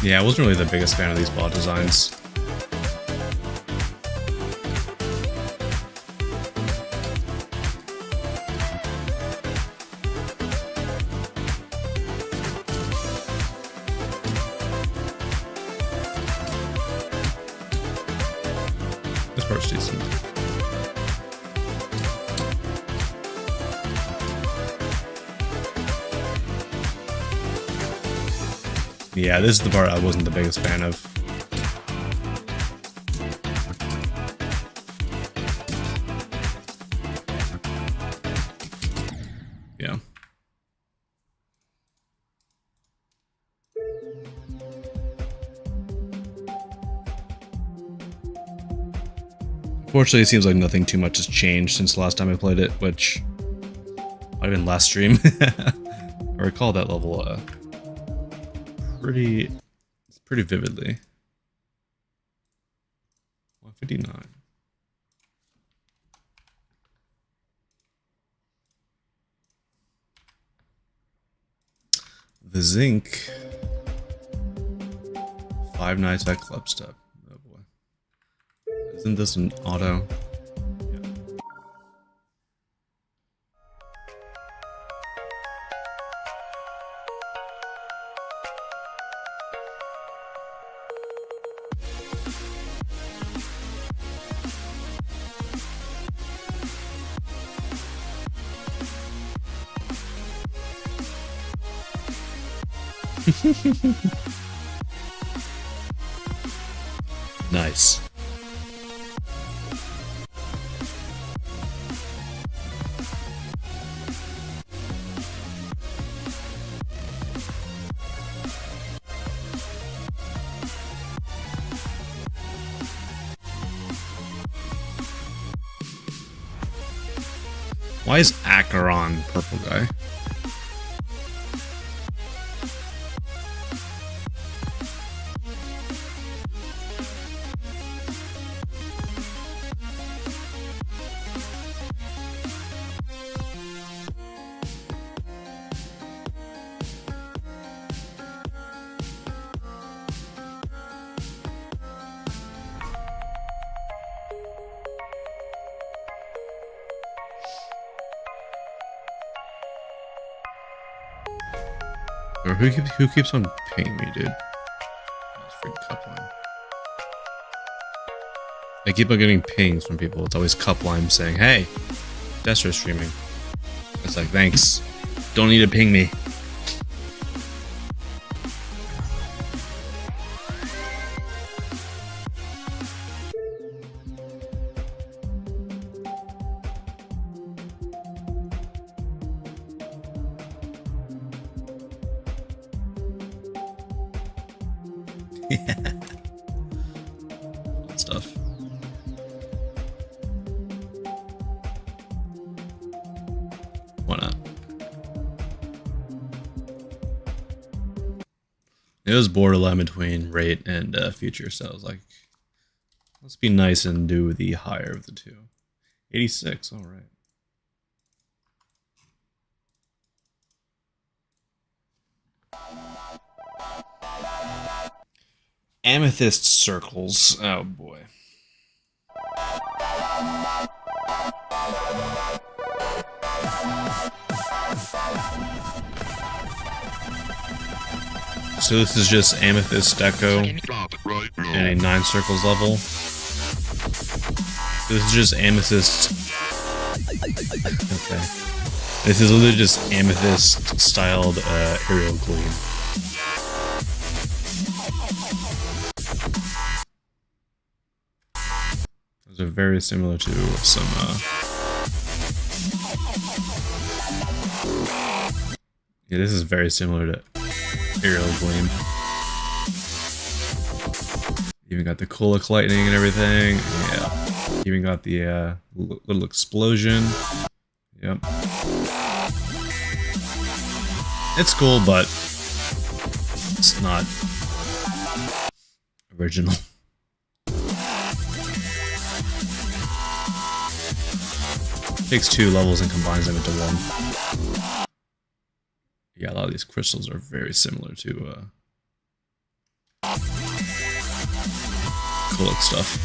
Yeah, I wasn't really the biggest fan of these bot designs. This part's decent. Yeah, this is the part I wasn't the biggest fan of. Yeah. Fortunately, it seems like nothing too much has changed since the last time I played it, which might have been last stream. I recall that level pretty vividly. 159. The Zinc. 5 Nights at Club Step. Oh boy. Isn't this an auto? Yeah. Nice. Why is Acheron purple guy? Or who keeps on pinging me, dude? That's freaking Cupline. I keep on getting pings from people. It's always Cupline saying, "Hey, Destro streaming." It's like, thanks. Don't need to ping me. That stuff. Why not? It was borderline between rate and future, so I was like, let's be nice and do the higher of the two. 86, all right. Amethyst circles. Oh boy. So this is just Amethyst Deco and a 9 circles level. This is just Amethyst. Okay. This is literally just Amethyst styled aerial gleam. Those are very similar to some yeah, this is very similar to Aerial Gleam. Even got the Kolak lightning and everything. Yeah. Even got the little explosion. Yep. It's cool, but it's not original. Takes 2 levels and combines them into 1. Yeah, a lot of these crystals are very similar to Kolak stuff.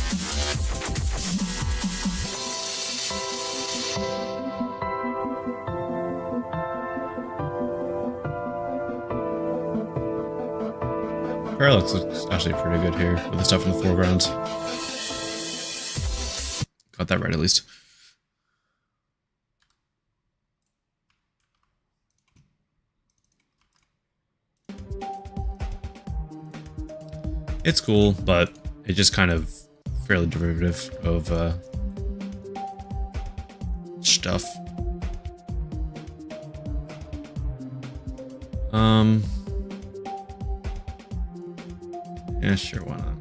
Parallax looks actually pretty good here with the stuff in the foreground. Got that right at least. It's cool, but it's just kind of fairly derivative of stuff. Yeah, sure, why not?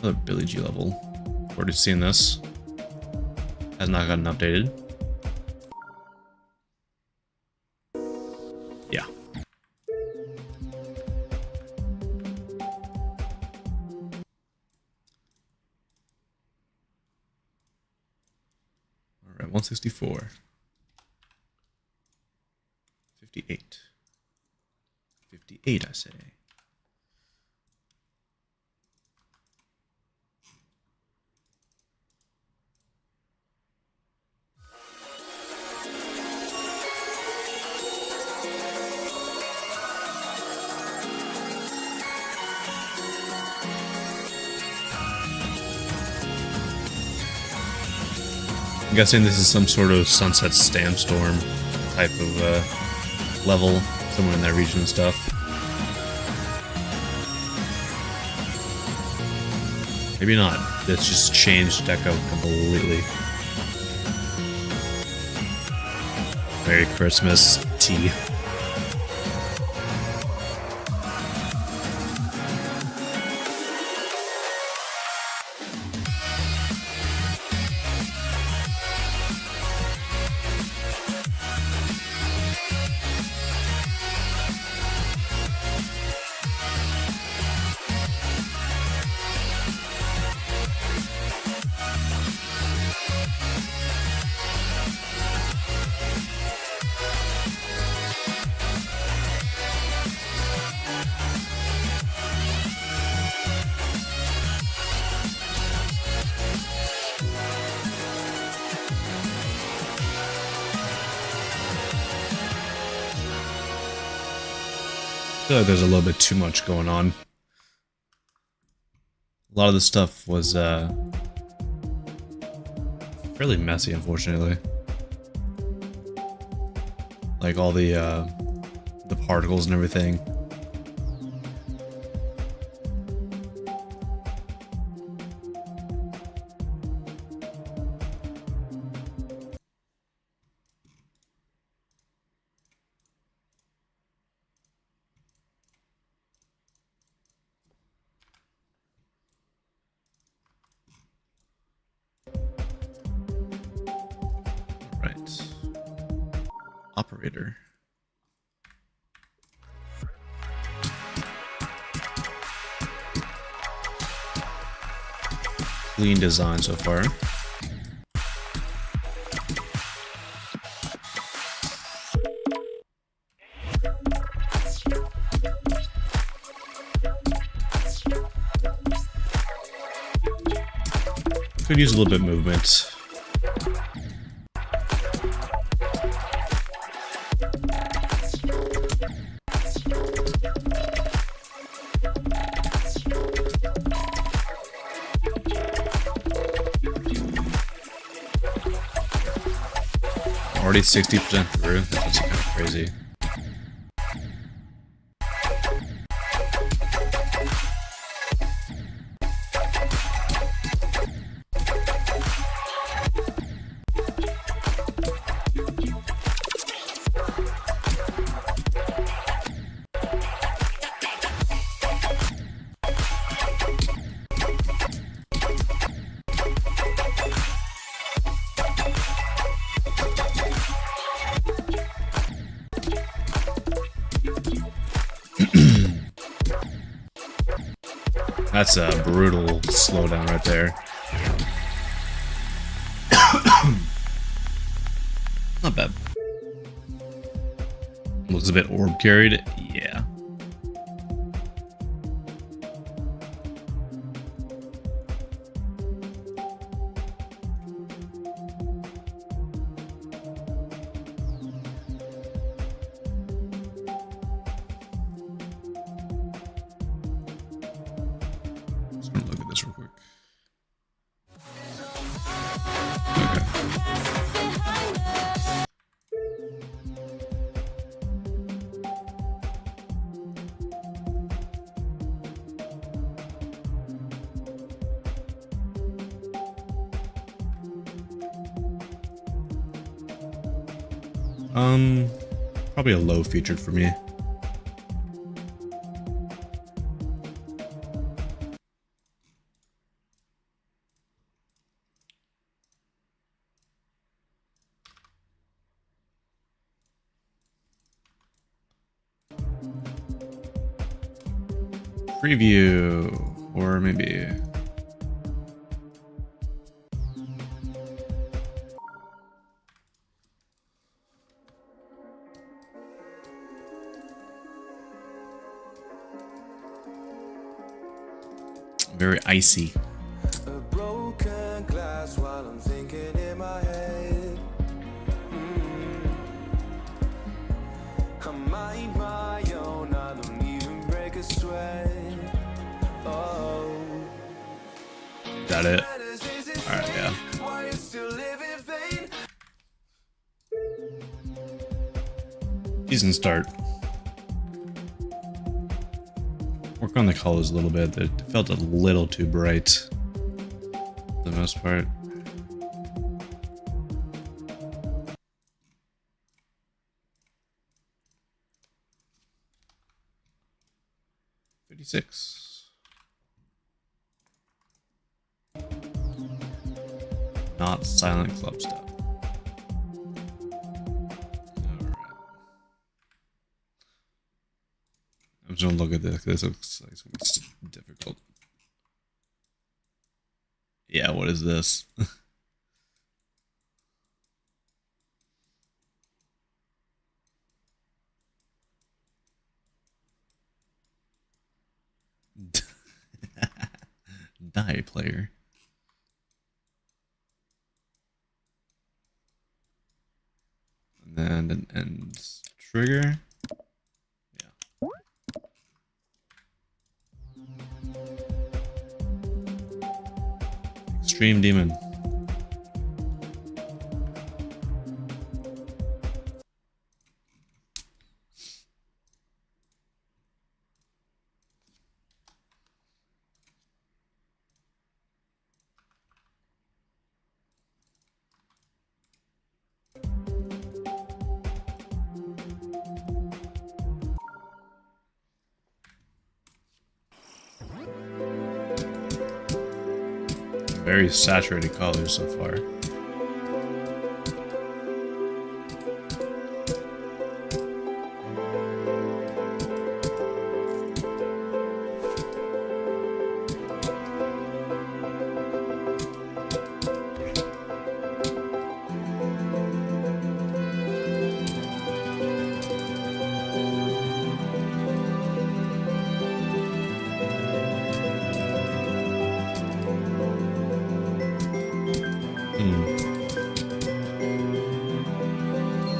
Another Billy G level. Already seen this. Has not gotten updated. Yeah. Alright, 164. 58. 58, I say. I'm guessing this is some sort of Sunset Sandstorm type of level, somewhere in that region and stuff. Maybe not. This just changed Deco completely. Merry Christmas tea. I feel like there's a little bit too much going on. A lot of the stuff was fairly messy, unfortunately. Like all the particles and everything. Right. Operator. Clean design so far. Could use a little bit of movement. Already 60% through. That's kind of crazy. That's a brutal slowdown right there. Not bad. Looks a bit orb carried. Yeah. Just gonna look at this real quick. Probably a low featured for me. Preview, or maybe very icy. A broken glass while I'm thinking in my head. I mind my own, I don't even break a sweat. Oh, That it? Alright, yeah. why you still live in vain? Decent start. Work on the colors a little bit. It felt a little too bright for the most part. Not silent club stuff. Alright. I'm just gonna look at this. This looks like it's difficult. Yeah, what is this? Die player. And then an end trigger. Yeah. Extreme Demon. very saturated colors so far.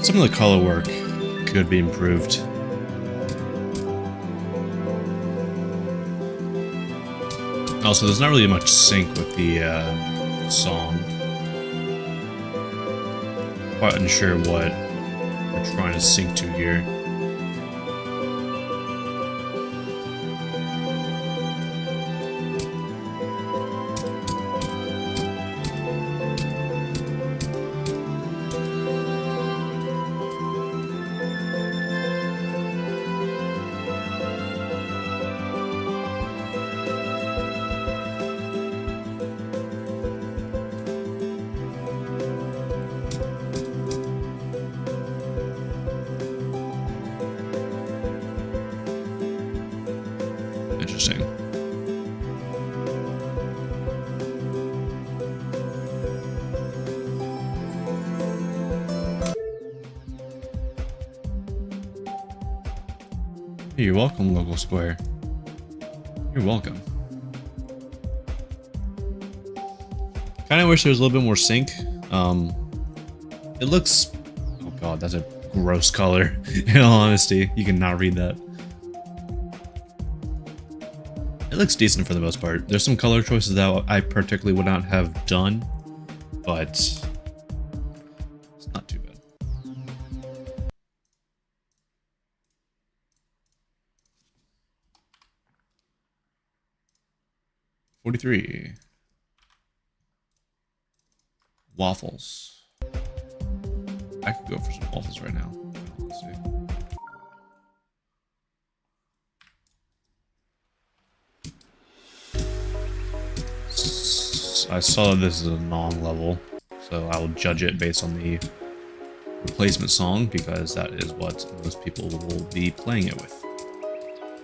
Some of the color work could be improved. Also, there's not really much sync with the song. Quite unsure what we're trying to sync to here. Interesting. Hey, you're welcome, local square. You're welcome. Kind of wish there was a little bit more sync. It looks... Oh god, that's a gross color. In all honesty, you cannot read that. It looks decent for the most part. There's some color choices that I particularly would not have done, but it's not too bad. $43. Waffles. I could go for some waffles right now. Let's see. I saw this is a non-level, so I will judge it based on the replacement song because that is what most people will be playing it with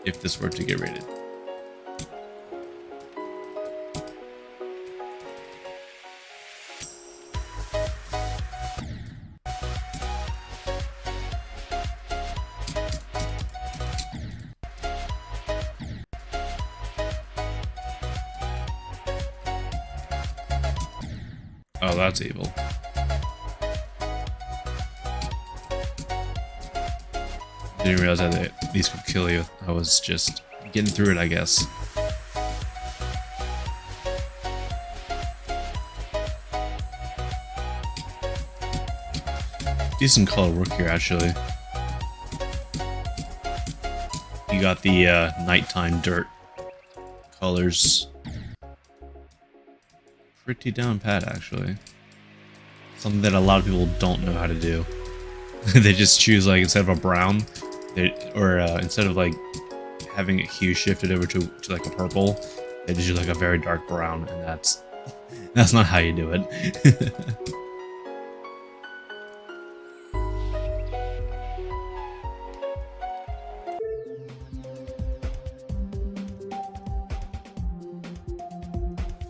if this were to get rated. Oh, that's evil. Didn't realize that these could kill you. I was just getting through it, I guess. Decent color work here, actually. You got the nighttime dirt colors. Pretty down pat, actually. Something that a lot of people don't know how to do. They just choose, like, instead of a brown, instead of like having a hue shifted over to like a purple, they just do like a very dark brown, and that's not how you do it.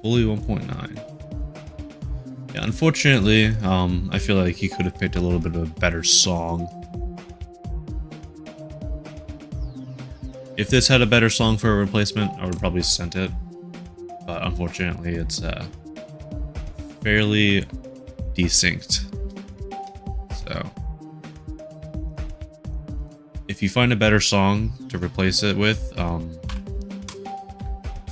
Fully 1.9. Yeah, unfortunately, I feel like he could have picked a little bit of a better song. If this had a better song for a replacement, I would probably sent it. But unfortunately, it's fairly desynced. So, if you find a better song to replace it with,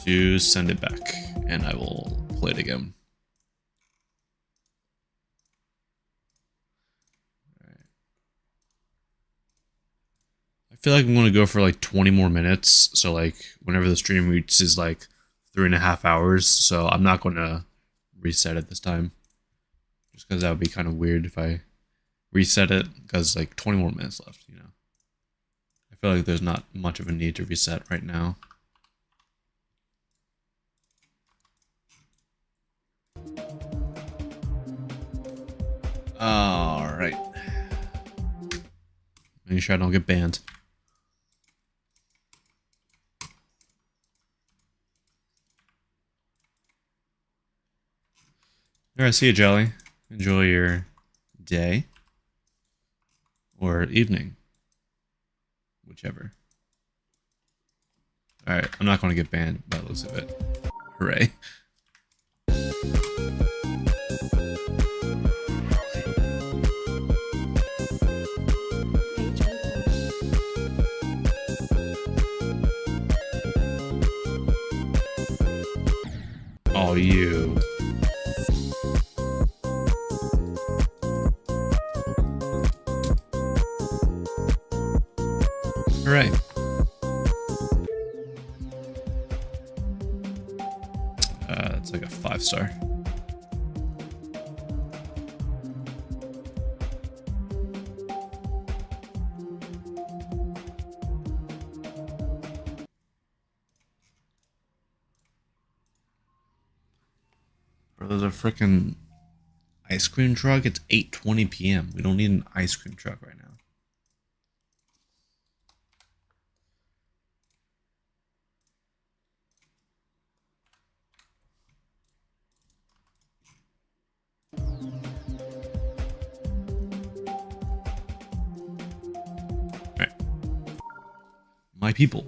do send it back, and I will play it again. I feel like I'm going to go for like 20 more minutes. So like whenever the stream reaches like 3.5 hours. So I'm not going to reset it this time. Just because that would be kind of weird if I reset it. Because like 20 more minutes left, you know. I feel like there's not much of a need to reset right now. Alright. Make sure I don't get banned. Alright, see you, Jelly. Enjoy your day. Or evening. Whichever. Alright, I'm not going to get banned by the looks of it. Hooray. Oh, you. Hooray. It's like a 5-star. Bro, there's a freaking ice cream truck. It's 8:20 p.m. We don't need an ice cream truck right now. Alright. My people.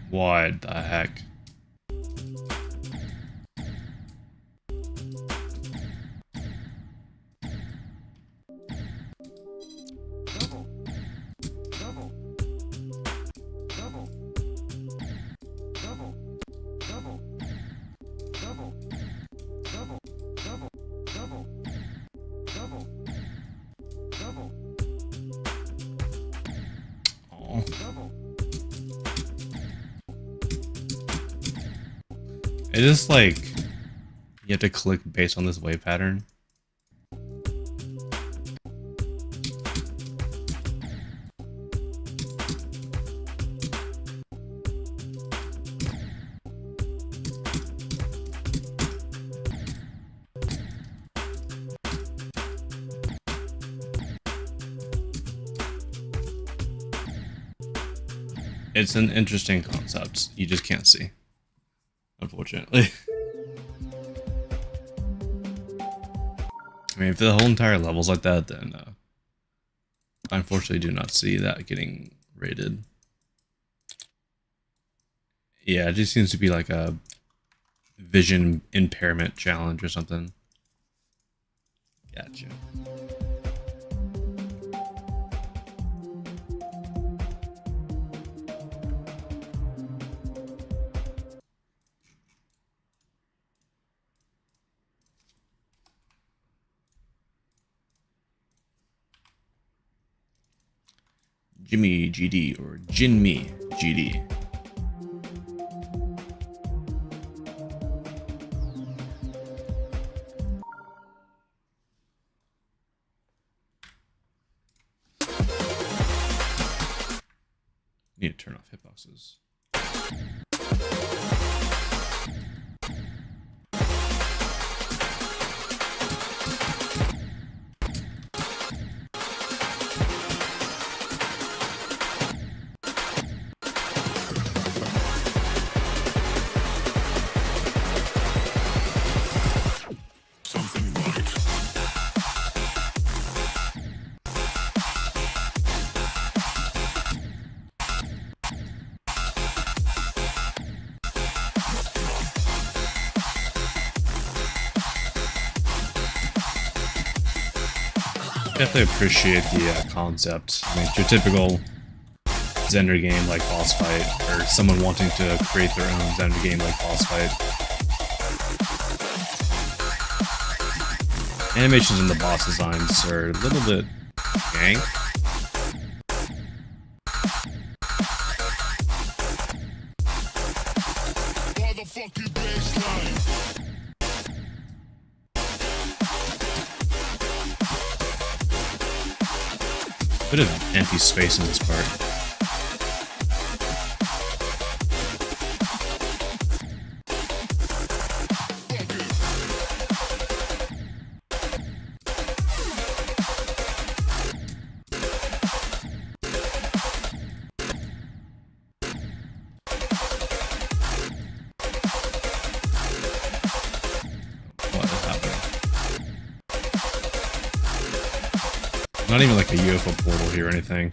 What the heck? Oh. It is like you have to click based on this wave pattern. It's an interesting concept. You just can't see, unfortunately. I mean, if the whole entire level's like that, then I unfortunately do not see that getting rated. Yeah, it just seems to be like a vision impairment challenge or something. Gotcha. Jimmy GD or Jinmi GD. Need to turn off hitboxes. Definitely appreciate the concept. I mean, it's your typical Xender game like boss fight, or someone wanting to create their own Xender game like boss fight. Animations in the boss designs are a little bit jank. Bit of empty space in this part. What is happening? Not even like a UFO portal here or anything.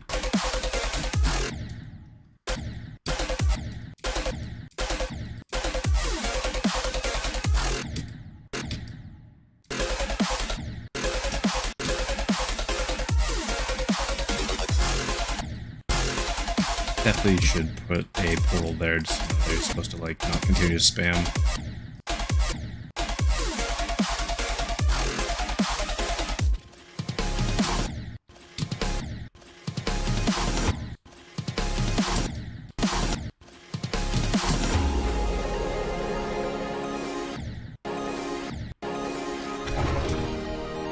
Definitely should put a portal there, just they're supposed to like not continue to spam.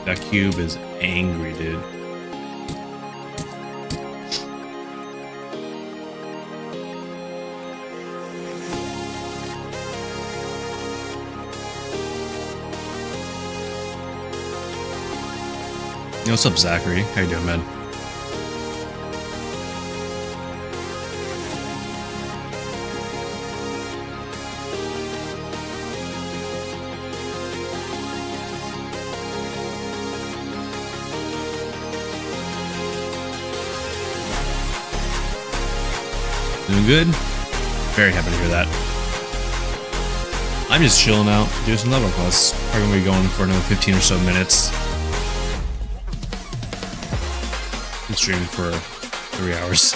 That cube is angry, dude. Yo, what's up, Zachary? How you doing, man? Doing good? Very happy to hear that. I'm just chilling out, doing some level quests. Probably gonna be going for another 15 or so minutes. Been streaming for 3 hours.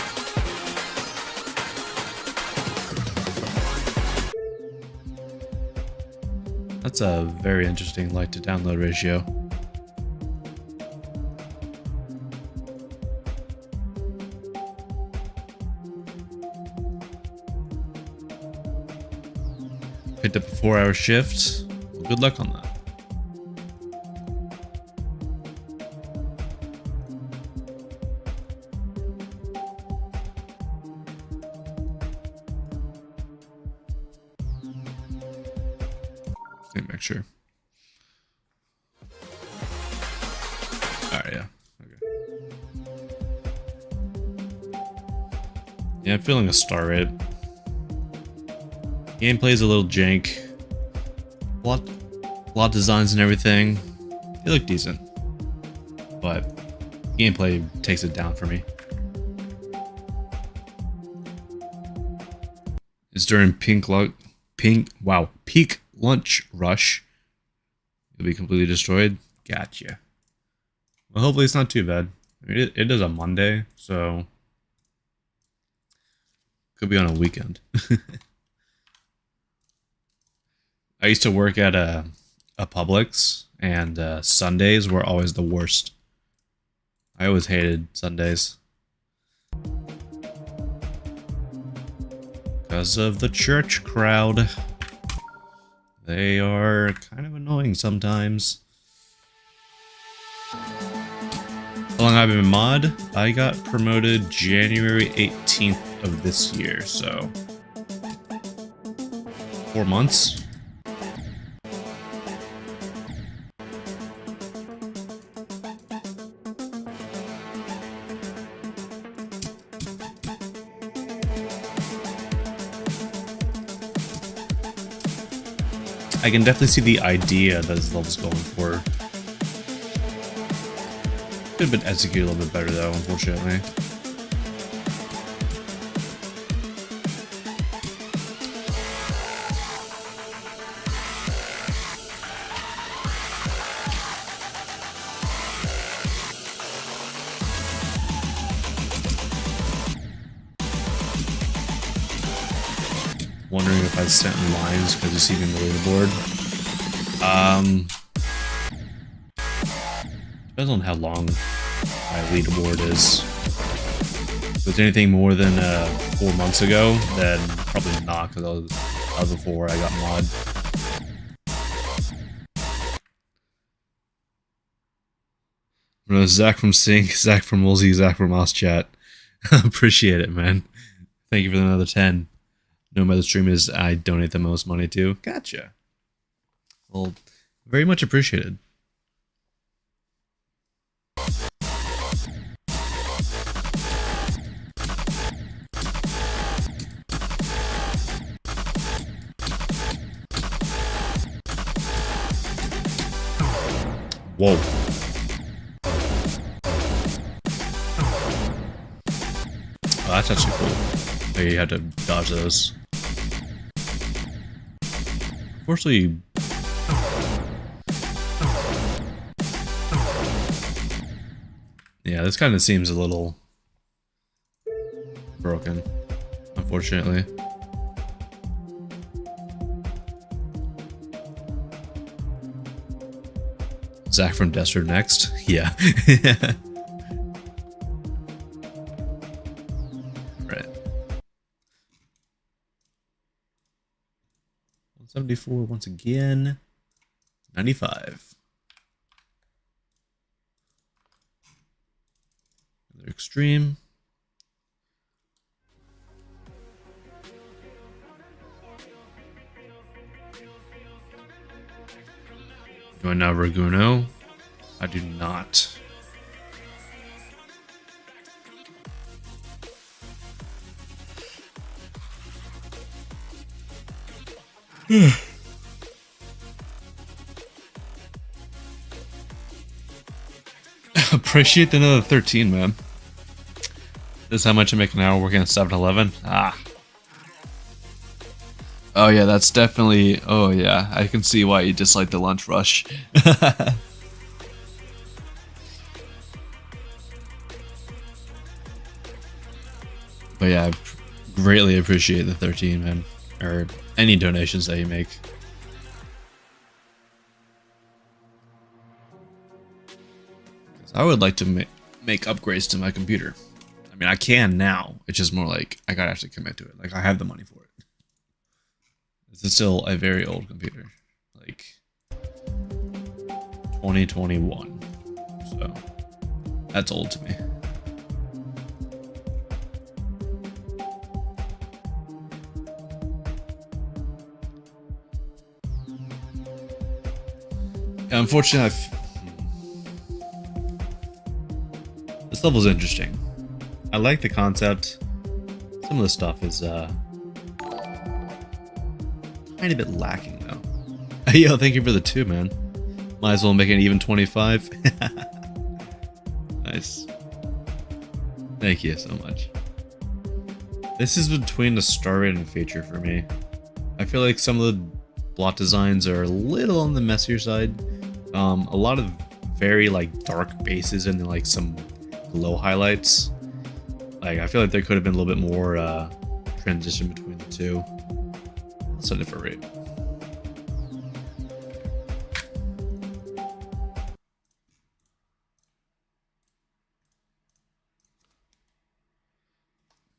That's a very interesting light to download ratio. Picked up a 4-hour shift. Well, good luck on that. Let me make sure. Alright, yeah. Okay. Yeah, I'm feeling a star rate. Gameplay's a little jank. Plot designs and everything, they look decent. But gameplay takes it down for me. It's during peak lunch rush. You'll be completely destroyed. Gotcha. Well, hopefully it's not too bad. I mean, it is a Monday, so could be on a weekend. I used to work at a Publix, and Sundays were always the worst. I always hated Sundays. Because of the church crowd. They are kind of annoying sometimes. How long I've been in mod? I got promoted January 18th of this year, so 4 months. I can definitely see the idea that this level's going for. Could have been executed a little bit better though, unfortunately. Wondering if I sent in lines because it's even the leaderboard. Depends on how long my leaderboard is. If it's anything more than 4 months ago, then probably not, because that was before I got mod. Zach from Sync, Zach from Woolsey, Zach from Chat. Appreciate it, man. Thank you for another 10. No matter the stream is I donate the most money to. Gotcha. Well, very much appreciated. Whoa. Oh, that's actually cool. Oh, you had to dodge those. Unfortunately, yeah, this kind of seems a little broken, unfortunately. Zach from Desert next? Yeah. Right. 174 once again. 95. Another extreme. Do I know Raguno? I do not. Appreciate another 13, man. This is how much I make an hour working at 7-Eleven? Ah. Oh yeah, that's definitely... Oh yeah, I can see why you dislike the lunch rush. But yeah, I greatly appreciate the 13, man. Or any donations that you make. I would like to make upgrades to my computer. I mean, I can now. It's just more like, I gotta actually commit to it. Like, I have the money for it. This is still a very old computer, like 2021, so that's old to me. Unfortunately, this level's interesting. I like the concept. Some of the stuff is tiny bit lacking though. Yo, thank you for the 2, man. Might as well make it even 25. Nice. Thank you so much. This is between the star rate and feature for me. I feel like some of the blot designs are a little on the messier side. A lot of very like dark bases and like some glow highlights. Like I feel like there could have been a little bit more transition between the two. I'll set it for rate.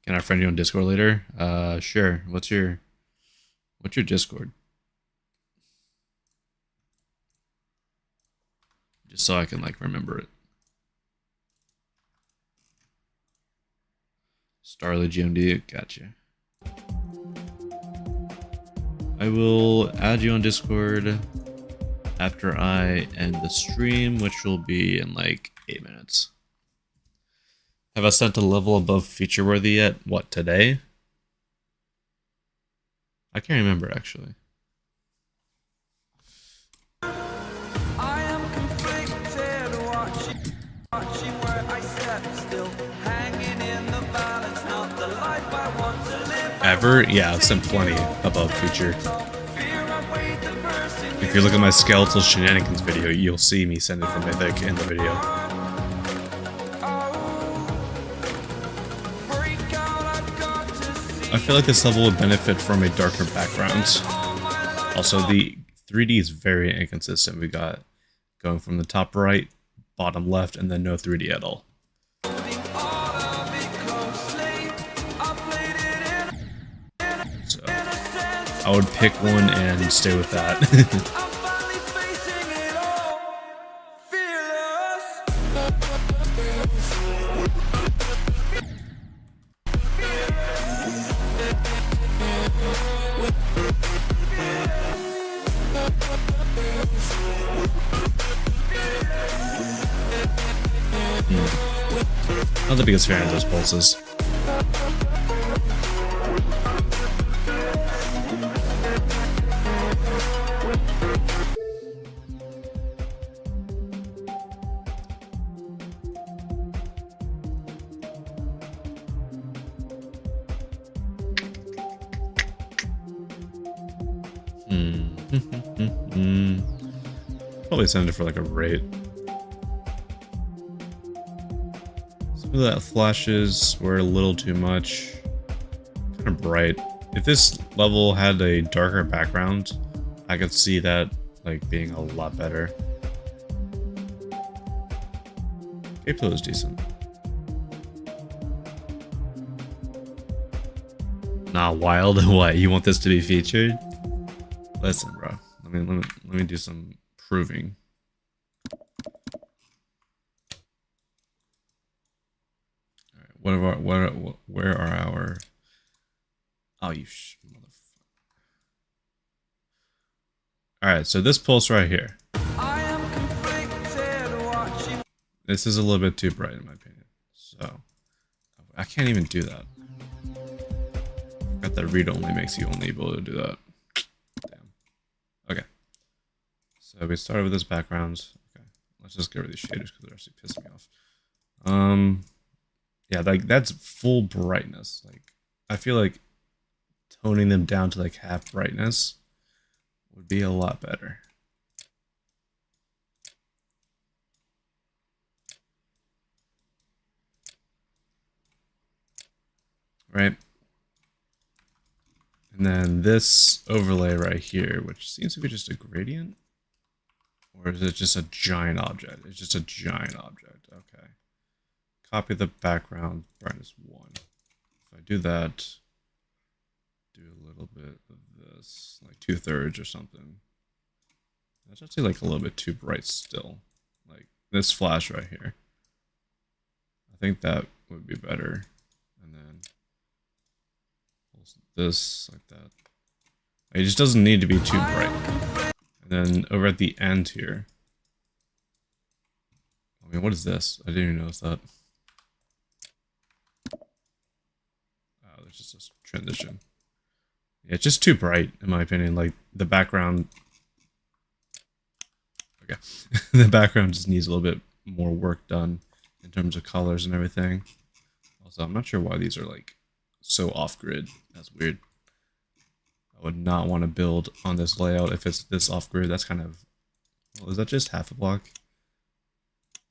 Can I friend you on Discord later? Sure. What's your Discord? Just so I can like remember it. Starly GMD, gotcha. I will add you on Discord after I end the stream, which will be in like 8 minutes. Have I sent a level above feature worthy yet? What, today? I can't remember actually. I am conflicted, watching where I step still, hanging in the balance, not the life I want to live. Ever? Yeah, I've sent plenty above feature. If you look at my skeletal shenanigans video, you'll see me send it from Mythic in the video. I feel like this level would benefit from a darker background. Also, the 3D is very inconsistent. We got going from the top right, bottom left, and then no 3D at all. So, I would pick one and stay with that. Not the biggest fan of those pulses. Probably send it for like a rate. Some of that flashes were a little too much. Kind of bright. If this level had a darker background, I could see that like being a lot better. Gameplay was decent. Nah, wild. What? You want this to be featured? Listen, bro. Let me do some proving. All right, where are our? Oh, you motherfucker! All right, so this pulse right here. I am conflicted watching. This is a little bit too bright in my opinion. So I can't even do that. Got that read only makes you only able to do that. Damn. Okay. So we started with this background. Okay. Let's just get rid of these shaders because they're actually pissing me off. Yeah, like that's full brightness. Like I feel like toning them down to like half brightness would be a lot better. Right? And then this overlay right here, which seems to be just a gradient. Or is it just a giant object? It's just a giant object. Okay. Copy the background, brightness 1. If I do that, do a little bit of this, like 2/3 or something. That's actually like a little bit too bright still. Like this flash right here. I think that would be better. And then this like that. It just doesn't need to be too bright. And then over at the end here. I mean, what is this? I didn't even notice that. Oh, there's just this transition. Yeah, it's just too bright in my opinion. Like the background. Okay, the background just needs a little bit more work done in terms of colors and everything. Also, I'm not sure why these are like so off-grid. That's weird. I would not want to build on this layout if it's this off-grid. That's kind of... Well, is that just half a block?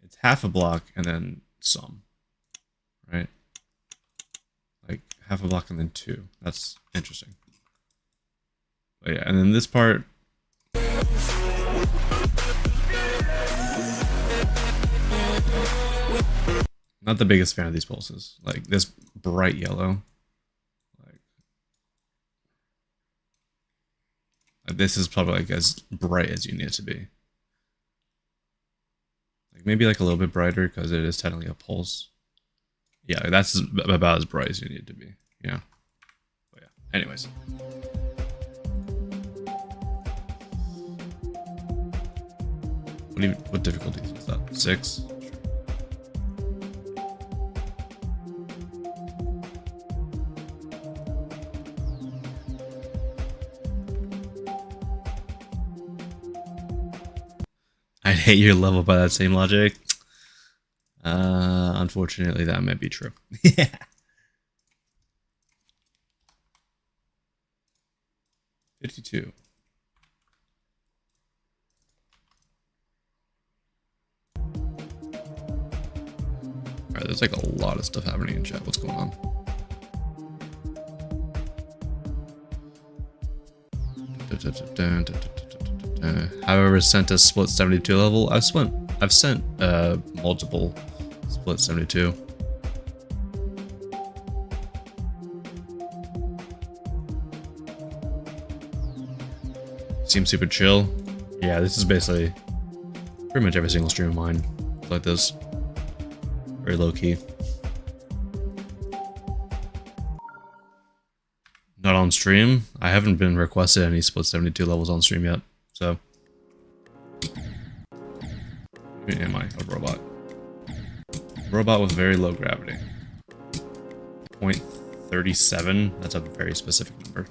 It's half a block and then some. Right? Like half a block and then 2. That's interesting. But yeah, and then this part... Not the biggest fan of these pulses. Like this bright yellow. Like this is probably like as bright as you need it to be. Like maybe like a little bit brighter because it is technically a pulse. Yeah, like that's about as bright as you need it to be. Yeah. But yeah. Anyways. What difficulty is that? 6? I'd hate your level by that same logic. Unfortunately, that might be true. Yeah. $52. Alright, there's like a lot of stuff happening in chat. What's going on? However, sent a split 72 level. I've sent multiple split 72. Seems super chill. Yeah, this is basically pretty much every single stream of mine like this. Very low key. Not on stream. I haven't been requested any split 72 levels on stream yet. So, am I a robot? Robot with very low gravity. 0.37. That's a very specific number.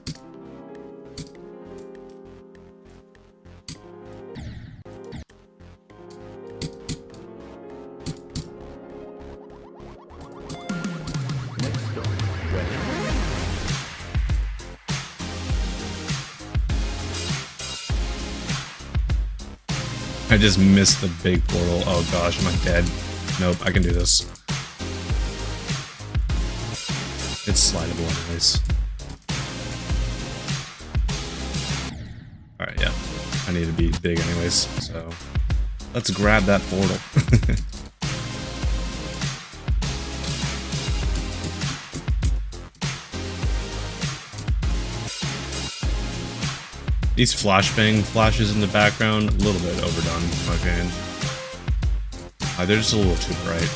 I just missed the big portal. Oh gosh, am I dead? Nope, I can do this. It's slidable anyways. Alright, yeah. I need to be big anyways, so let's grab that portal. These flashbang flashes in the background, a little bit overdone, in my opinion. They're just a little too bright.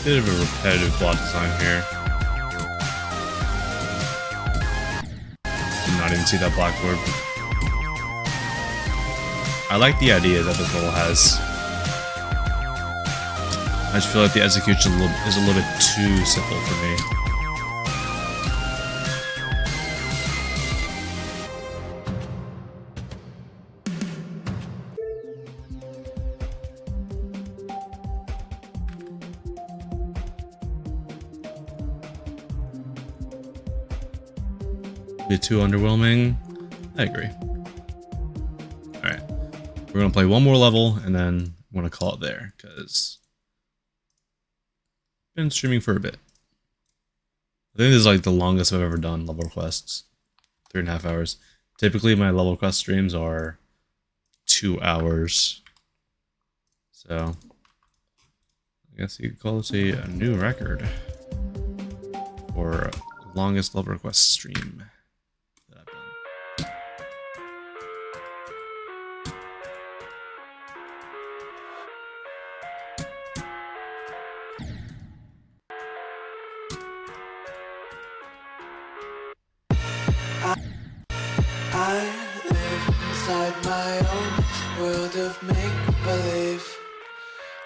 Bit of a repetitive plot design here. Did not even see that blackboard. I like the idea that this level has. I just feel like the execution is a little bit too simple for me. A bit too underwhelming. I agree. Alright. We're gonna play one more level and then I'm gonna call it there, because I've been streaming for a bit. I think this is like the longest I've ever done level quests. 3.5 hours. Typically my level quest streams are 2 hours. So I guess you could call this a new record for longest level quest stream that I've done. I live inside my own world of make-believe.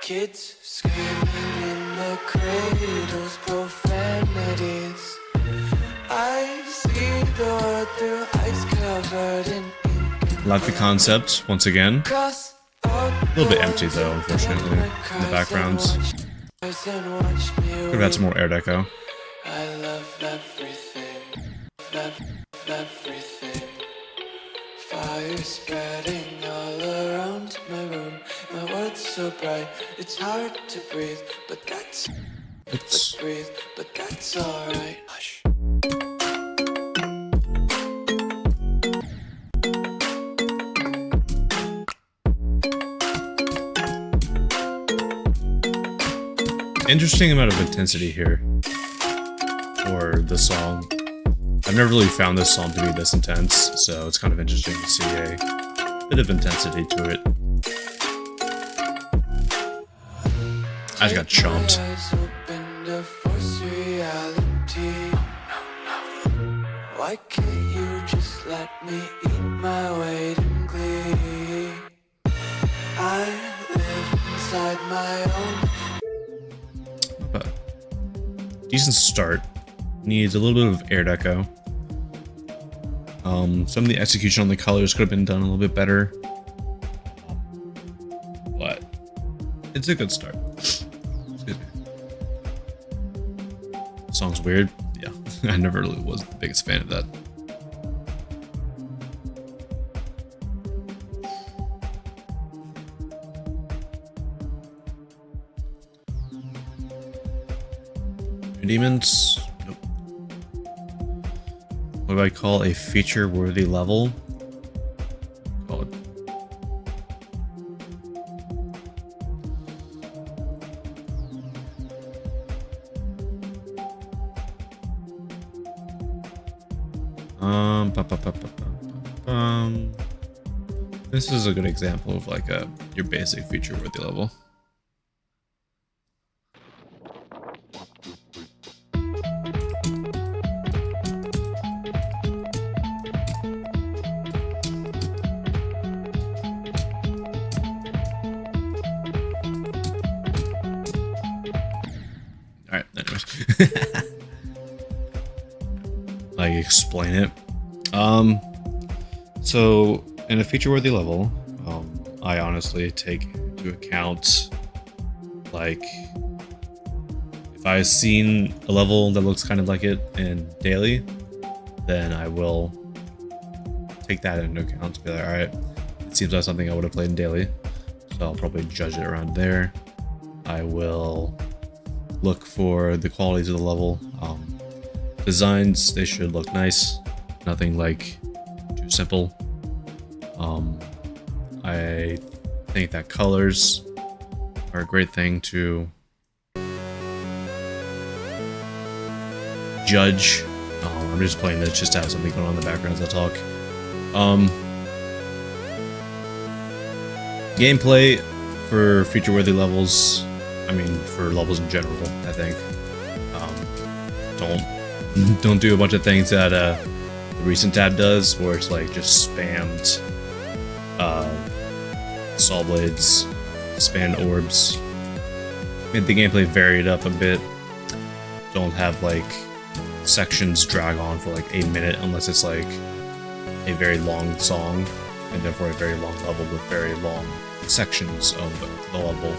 Kids screaming in the cradles, profanities. I see the world through ice covered in ink. Like the concept, once again. Cross A little bit empty though, unfortunately, in the backgrounds. Could have had some more air deco. I love everything, everything. Fire spreading all around my room. My world's so bright, it's hard to breathe, but that's alright. Hush. Interesting amount of intensity here for the song. I've never really found this song to be this intense, so it's kind of interesting to see a bit of intensity to it. I just got chomped. Why can't you just let me eat my weight in glee? I live inside my own. But decent start. Needs a little bit of air deco. Some of the execution on the colors could have been done a little bit better, but it's a good start. Excuse me. The song's weird. Yeah, I never really was the biggest fan of that. Demons. Nope. What do I call a feature-worthy level? Call it. This is a good example of like your basic feature-worthy level. like explain it. So in a feature-worthy level, I honestly take into account, like, if I've seen a level that looks kind of like it in daily, then I will take that into account to be like, all right, it seems like something I would have played in daily, so I'll probably judge it around there. I will look for the qualities of the level. Designs, they should look nice, nothing like too simple. I think that colors are a great thing to judge. I'm just playing this just to have something going on in the background as I talk. Gameplay for feature-worthy levels, I mean for levels in general, I think. Don't do a bunch of things that the recent tab does, where it's like just spammed saw blades, spammed orbs. Made the gameplay varied up a bit. Don't have like sections drag on for like a minute unless it's like a very long song, and therefore a very long level with very long sections of the level.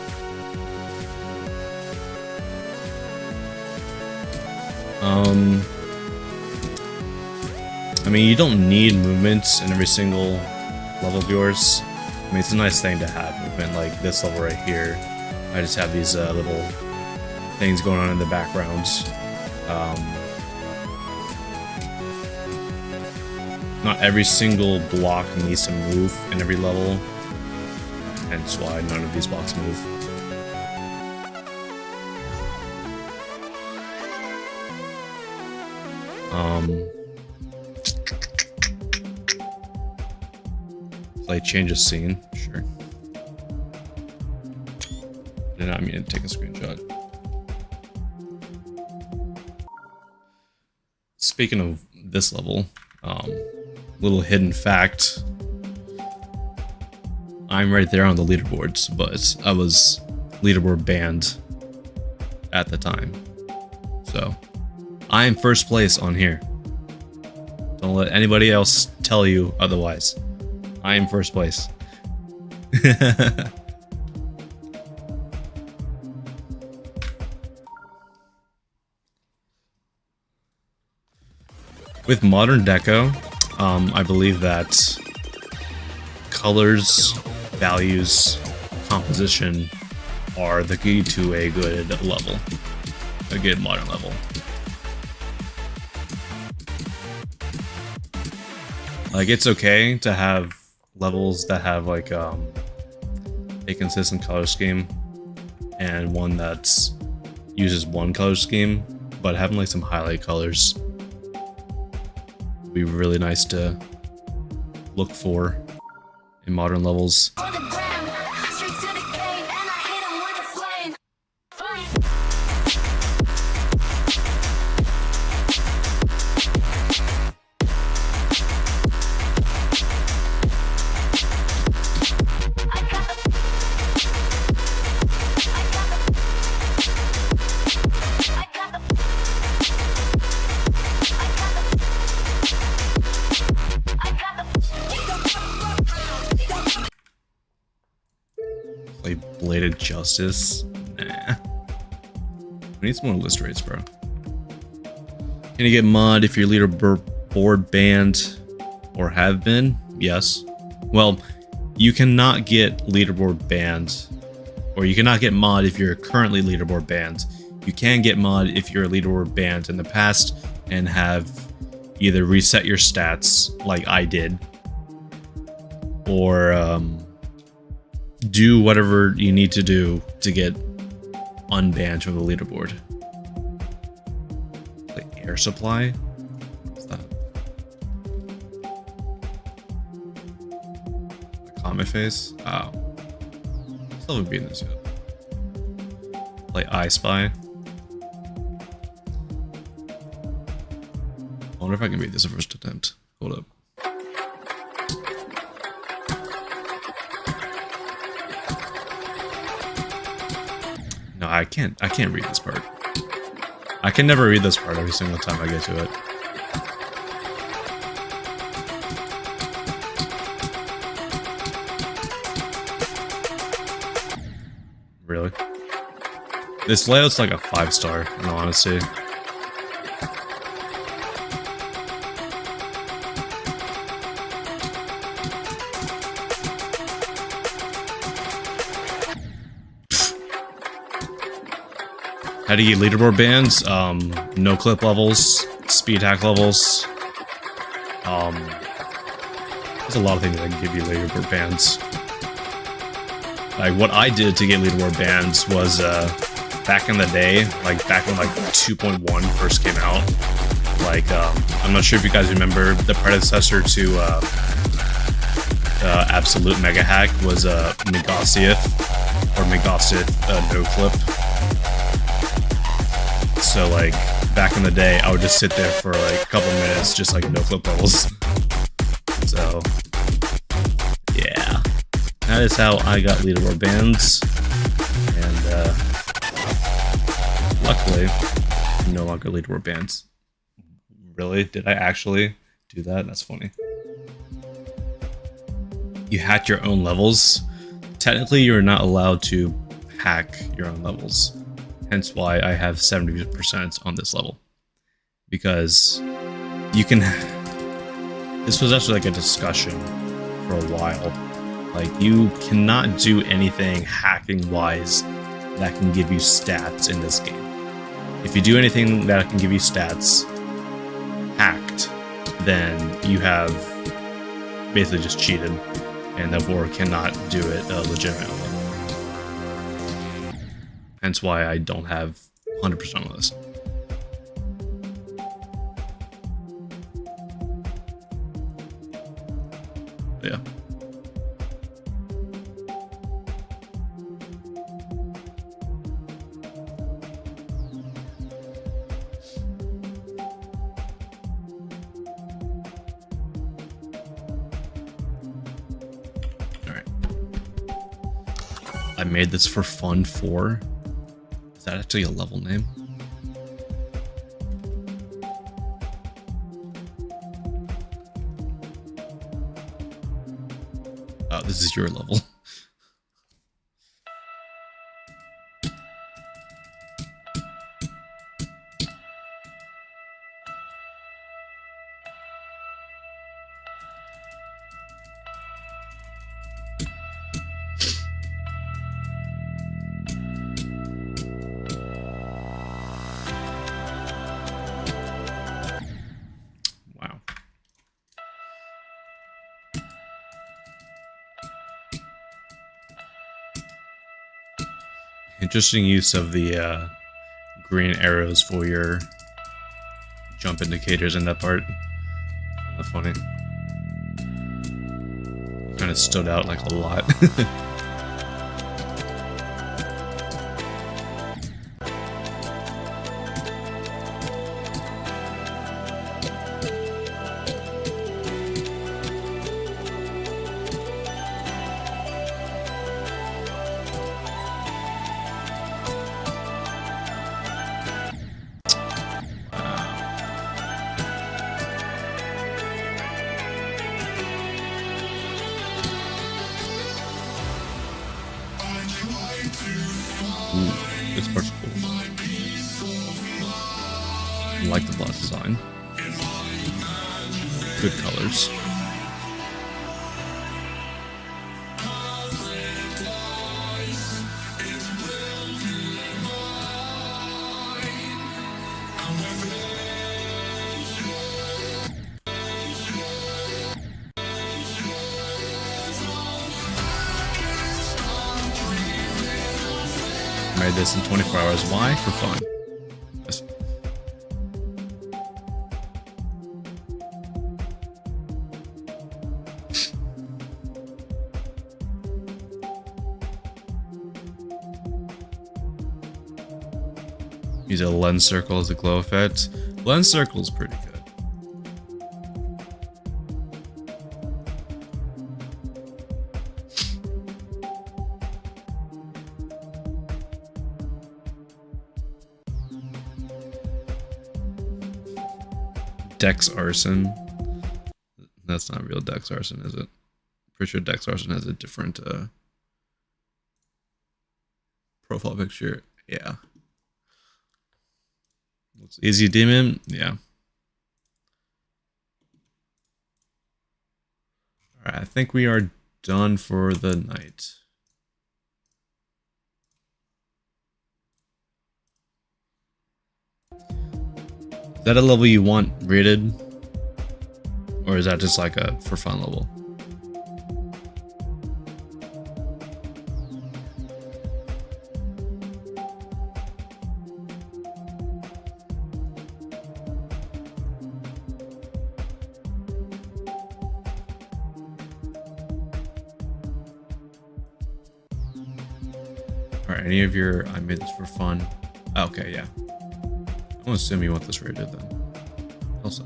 I mean, you don't need movements in every single level of yours. I mean, it's a nice thing to have movement, like this level right here. I just have these little things going on in the background. Not every single block needs to move in every level, hence why none of these blocks move. Play change of scene, sure. Did not mean to take a screenshot. Speaking of this level, little hidden fact. I'm right there on the leaderboards, but I was leaderboard banned at the time. So, I am first place on here. Don't let anybody else tell you otherwise. I am first place. With modern deco, I believe that colors, values, composition are the key to a good level, a good modern level. Like, it's okay to have levels that have like a consistent color scheme and one that uses one color scheme, but having like some highlight colors would be really nice to look for in modern levels. On the ground, straight to the game, and I hit 'em with a flame. Play Bladed Justice? Nah. We need some more list rates, bro. Can you get mod if your leaderboard banned or have been? Yes. Well, you cannot get leaderboard banned, or you cannot get mod if you're currently leaderboard banned. You can get mod if you're leaderboard banned in the past and have either reset your stats like I did, or do whatever you need to do to get unbanned from the leaderboard. Like air supply? What's that? A comet face? Oh. Still haven't beaten this yet. Play I Spy. I wonder if I can beat this the first attempt. Hold up. No, I can't read this part. I can never read this part every single time I get to it. Really? This layout's like a 5-star, in all honesty. How do you get leaderboard bands? No clip levels, speed hack levels. There's a lot of things that can give you leaderboard bands. Like what I did to get leaderboard bands was back in the day, like back when like 2.1 first came out. Like I'm not sure if you guys remember the predecessor to Absolute Mega Hack was Megosith or Megosith no clip. So like back in the day, I would just sit there for like a couple minutes, just like no clip levels. So yeah, that is how I got leaderboard bands, and luckily, no longer leaderboard bands. Really? Did I actually do that? That's funny. You hacked your own levels. Technically, you're not allowed to hack your own levels. Hence why I have 70% on this level. Because you can... This was actually like a discussion for a while. Like, you cannot do anything hacking-wise that can give you stats in this game. If you do anything that can give you stats hacked, then you have basically just cheated, and therefore cannot do it legitimately. Hence why I don't have 100% on this. Yeah. Alright. I made this for Fun 4. Is that actually a level name? Oh, this is your level. Wow. Interesting use of the green arrows for your jump indicators in that part. Kind of funny. Kind of stood out like a lot. Ooh, this part's cool. I like the boss design. Good colors. Made this in 24 hours. Why? For fun. Yes. Use a lens circle as a glow effect. Lens circle is pretty good. Dex Arson. That's not real Dex Arson, is it? Pretty sure Dex Arson has a different profile picture. Yeah. Looks easy, demon. Yeah. Alright, I think we are done for the night. Is that a level you want rated? Or is that just like a for fun level? Alright, any of your I made this for fun. Okay, yeah. I'm gonna assume you want this rated then. Also.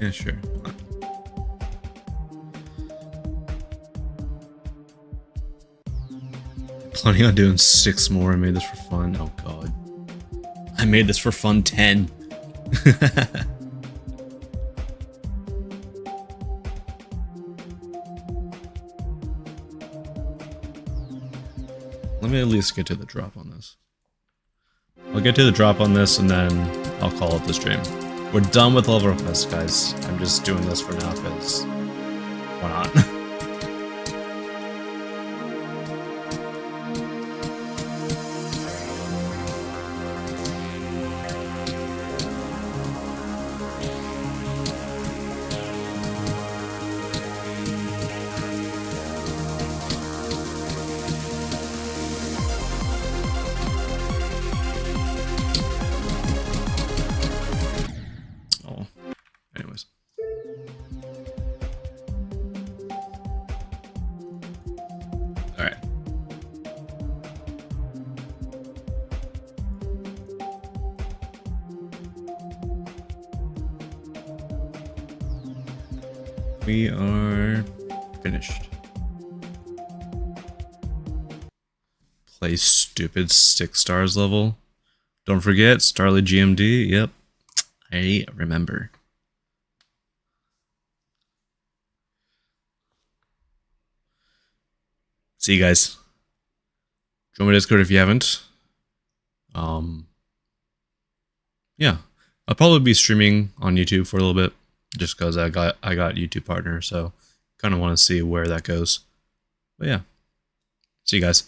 Yeah, sure. Planning on doing 6 more. I made this for fun. Oh god. I made this for fun 10. Let me at least get to the drop on this. I'll get to the drop on this and then I'll call it the stream. We're done with level requests, guys. I'm just doing this for now because why not? Anyways. Alright. We are finished. Play stupid 6 stars level. Don't forget, Starly GMD. Yep. I remember. See you guys. Join my Discord if you haven't. Yeah, I'll probably be streaming on YouTube for a little bit, just because I got YouTube partner, so kind of want to see where that goes. But yeah, see you guys.